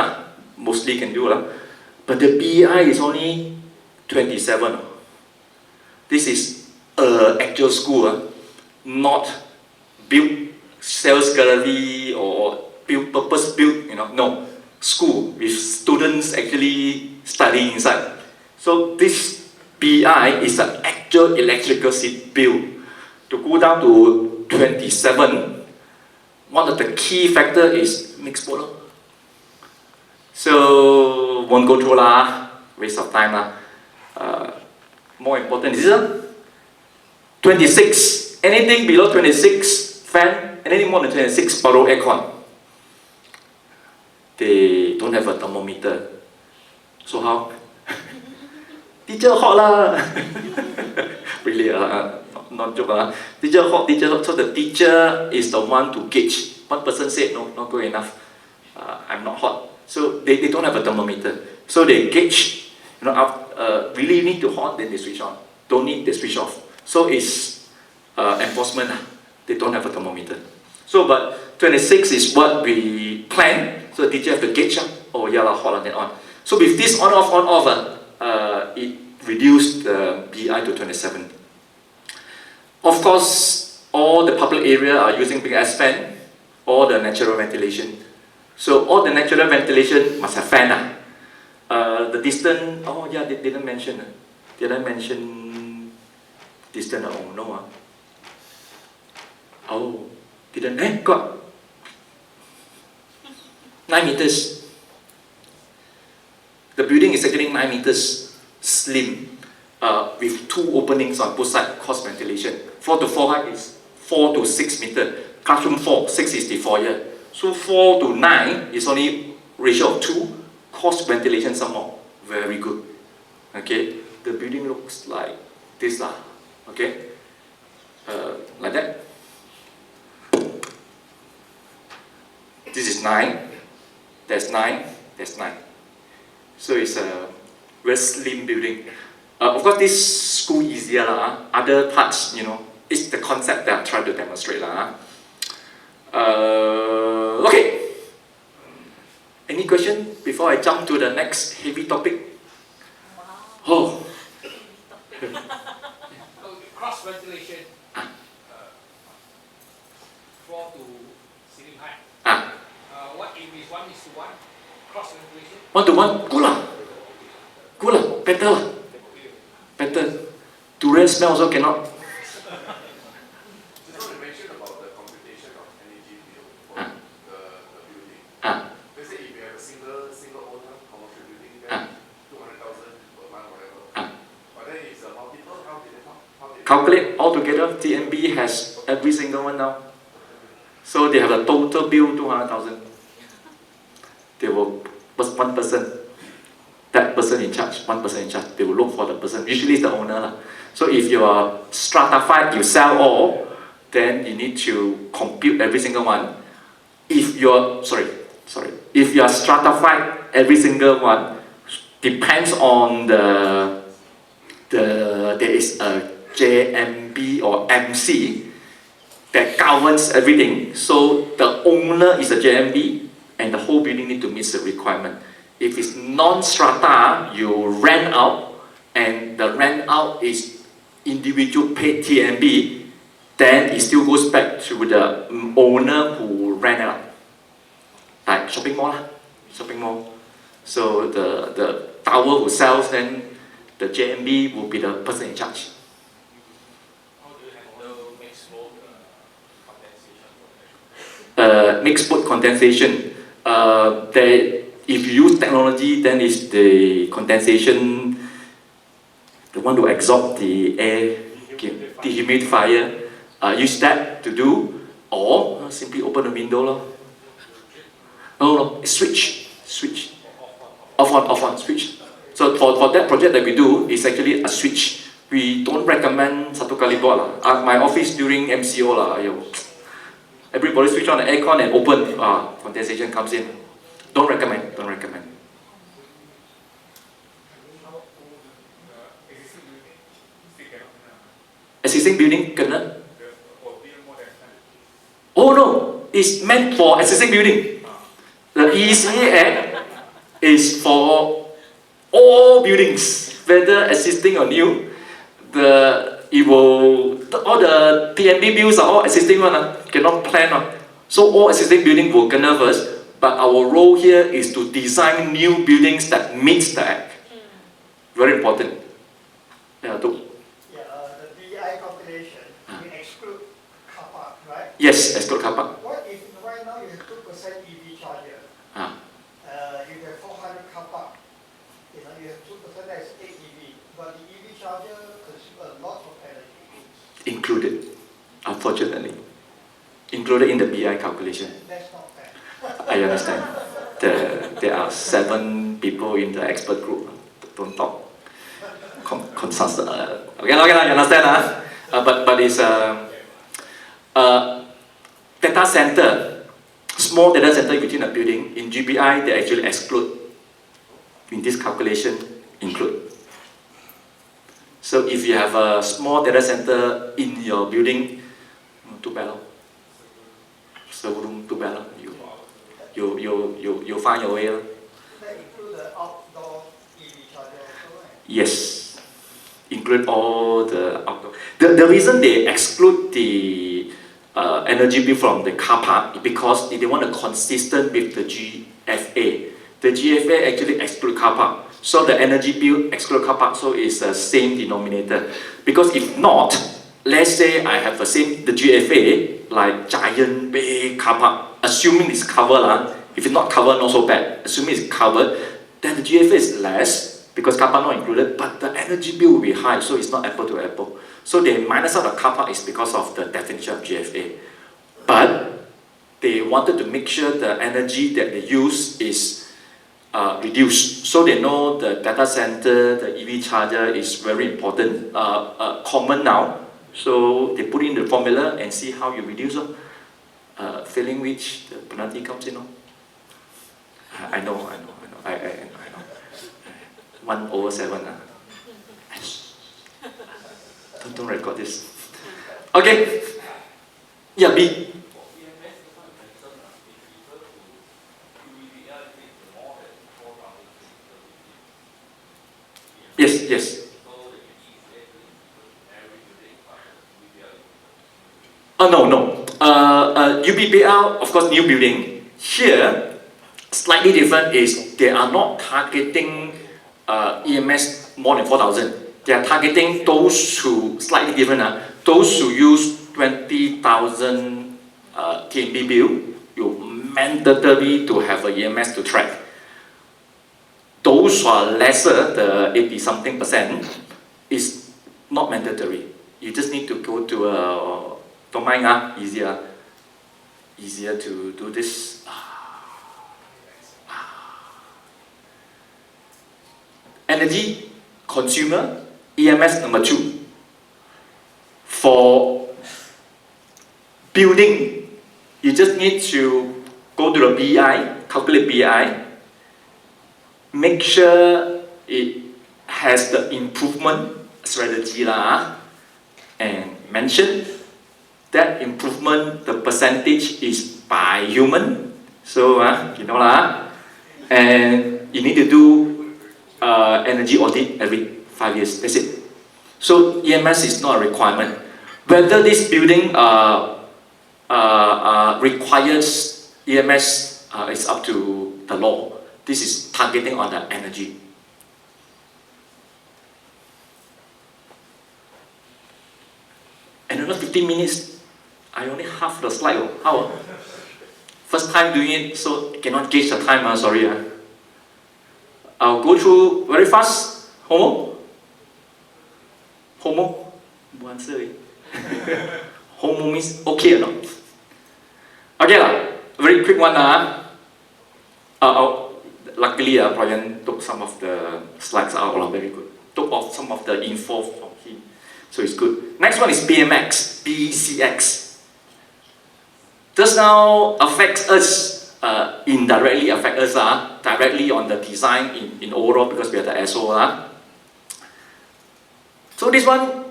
mostly can do But the BI is only 27. This is actual school, not built sales gallery or built purpose built, no. School with students actually studying inside. So this BI is an actual electrical seat build. To go down to 27, one of the key factors is mixed board. So won't go through lah, waste of time lah. More important is 26. Anything below 26 fan, anything more than 26 borrow aircon. They don't have a thermometer. So how? Teacher hot lah. Really not joke lah. Teacher hot, teacher hot. So the teacher is the one to gauge. One person said no, not good enough. I'm not hot. So they don't have a thermometer. So they gauge. Really need to hot, then they switch on. Don't need, they switch off. So it's enforcement. They don't have a thermometer. So but 26 is what we plan. So the teacher have to gauge. Oh yeah, hot and then on. So with this on off, it reduced the BI to 27. Of course, all the public area are using big ass fan, all the natural ventilation. So all the natural ventilation must have fan. The distance, oh yeah, they didn't mention. Did I mention distance? Oh no. Oh, didn't. Got 9 meters. The building is actually 9 meters slim, with 2 openings on both sides, cross ventilation. 4 to 4 height is 4 to 6 meters. Classroom 4, 6 is the foyer. So 4 to 9 is only ratio of 2. Cross ventilation some more. Very good. Okay, the building looks like this lah. Okay, like that. This is 9. There's 9. There's 9. So it's a very slim building. Of course, this school easier lah. Other parts, it's the concept that I'm trying to demonstrate lah. Okay. Any question before I jump to the next heavy topic? Oh. Cross ventilation. 4 to ceiling height. What if it's 1:1? Cross ventilation. 1 to 1, good lah. Good lah, better lah. Better. Durian smell also cannot. Just want to mention about the computation of energy bill for the building. Let's say if you have a single owner commercial building, then 200,000 per month, whatever. But then it's a multiple. How did they Calculate all together. TNB has every single one now. So they have a total bill 200,000. They will one person. That person in charge, one person in charge. They will look for the person. Usually it's the owner lah. So if you are stratified, you sell all, then you need to compute every single one. If you're if you are stratified, every single one depends on there is a JMB or MC that governs everything. So the owner is a JMB, and the whole building need to meet the requirement. If it's non-strata, you rent out, and the rent out is individual paid TNB, then it still goes back to the owner who rent out. Like shopping mall, shopping mall. So the tower who sells, then the JMB will be the person in charge. How do you handle mixed mode condensation? Mixed mode condensation. If you use technology, then it's the condensation, the one to absorb the air, dehumidifier. Use that to do, or simply open the window. No, switch. Off on, switch. So for that project that we do, it's actually a switch. We don't recommend satu kali buat lah. At my office during MCO lah, everybody switch on the aircon and open, condensation comes in. Don't recommend. Existing building kena? Oh no, it's meant for existing building. The EECA Act is for all buildings, whether existing or new, all the TNB bills are all existing one, cannot plan one. So all existing building will kena first, but our role here is to design new buildings that meets the act. Very important. Yeah, the BI calculation, we exclude car park, right? Yes, exclude car park. What if right now you have 2% EV charger? You have 400 car park. You have 2% that is 8 EV, but the EV charger consumes a lot of energy. Included, unfortunately. Included in the BI calculation. That's not fair. I understand. There are 7 people in the expert group. Don't talk. Okay, you understand? But it's data center, small data center within a building. In GBI, they actually exclude. In this calculation, include. So if you have a small data center in your building, too bad. Server room, too bad. You find your way. That include the outdoor EV charger also, right? Yes. Include all the outdoor. The reason they exclude the energy bill from the car park is because they want to consistent with the GFA. The GFA actually exclude car park. So the energy bill exclude car park, so it's the same denominator. Because if not, let's say I have the GFA, like giant big car park, assuming it's covered, if it's not covered, not so bad. Assuming it's covered, then the GFA is less, because car park not included, but the energy bill will be high, so it's not apple to apple. So they minus out the car park is because of the definition of GFA. But they wanted to make sure the energy that they use is reduced. So they know the data center, the EV charger is very important, common now. So they put in the formula and see how you reduce. Failing which, the penalty comes in. I know. 1/7. Don't record this. Okay. Yeah, B. Yes. No. UBPL, of course, new building. Here, slightly different is they are not targeting EMS more than 4,000. They are targeting those who, slightly different, those who use 20,000 TNB bill, you mandatory to have a EMS to track. Those who are lesser, the 80-something%, is not mandatory. You just need to go to a, don't mind, easier to do this. Energy consumer, EMS number 2. For building, you just need to go to the BI, calculate BI, make sure it has the improvement strategy and mention that improvement, the percentage is by human. So, and you need to do energy audit every 5 years. That's it. So EMS is not a requirement. Whether this building requires EMS is up to the law. This is targeting on the energy. Another 15 minutes. I only half the slide. How? First time doing it, so cannot gauge the time. Sorry. I'll go through very fast. Homo? No answer. Homo means okay or not? Okay, very quick one. Luckily, Brian took some of the slides out. Very good. Took off some of the info from him. So it's good. Next one is BMX, BCX. Just now affects us, indirectly affect us, directly on the design in overall because we are the SO. So this one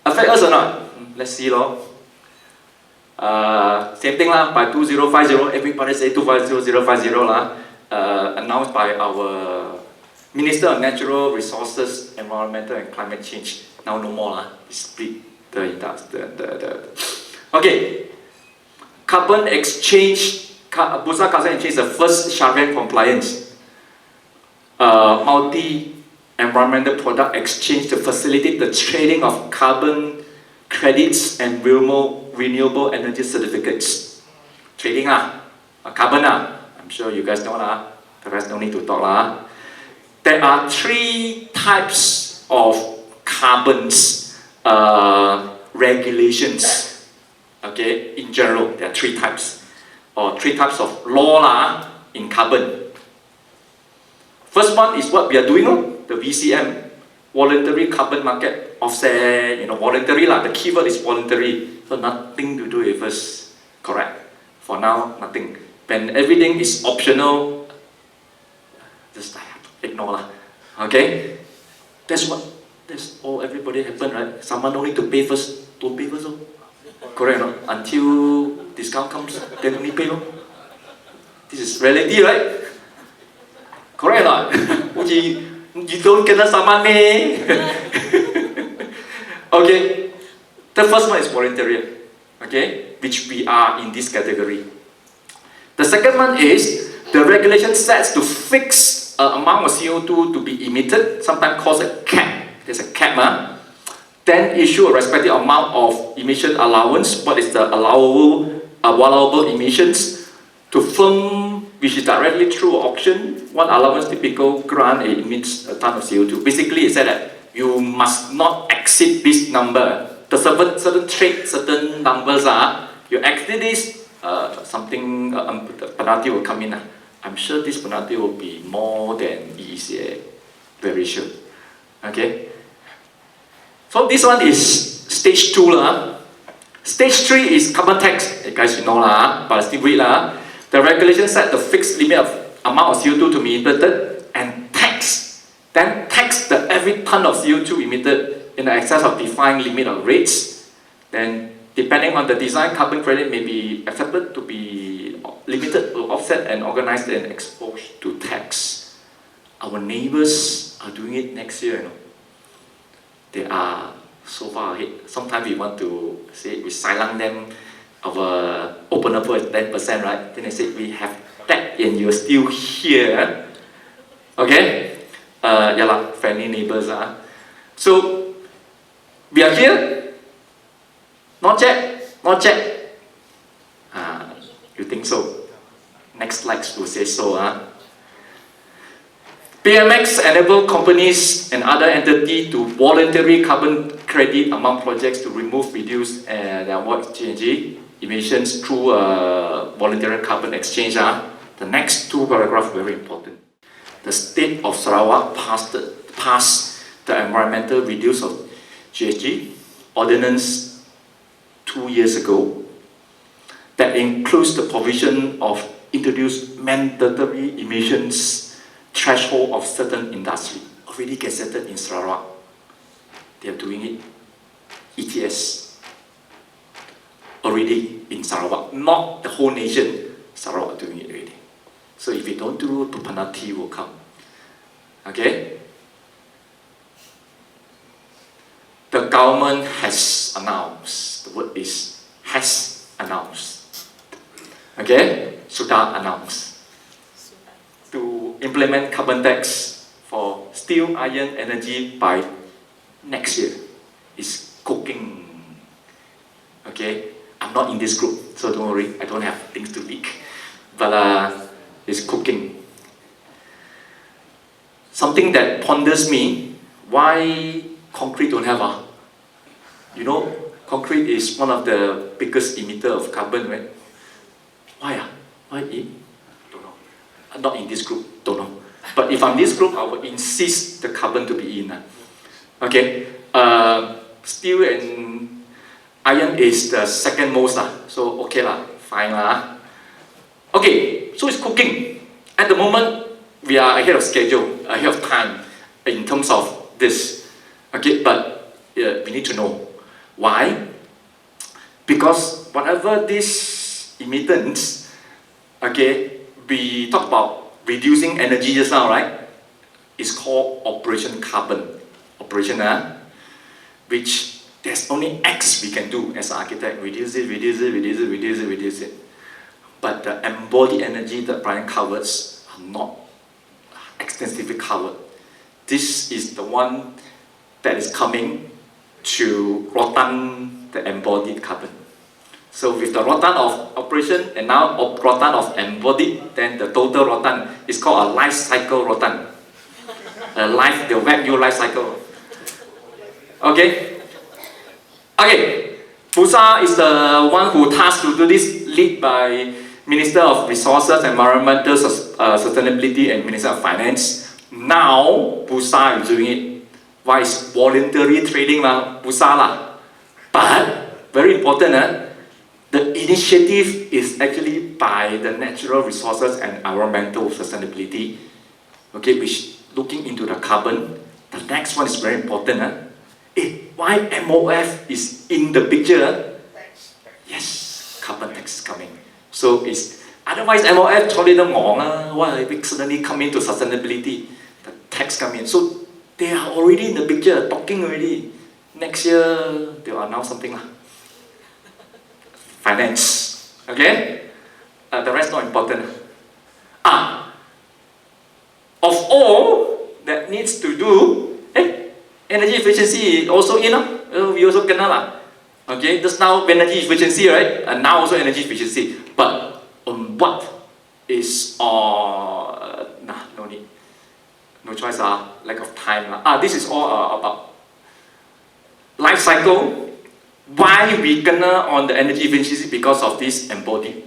affect us or not? Let's see. Same thing by 2050, everybody say 2050, announced by our Minister of Natural Resources, Environmental and Climate Change. Now no more lah. Split Okay. Carbon exchange. Bursa Carbon Exchange is the first Sharia compliance multi-environmental product exchange to facilitate the trading of carbon credits and renewable energy certificates. Trading carbon I'm sure you guys know the rest no need to talk There are 3 types of carbons regulations. Okay, in general there are 3 types. Or 3 types of law in carbon. First one is what we are doing, the VCM, voluntary carbon market offset, voluntary the keyword is voluntary, so nothing to do with us, correct? For now, nothing. When everything is optional, just ignore okay? That's all everybody happen, right? Someone don't need to pay first, don't pay first, correct, no? Until discount comes, then only pay, This is reality, right? Correct or not? you don't get someone Okay, the first one is voluntary, okay, which we are in this category. The second one is the regulation sets to fix amount of CO2 to be emitted, sometimes called a cap. There's a cap, Then issue a respective amount of emission allowance. What is the allowable emissions to firm, which is directly through auction. One allowance typical grant emits a ton of CO2. Basically, it said that you must not exceed this number. The certain trade, certain numbers you exceed this, something penalty will come in. I'm sure this penalty will be more than EECA, very sure. Okay. So this one is stage 2 Stage 3 is carbon tax. You guys know but still read The regulation set the fixed limit of amount of CO2 to be emitted and tax. Then tax the every ton of CO2 emitted in the excess of defined limit of rates. Then depending on the design, carbon credit may be accepted to be limited to offset and organized and exposed to tax. Our neighbors are doing it next year, They are so far ahead. Sometimes we want to say we silence them. Our openable is 10%, right? Then they say we have that and you're still here. Okay? Friendly neighbors. So we are here. Not yet. You think so? Next slides will say so. PMX enable companies and other entities to voluntary carbon credit among projects to reduce their exchange emissions through voluntary carbon exchange. The next 2 paragraphs very important. The state of Sarawak passed the environmental reduce of GHG ordinance 2 years ago. That includes the provision of introduced mandatory emissions threshold of certain industry already gazetted in Sarawak. They are doing it. ETS already in Sarawak, not the whole nation. Sarawak doing it already. So if you don't do, the penalty will come. Okay. The government has announced. The word is has announced. Okay, sudah announced. To implement carbon tax for steel, iron, energy by next year. It's cooking. Okay, I'm not in this group, so don't worry, I don't have things to leak. But it's cooking. Something that ponders me, why concrete don't have concrete is one of the biggest emitter of carbon, right? Why Why don't know. I'm not in this group, don't know. But if I'm this group, I would insist the carbon to be in. Okay, steel and iron is the second most so okay fine Okay, so it's cooking. At the moment, we are ahead of schedule, ahead of time in terms of this. Okay, but we need to know why. Because whatever these emittents, okay, we talk about reducing energy just now, right? is called operation carbon. Operation, which there's only X we can do as architect. Reduce it, reduce it, reduce it, reduce it, reduce it. But the embodied energy that Brian covers are not extensively covered. This is the one that is coming to rotan the embodied carbon. So with the rotan of operation and now rotan of embodied, then the total rotan is called a life cycle rotan. The value life cycle. Okay? Okay. Bursa is the one who tasked to do this, led by Minister of Resources, Environmental Sustainability and Minister of Finance. Now, Bursa is doing it. Why? It's voluntary trading, Bursa lah. But, very important, the initiative is actually by the Natural Resources and Environmental Sustainability, okay, which looking into the carbon. The next one is very important. Why MOF is in the picture? Yes, carbon tax is coming. So it's otherwise MOF why we suddenly come into sustainability? The tax come in. So they are already in the picture, talking already. Next year they will announce something lah. Finance. Okay? The rest not important. Of all that needs to do, energy efficiency also in, we also kena lah. Okay, just now energy efficiency, right? And now also energy efficiency. But what is no need, no choice, lack of time. This is all about life cycle. Why we kena on the energy efficiency? Because of this embodied.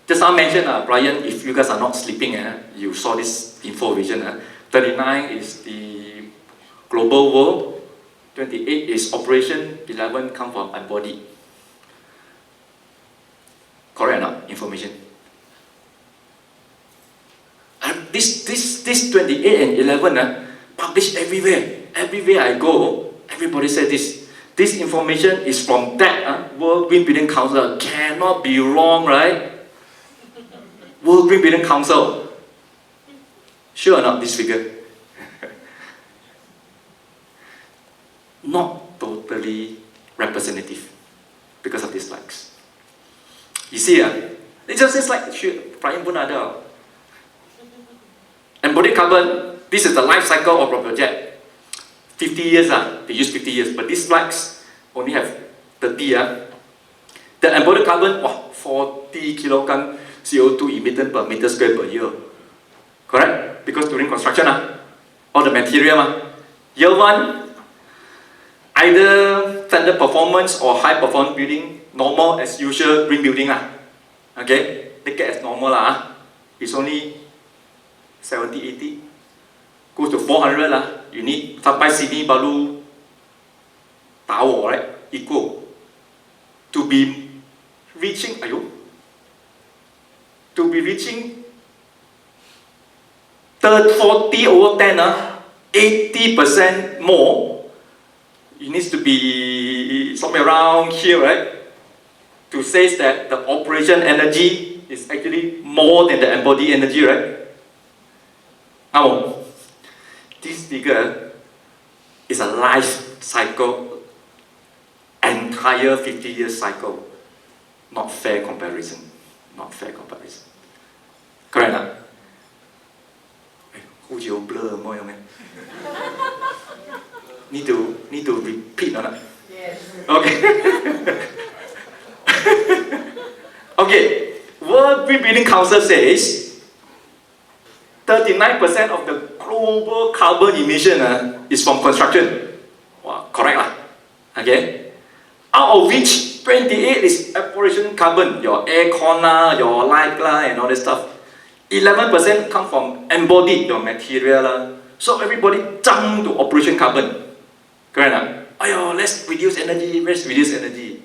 Just now mentioned, Brian, if you guys are not sleeping, you saw this info vision. 39 is the global world, 28 is operation, 11 come from embodied. Correct or not? Information. This 28 and 11 published everywhere. Everywhere I go, everybody said this. This information is from that World Green Building Council. Cannot be wrong, right? World Green Building Council. Sure or not, this figure? Not totally representative because of these slides. You see, it's just this slide. Brian pun ada. Embodied carbon, this is the life cycle of a project. 50 years, they use 50 years, but these slides only have 30. The embodied carbon, 40 kilogram CO2 emitted per meter square per year. Correct? Because during construction, all the material, year one, either standard performance or high performance building, normal as usual green building. Okay? Take it as normal. It's only 70, 80. Goes to 400. You need sampai sini baru tahu, right? Equal. To be reaching, to be reaching 40 over 10, 80% more, it needs to be somewhere around here, right? To say that the operation energy is actually more than the embodied energy, right? Now, this figure is a life cycle, entire 50-year cycle. Not fair comparison. Not fair comparison. Correct? Who's your blur more, man? Need to repeat or not? Yes. Okay. Okay. World Green Building Council says 39% of the global carbon emission is from construction. Wow, correct lah. Okay. Out of which 28 is operation carbon, your aircon your light and all this stuff. 11% come from embodied, your material. So everybody jump to operation carbon. Correct? Let's reduce energy, let's reduce energy.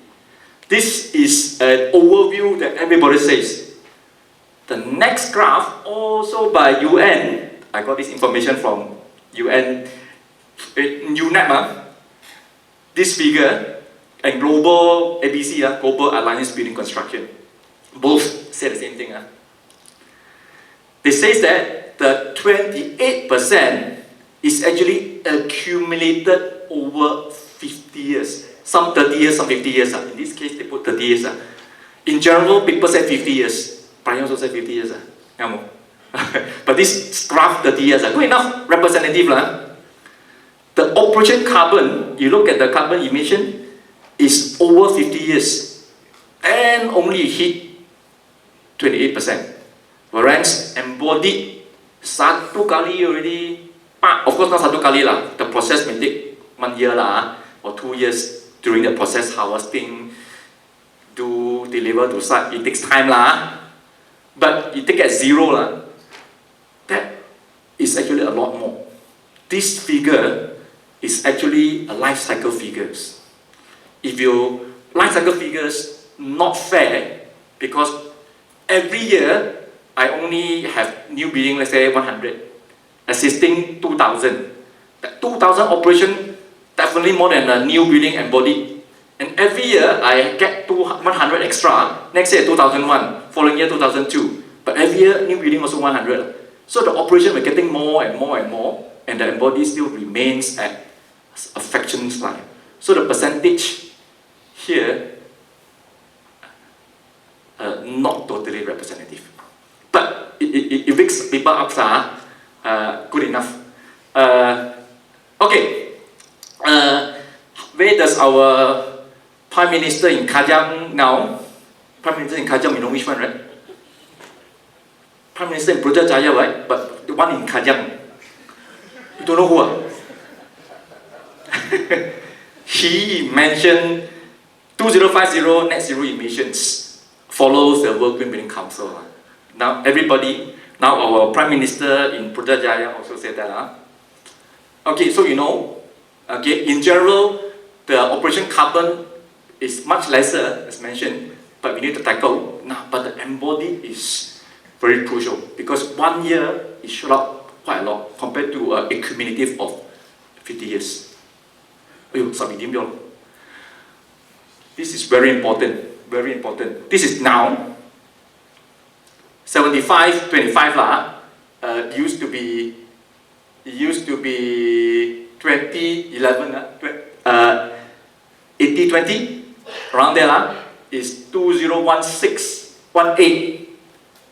This is an overview that everybody says. The next graph, also by UN, I got this information from UN, UNEP, this figure, and global ABC, Global Alliance Building Construction, both say the same thing. They say that the 28% is actually accumulated over 50 years. Some 30 years, some 50 years. In this case, they put 30 years. In general, people say 50 years. Brian also said 50 years. But this graph 30 years. Good enough, representative. The operation carbon, you look at the carbon emission, is over 50 years and only hit 28%. Whereas embodied, satu kali already, of course not satu kali lah, the process may take 1 year lah, or 2 years during the process harvesting, deliver to site, it takes time lah. But you take at zero lah, that is actually a lot more. This figure is actually a life cycle figures. If you life cycle figures not fair, because every year I only have new building, let's say 100, existing 2,000. That 2,000 operation definitely more than a new building embodied. And every year I get 100 extra. Next year 2001, following year 2002. But every year new building also 100. So the operation we're getting more and more and more, and the embodied still remains at a fraction slide. So the percentage here, not totally representative. But it wakes people up, good enough. Okay, where does our Prime Minister in Kajang now? Prime Minister in Kajang, you know which one, right? Prime Minister in Putrajaya, right? But the one in Kajang, you don't know who? He mentioned 2050 net zero emissions follows the World Green Building Council. Now everybody, now our Prime Minister in Putrajaya also said that. Okay, so you know, okay, in general, the operation carbon is much lesser, as mentioned, but we need to tackle. Now, but the embodied is very crucial because 1 year it shot up quite a lot compared to a cumulative of 50 years. This is very important, very important. This is now 75-25 lah. Used to be 2011 80-20 around there lah. Is 2018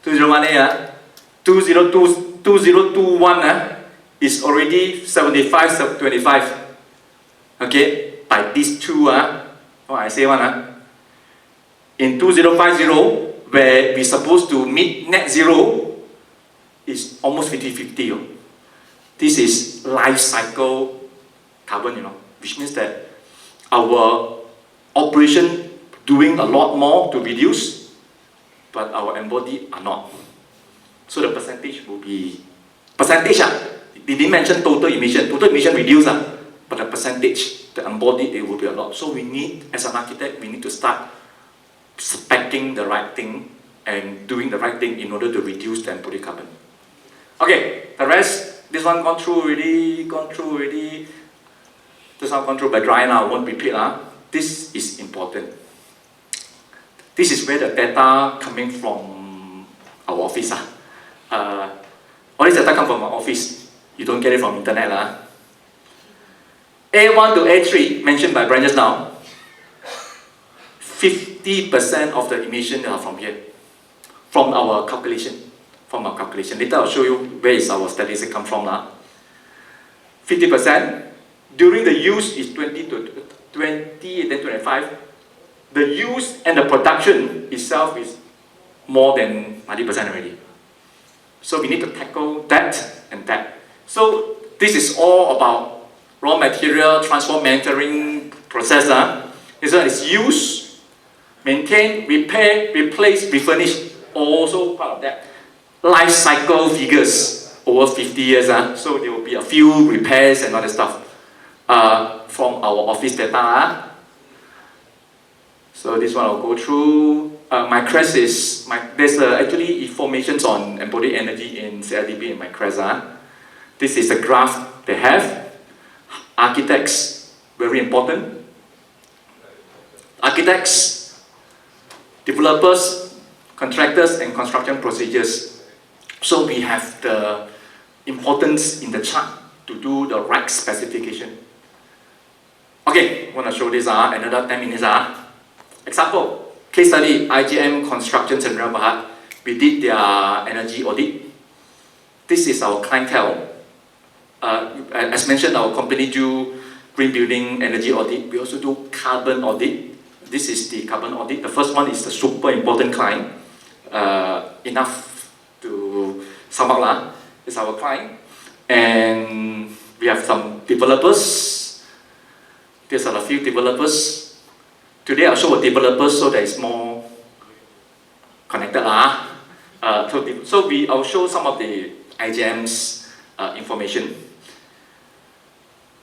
2021 is already 75-25. Okay, by these two I say one in 2050, where we're supposed to meet net zero, is almost 50-50. This is life cycle carbon, which means that our operation doing a lot more to reduce, but our embodied are not. So the percentage will be percentage. They didn't mention total emission. Total emission reduce, but the percentage, the embodied, it will be a lot. So we need, as an architect, we need to start speccing the right thing and doing the right thing in order to reduce the embodied carbon. Okay, the rest, this one gone through already. This one gone through by dry now, won't repeat. This is important. This is where the data coming from our office. All this data come from our office. You don't get it from internet. A1 to A3, mentioned by Brian just now, 50% of the emissions are from here. From our calculation. Later I'll show you where is our statistics come from. 50%. During the use is 20 and then 25. The use and the production itself is more than 90% already. So we need to tackle that and that. So this is all about raw material transform manufacturing process. This one is use, maintain, repair, replace, refurnish. Also part of that. Life cycle figures over 50 years. So there will be a few repairs and other stuff from our office data. So this one I'll go through. My CRES is, there's actually information on embodied energy in CIDP in my CRES. This is a graph they have. Architects, very important. Architects, developers, contractors, and construction procedures. So we have the importance in the chart to do the right specification. Okay, I want to show this another 10 minutes. Example, case study, IGM Construction Central Berhad. We did their energy audit. This is our clientele. As mentioned, our company do green building energy audit. We also do carbon audit. This is the carbon audit. The first one is the super important client. Enough to sum up, it's our client. And we have some developers. These are a few developers. Today I'll show a developer so that it's more connected. I'll show some of the IGM's information.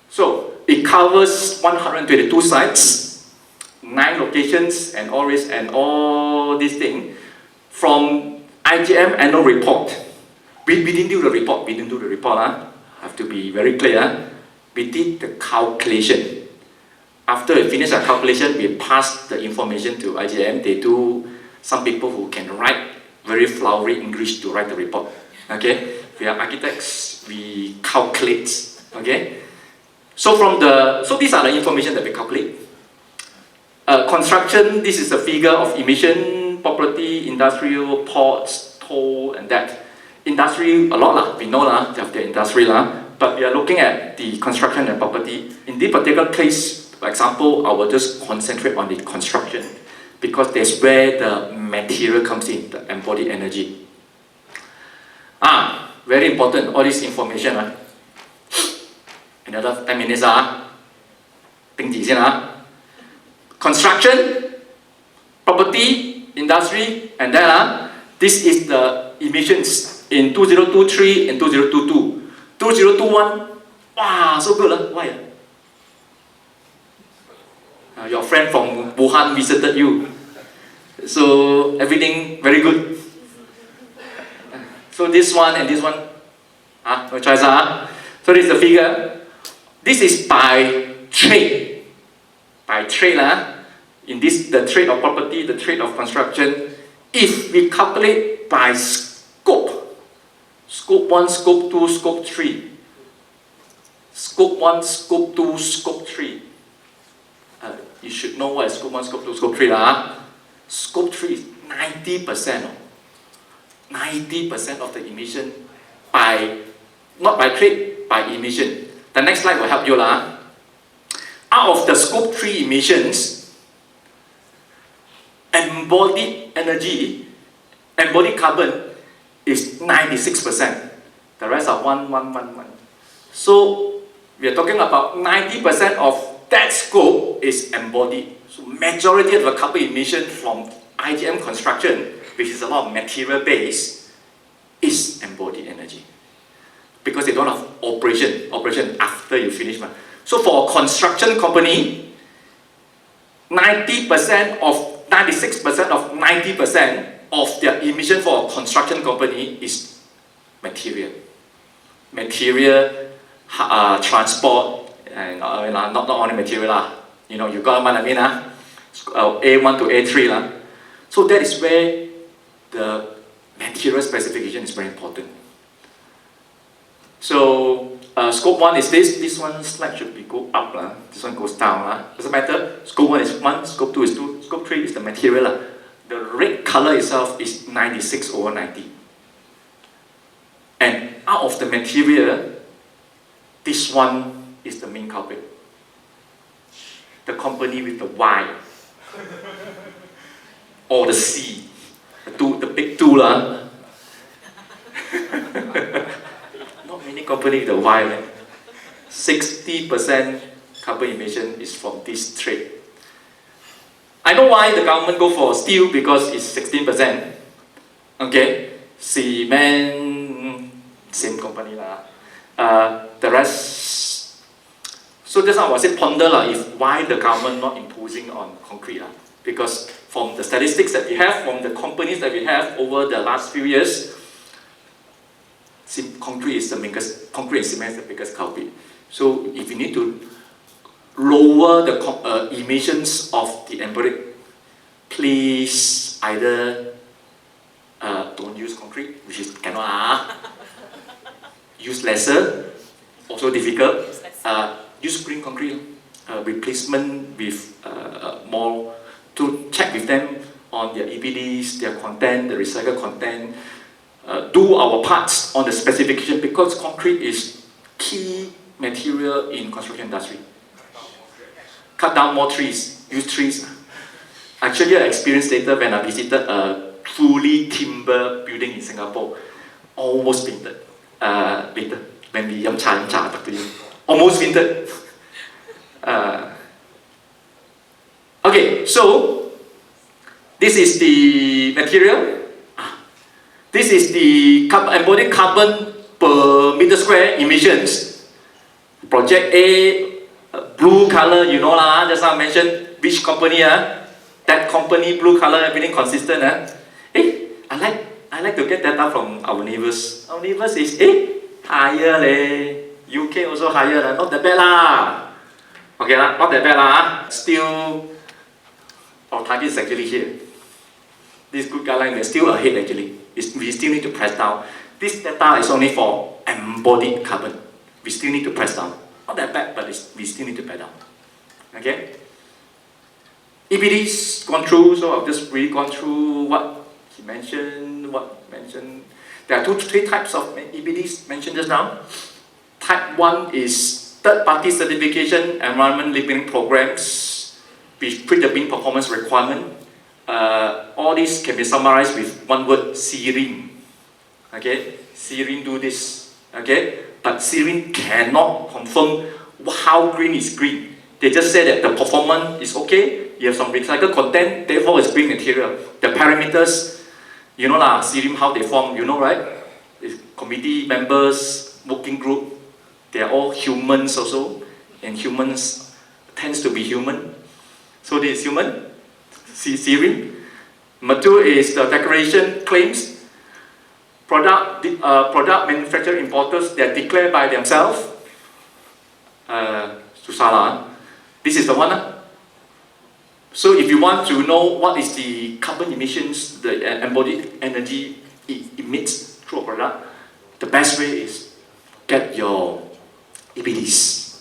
So it covers 122 sites, 9 locations, and all these things. From IGM annual report, we didn't do the report. I have to be very clear. We did the calculation. After we finish our calculation, we pass the information to IGM. They do, some people who can write very flowery English to write the report. Okay, we are architects. We calculate. Okay, so these are the information that we calculate. Construction. This is a figure of emission, property, industrial, ports, toll, and that. Industry, a lot we know they have the industry but we are looking at the construction and property. In this particular case, for example, I will just concentrate on the construction because that's where the material comes in, the embodied energy. Very important, all this information. Another 10 minutes. Construction, property, industry, and then this is the emissions in 2023 and 2022. 2021, wow, so good. Why? Your friend from Wuhan visited you. So everything very good. So this one and this one, no choice. So this is the figure. This is by trade. By trade, in this, the trade of property, the trade of construction. If we calculate by scope, Scope 1, Scope 2, Scope 3. Scope 1, Scope 2, Scope 3. You should know what is Scope 1, Scope 2, Scope 3. Scope 3 is 90%. 90% of the emission not by trade, by emission. The next slide will help you. Out of the Scope 3 emissions, embodied energy, embodied carbon, is 96%. The rest are 1. So we are talking about 90% of that scope is embodied. So majority of the carbon emission from IGM construction, which is a lot of material based, is embodied energy. Because they don't have operation after you finish. So for a construction company, 96% of 90% of their emission for a construction company is material. Transport, and not only material. You got what I mean? A1 to A3. So that is where the material specification is very important. So scope 1 is this. This one slide should be go up. This one goes down. Doesn't matter. Scope 1 is 1, scope 2 is 2, scope 3 is the material. The red color itself is 96/90. And out of the material, this one is the main culprit. The company with the Y or the C, the big two. Not many companies with the Y. 60% carbon emission is from this trade. I know why the government go for steel, because it's 16%. Okay, cement, same company the rest. So that's why I say ponder if why the government not imposing on concrete because from the statistics that we have, from the companies that we have over the last few years, concrete and cement is the biggest culprit. So if you need to lower the emissions of the embodied, please either don't use concrete, which is cannot. use lesser, also difficult. Use green concrete, replacement with more, to check with them on their EPDs, their content, the recycled content, do our parts on the specification, because concrete is key material in construction industry. Cut down more trees, use trees. Actually, I experienced later when I visited a fully timber building in Singapore, almost painted. Later, when we yum cha, talk to you, almost painted. Okay, so this is the material. This is the embodied carbon per meter square emissions. Project A, blue color, you know lah, just now I mentioned which company, that company, blue color, everything consistent. I like to get data from our neighbors. Our neighbors is, higher leh. UK also higher lah, not that bad lah. Okay lah, not that bad lah. Still, our target is actually here. This good guideline, we're still ahead actually. We still need to press down. This data is only for embodied carbon. We still need to press down. Not that bad, but we still need to press down. Okay? EPDs gone through, so I've just really gone through what he mentioned, There are three types of EPDs mentioned just now. Type 1 is third-party certification environment labeling programs with predetermined performance requirement. All this can be summarized with one word: SERIN. Okay, SERIN do this. Okay, but SERIN cannot confirm how green is green. They just say that the performance is okay. You have some recycled content, therefore it's green material. The parameters, you know lah, SERIN how they form, you know right? It's committee members, working group. They are all humans also, and humans tends to be human. So this is human. SERIN. Number 2 is the declaration claims. Product manufacturer importers, they are declared by themselves. Susala. This is the one. So if you want to know what is the carbon emissions, the embodied energy it emits through a product, the best way is get your EPDs.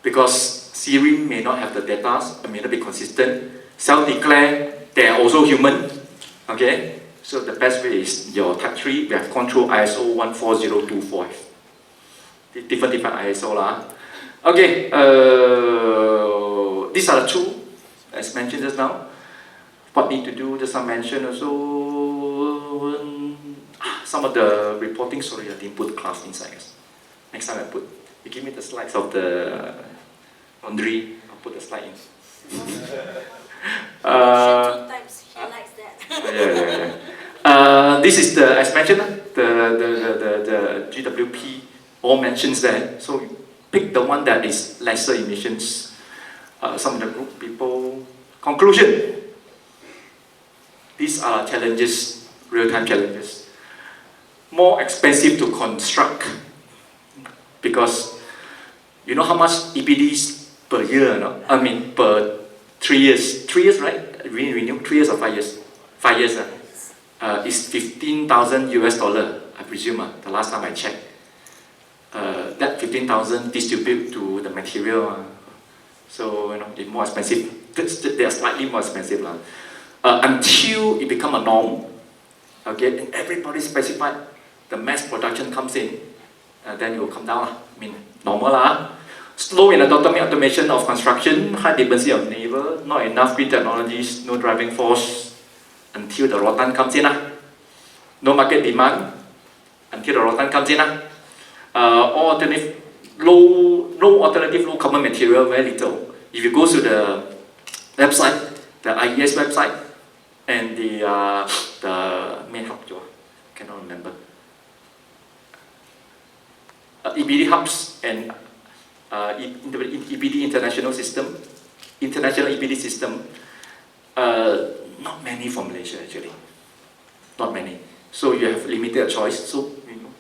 Because SERIN may not have the data, it may not be consistent. Self-declare, they are also human. Okay? So the best way is your type 3, we have gone through ISO 14025. Different ISO lah. Okay, these are the two, as mentioned just now. What need to do, just I mentioned also. Some of the reporting, sorry, I didn't put the class inside. Next time I put, you give me the slides of the laundry, I'll put the slide in. Sometimes he likes that. This is the, as mentioned, the GWP all mentions there. So pick the one that is lesser emissions. Some of the group people. Conclusion. These are challenges, real-time challenges. More expensive to construct because you know how much EPDs per year, no? I mean per 3 years. 3 years, right? Renew 3 years or 5 years? 5 years. Is $15,000 US, I presume. The last time I checked. That 15,000 distribute to the material. So you know, it's more expensive. They are slightly more expensive. Until it become a norm, okay, and everybody specified, the mass production comes in, then it will come down. I mean, normal. Slow in the automation of construction, high dependency of labor, not enough green technologies, no driving force until the rotan comes in. No market demand until the rotan comes in. No alternative low carbon material, very little. If you go to the website, the IES website, and the main hub, cannot remember. EPD hubs and EPD international EPD system, not many for Malaysia actually, not many. So you have limited choice. So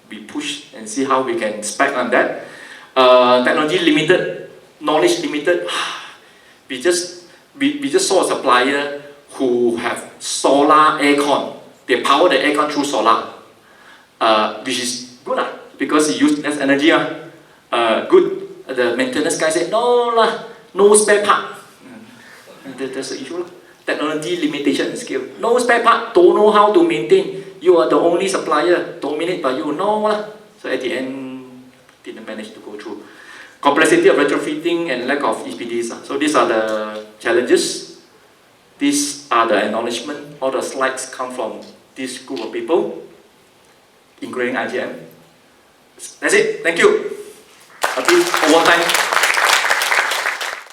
we push and see how we can spec on that. Technology limited, knowledge limited. We just saw a supplier who have solar aircon. They power the aircon through solar, which is good. because you use less energy. Good. The maintenance guy said, no lah, no spare part. That's the issue. Technology limitation and skill. No spare part, don't know how to maintain. You are the only supplier, dominate by you. No lah. So at the end, didn't manage to go through. Complexity of retrofitting and lack of EPDs. So these are the challenges. These are the acknowledgement. All the slides come from this group of people, including IGM. That's it. Thank you. A bit over time.